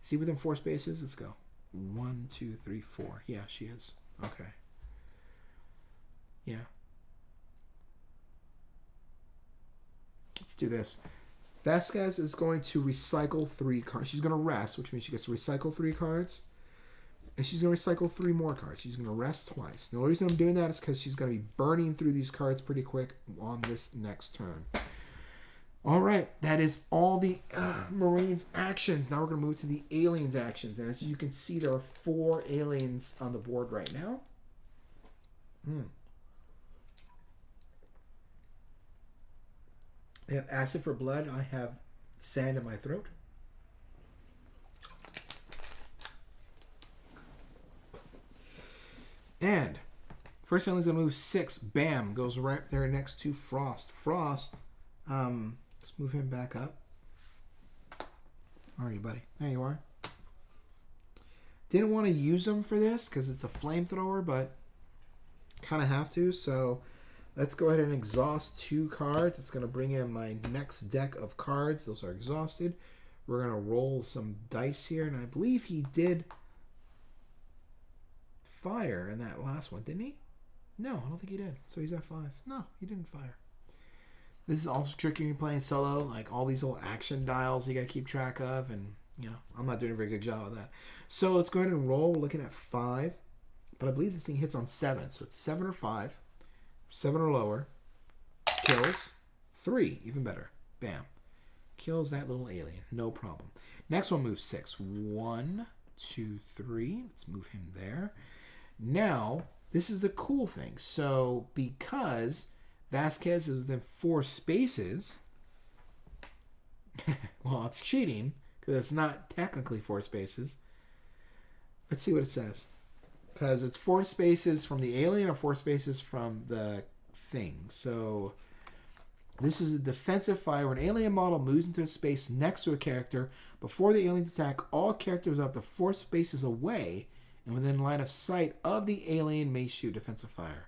See within 4 spaces? Let's go. 1, 2, 3, 4. Yeah, she is. Okay. Yeah. Let's do this. Vasquez is going to recycle 3 cards. She's going to rest, which means she gets to recycle 3 cards. And she's going to recycle 3 more cards. She's going to rest twice. The only reason I'm doing that is because she's going to be burning through these cards pretty quick on this next turn. All right. That is all the Marines actions. Now we're going to move to the Aliens actions. And as you can see, there are 4 aliens on the board right now. I have acid for blood. I have sand in my throat. And first alien's going to move 6. Bam. Goes right there next to Frost. Frost. Let's move him back up. Where are you, buddy? There you are. Didn't want to use him for this because it's a flamethrower, but kind of have to. So let's go ahead and exhaust 2 cards. It's going to bring in my next deck of cards. Those are exhausted. We're going to roll some dice here. And I believe he did fire in that last one, didn't he? No, I don't think he did. So he's at 5. No, he didn't fire. This is also tricky when you're playing solo. Like all these little action dials you got to keep track of. And, you know, I'm not doing a very good job of that. So let's go ahead and roll. We're looking at 5. But I believe this thing hits on 7. So it's 7 or 5. 7 or lower. Kills. 3. Even better. Bam. Kills that little alien. No problem. Next one moves 6. 1, 2, 3. Let's move him there. Now, this is the cool thing. So, because Vasquez is within 4 spaces, well, it's cheating because it's not technically 4 spaces. Let's see what it says. Because it's 4 spaces from the alien or 4 spaces from the thing. So this is a defensive fire. When an alien model moves into a space next to a character, before the aliens attack, all characters are up to 4 spaces away and within line of sight of the alien may shoot defensive fire.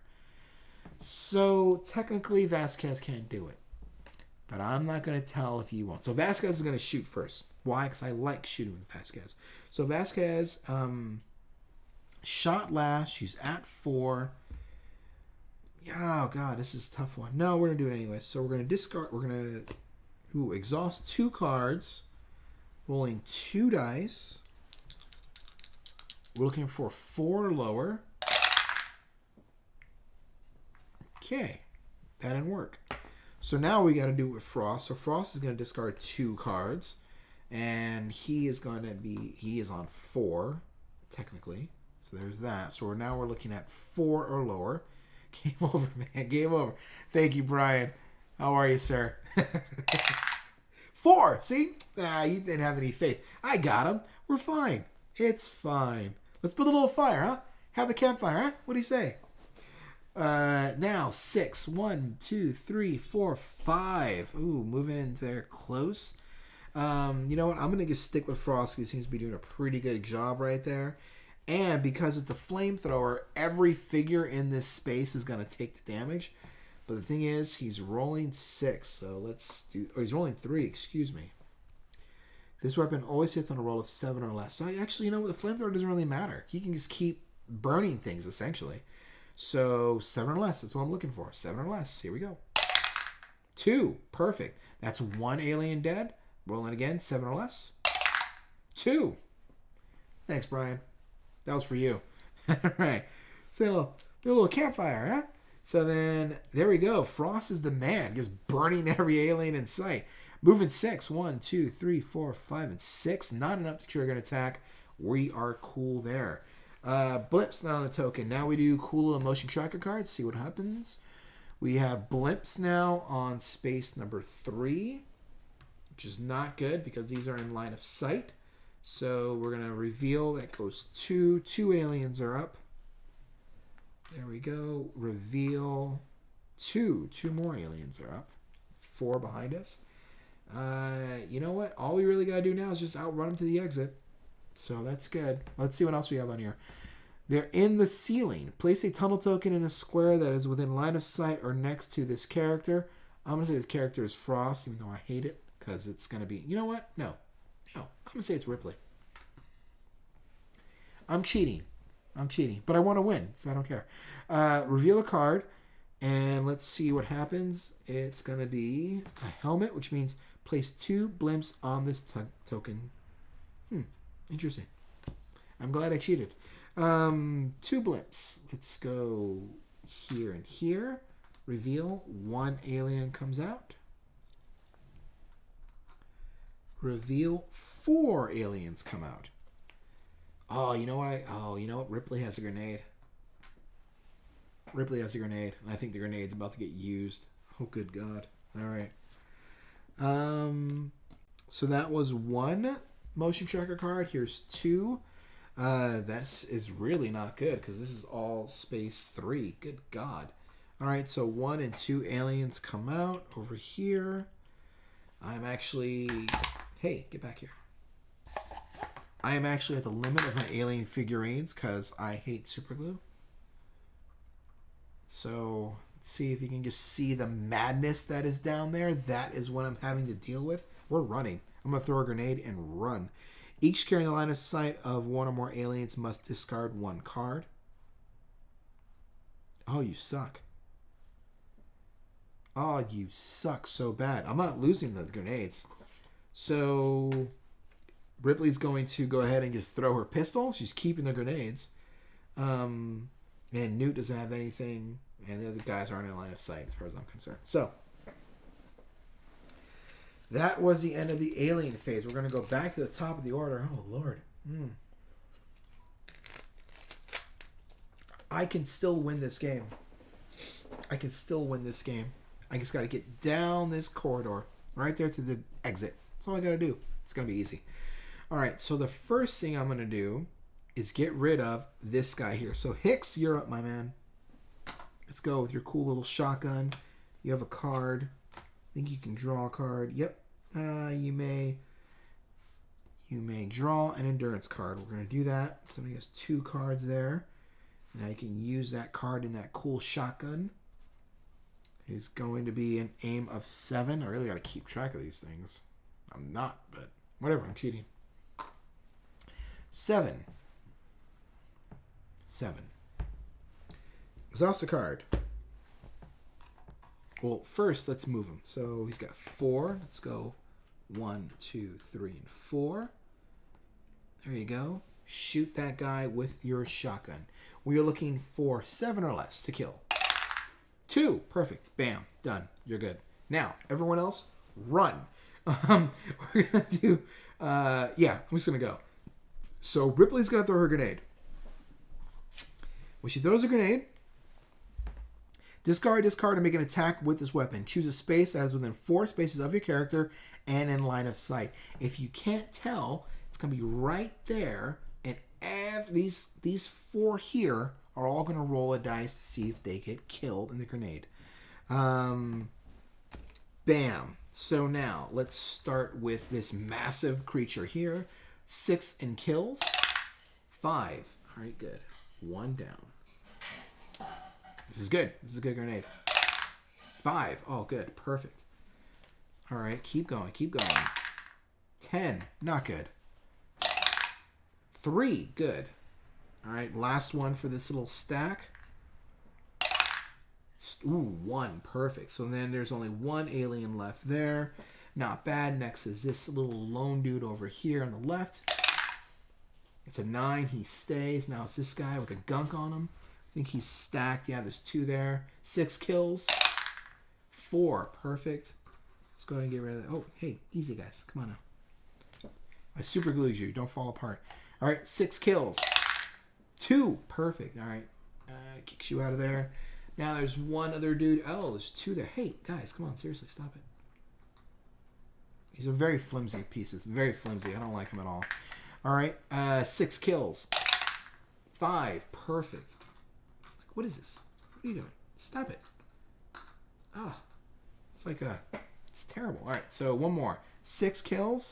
So technically Vasquez can't do it. But I'm not going to tell if he won't. So Vasquez is going to shoot first. Why? Because I like shooting with Vasquez. So Vasquez shot last. She's at 4. Oh, God, this is a tough one. No, we're going to do it anyway. So we're going to discard. We're going to exhaust 2 cards. Rolling 2 dice. We're looking for 4 or lower. Okay. That didn't work. So now we got to do it with Frost. So Frost is going to discard 2 cards. And he is on 4, technically. So there's that. So now we're looking at 4 or lower. Game over, man. Game over. Thank you, Brian. How are you, sir? 4. See? You didn't have any faith. I got him. We're fine. It's fine. Let's build a little fire, huh? Have a campfire, huh? What do you say? Now 6. 1, 2, 3, 4, 5. Ooh, moving into there close. You know what? I'm going to just stick with Frost. He seems to be doing a pretty good job right there. And because it's a flamethrower, every figure in this space is going to take the damage. But the thing is, he's rolling 6. So let's do... Or he's rolling 3, excuse me. This weapon always hits on a roll of 7 or less. So actually, you know what? The flamethrower doesn't really matter. He can just keep burning things, essentially. So 7 or less. That's what I'm looking for. 7 or less. Here we go. 2. Perfect. That's 1 alien dead. Rolling again. 7 or less. 2. Thanks, Brian. That was for you. All right. So do a little campfire, huh? So then, there we go. Frost is the man, just burning every alien in sight. Moving 6. 1, 2, 3, 4, 5, and 6. Not enough to trigger an attack. We are cool there. Blimps not on the token. Now we do cool little motion tracker cards. See what happens. We have blimps now on space number 3, which is not good because these are in line of sight. So we're going to reveal that goes 2. 2 aliens are up. There we go. Reveal 2. 2 more aliens are up. 4 behind us. You know what? All we really got to do now is just outrun them to the exit. So that's good. Let's see what else we have on here. They're in the ceiling. Place a tunnel token in a square that is within line of sight or next to this character. I'm going to say this character is Frost, even though I hate it, because it's going to be... You know what? No. I'm going to say it's Ripley. I'm cheating. But I want to win, so I don't care. Reveal a card, and let's see what happens. It's going to be a helmet, which means place 2 blimps on this token. Interesting. I'm glad I cheated. 2 blimps. Let's go here and here. Reveal. 1 alien comes out. Reveal. 4 aliens come out. Oh, you know what? Ripley has a grenade. And I think the grenade's about to get used. Oh, good God. All right. So that was 1 motion tracker card. Here's 2. This is really not good because this is all space 3. Good God. All right, so 1 and 2 aliens come out over here. I'm actually... Hey, get back here. I am actually at the limit of my alien figurines because I hate superglue. So let's see if you can just see the madness that is down there. That is what I'm having to deal with. We're running. I'm going to throw a grenade and run. Each carrying a line of sight of 1 or more aliens must discard 1 card. Oh, you suck. Oh, you suck so bad. I'm not losing the grenades. So Ripley's going to go ahead and just throw her pistol. She's keeping the grenades. And Newt doesn't have anything. And the other guys aren't in line of sight as far as I'm concerned. So that was the end of the alien phase. We're going to go back to the top of the order. Oh, Lord. I can still win this game. I just got to get down this corridor. Right there to the exit. That's all I got to do. It's going to be easy. All right. So the first thing I'm going to do is get rid of this guy here. So Hicks, you're up, my man. Let's go with your cool little shotgun. You have a card. I think you can draw a card. Yep. You may draw an endurance card. We're going to do that. Somebody has 2 cards there. Now you can use that card in that cool shotgun. It's going to be an aim of 7. I really got to keep track of these things. I'm not, but whatever. I'm cheating. 7. Exhaust a card. Well, first, let's move him. So he's got 4. Let's go 1, 2, 3, and 4. There you go. Shoot that guy with your shotgun. We are looking for 7 or less to kill. 2. Perfect. Bam. Done. You're good. Now, everyone else, run. We're going to do... I'm just going to go. So Ripley's going to throw her grenade. When she throws a grenade, discard this card and make an attack with this weapon. Choose a space that is within 4 spaces of your character and in line of sight. If you can't tell, it's going to be right there. And these 4 here are all going to roll a dice to see if they get killed in the grenade. Bam. So now, let's start with this massive creature here. 6 and kills. 5. All right, good. 1 down. This is good. This is a good grenade. 5. Oh, good. Perfect. All right, keep going. 10. Not good. 3. Good. All right, last one for this little stack. Ooh, 1. Perfect. So then there's only 1 alien left there. Not bad. Next is this little lone dude over here on the left. It's a 9. He stays. Now it's this guy with a gunk on him. think he's stacked. Yeah, there's 2 there. 6 kills. 4. Perfect. Let's go ahead and get rid of that. Oh, hey, easy, guys. Come on now. I super glued you. Don't fall apart. All right, 6 kills. 2. Perfect. All right. Kicks you out of there. Now there's 1 other dude. Oh, there's 2 there. Hey, guys, come on. Seriously, stop it. These are very flimsy pieces. Very flimsy. I don't like them at all. All right. 6 kills. 5. Perfect. What is this? What are you doing? Stop it. Ah. It's like a... It's terrible. All right. So 1 more. 6 kills.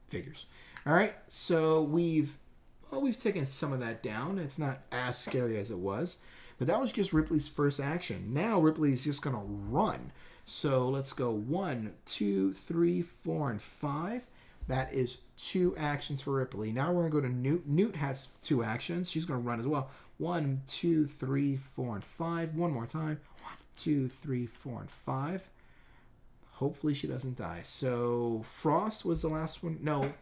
Figures. All right. So we've taken some of that down. It's not as scary as it was. But that was just Ripley's first action. Now Ripley's just going to run. So let's go 1, 2, 3, 4, and 5. That is 2 actions for Ripley. Now we're going to go to Newt. Newt has 2 actions. She's going to run as well. 1, 2, 3, 4, and 5. One more time. 1, 2, 3, 4, and 5. Hopefully she doesn't die. So Frost was the last one. No,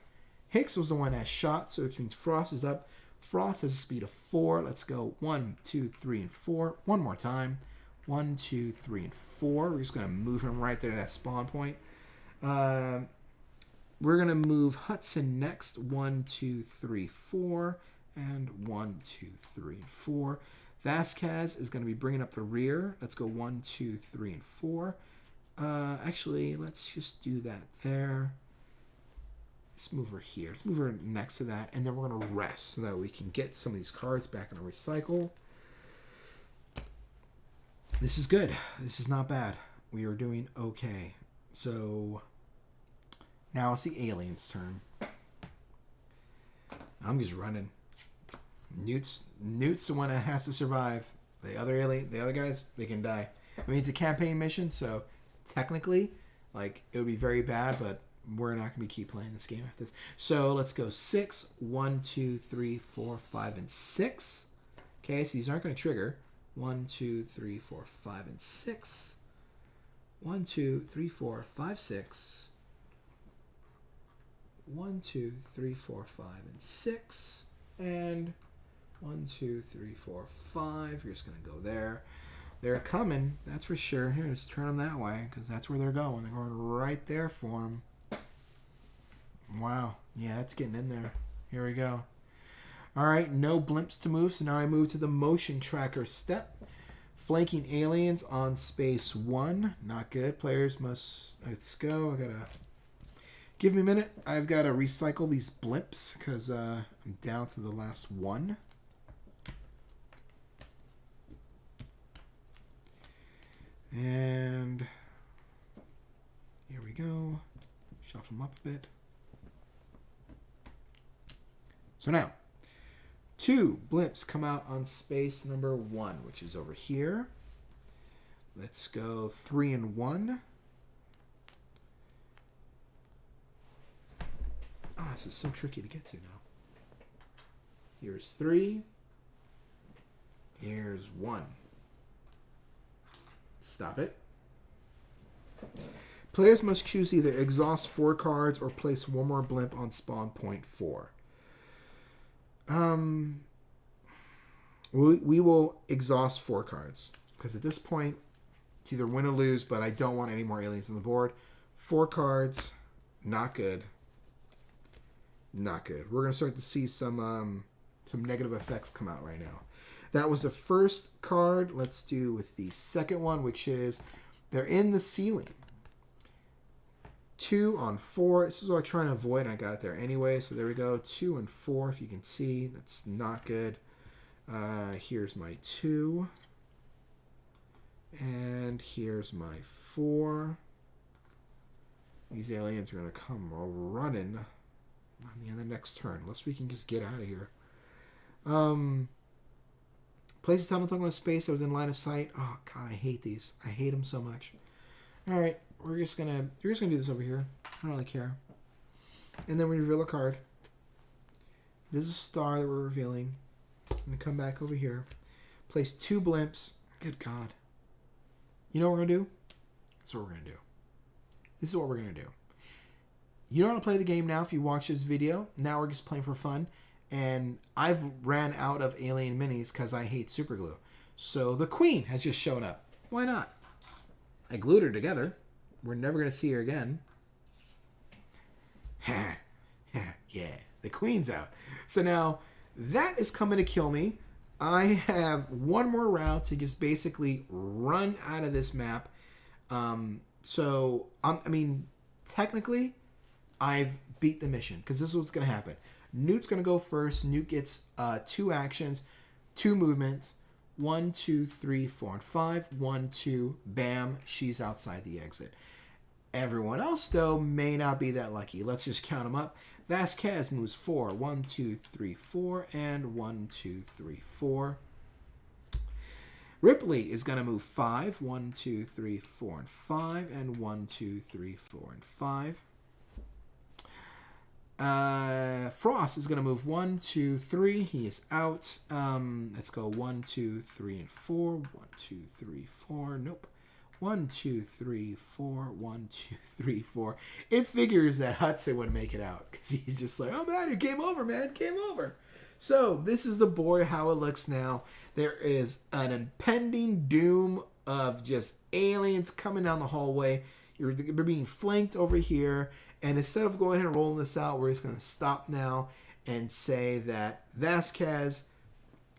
Hicks was the one that shot. So it means Frost is up. Frost has a speed of 4. Let's go 1, 2, 3, and 4. One more time. 1, 2, 3, and 4. We're just going to move him right there to that spawn point. We're going to move Hudson next. 1, 2, 3, 4. And 1, 2, 3, and 4. Vasquez is going to be bringing up the rear. Let's go 1, 2, 3, and 4. Actually, let's just do that there. Let's move her here. Let's move her next to that. And then we're going to rest so that we can get some of these cards back in a recycle. This is good. This is not bad. We are doing okay. So now it's the aliens' turn. I'm just running. Newt's the one that has to survive. The other guys, they can die. I mean, it's a campaign mission, so technically, like, it would be very bad, but we're not going to keep playing this game after this. So let's go 6, 1, 2, 3, 4, 5, and 6. Okay, so these aren't going to trigger. 1, 2, 3, 4, 5, and 6. 1, 2, 3, 4, 5, 6. 1, 2, 3, 4, 5, and 6. And 1, 2, 3, 4, 5. You're just going to go there. They're coming, that's for sure. Here, just turn them that way, because that's where they're going. They're going right there for them. Wow. Yeah, it's getting in there. Here we go. All right, no blimps to move, so now I move to the motion tracker step. Flanking aliens on space 1. Not good. Players must... Let's go. I gotta... Give me a minute. I've got to recycle these blimps, because I'm down to the last one. And here we go. Shuffle them up a bit. So now, 2 blimps come out on space number 1, which is over here. Let's go 3 and 1. Ah, this is so tricky to get to now. Here's 3. Here's 1. Stop it. Players must choose either exhaust 4 cards or place 1 more blimp on spawn point 4. We will exhaust 4 cards because at this point it's either win or lose, but I don't want any more aliens on the board. 4 cards, not good. Not good. We're gonna start to see some negative effects come out right now. That was the first card. Let's do with the second one, which is they're in the ceiling. 2 on 4. This is what I'm trying to avoid, and I got it there anyway. So there we go. 2 and 4, if you can see. That's not good. Here's my 2. And here's my 4. These aliens are going to come running on the end of the next turn. Unless we can just get out of here. Place a tunnel in space that was in line of sight. Oh, God, I hate these. I hate them so much. All right. You're just gonna do this over here. I don't really care. And then we reveal a card. It is a star that we're revealing. It's gonna come back over here. Place 2 blimps. Good God. You know what we're gonna do? That's what we're gonna do. This is what we're gonna do. You know how to play the game now if you watch this video. Now we're just playing for fun. And I've ran out of alien minis because I hate super glue. So the queen has just shown up. Why not? I glued her together. We're never going to see her again. Yeah, the queen's out. So now that is coming to kill me. I have one more route to just basically run out of this map. Technically, I've beat the mission because this is what's going to happen. Newt's going to go first. Newt gets 2 actions, 2 movements. 1, 2, 3, 4, and 5. 1, 2, bam, she's outside the exit. Everyone else, though, may not be that lucky. Let's just count them up. Vasquez moves 4. 1, 2, 3, 4, and 1, 2, 3, 4. Ripley is going to move 5. 1, 2, 3, 4, and 5, and 1, 2, 3, 4, and 5. Frost is going to move 1, 2, 3. He is out. Let's go 1, 2, 3, and 4. 1, 2, 3, 4. Nope. 1, 2, 3, 4. 1, 2, 3, 4. It figures that Hudson would make it out because he's just like, oh man, it game over, man. Game over. So this is the board, how it looks now. There is an impending doom of just aliens coming down the hallway. You're being flanked over here. And instead of going ahead and rolling this out, we're just going to stop now and say that Vasquez,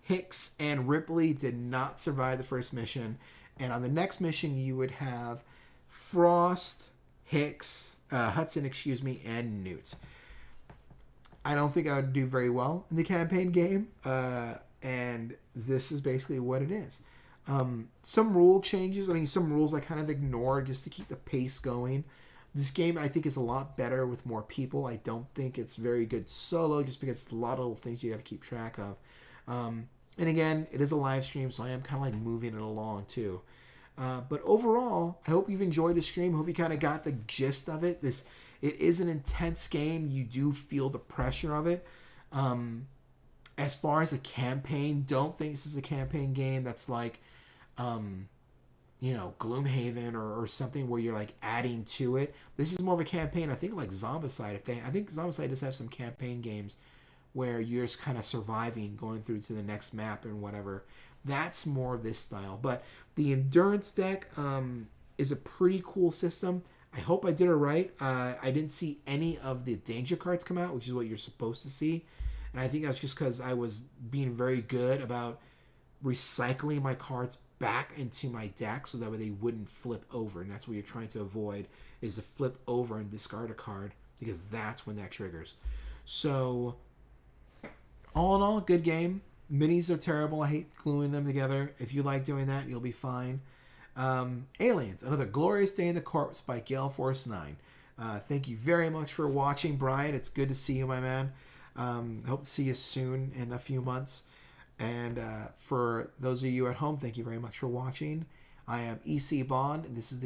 Hicks, and Ripley did not survive the first mission. And on the next mission, you would have Frost, Hudson, and Newt. I don't think I would do very well in the campaign game. And this is basically what it is. Some rule changes. Some rules I kind of ignored just to keep the pace going. This game, I think, is a lot better with more people. I don't think it's very good solo just because it's a lot of little things you have to keep track of. And again, it is a live stream, so I am kind of like moving it along too. But overall, I hope you've enjoyed the stream. I hope you kind of got the gist of it. It is an intense game. You do feel the pressure of it. As far as a campaign, don't think this is a campaign game that's like... Gloomhaven or something where you're like adding to it. This is more of a campaign. I think like Zombicide. I think Zombicide does have some campaign games where you're just kind of surviving, going through to the next map and whatever. That's more of this style. But the endurance deck is a pretty cool system. I hope I did it right. I didn't see any of the danger cards come out, which is what you're supposed to see. And I think that's just because I was being very good about recycling my cards back into my deck so that way they wouldn't flip over, and that's what you're trying to avoid, is to flip over and discard a card, because that's when that triggers. So all in all, good game. Minis are terrible. I hate gluing them together. If you like doing that, you'll be fine. Aliens, Another Glorious Day in the Corpse by Gale Force 9. Thank you very much for watching, Brian. It's good to see you, my man. Hope to see you soon in a few months. And for those of you at home, thank you very much for watching. I am EC Bond, and this is the game.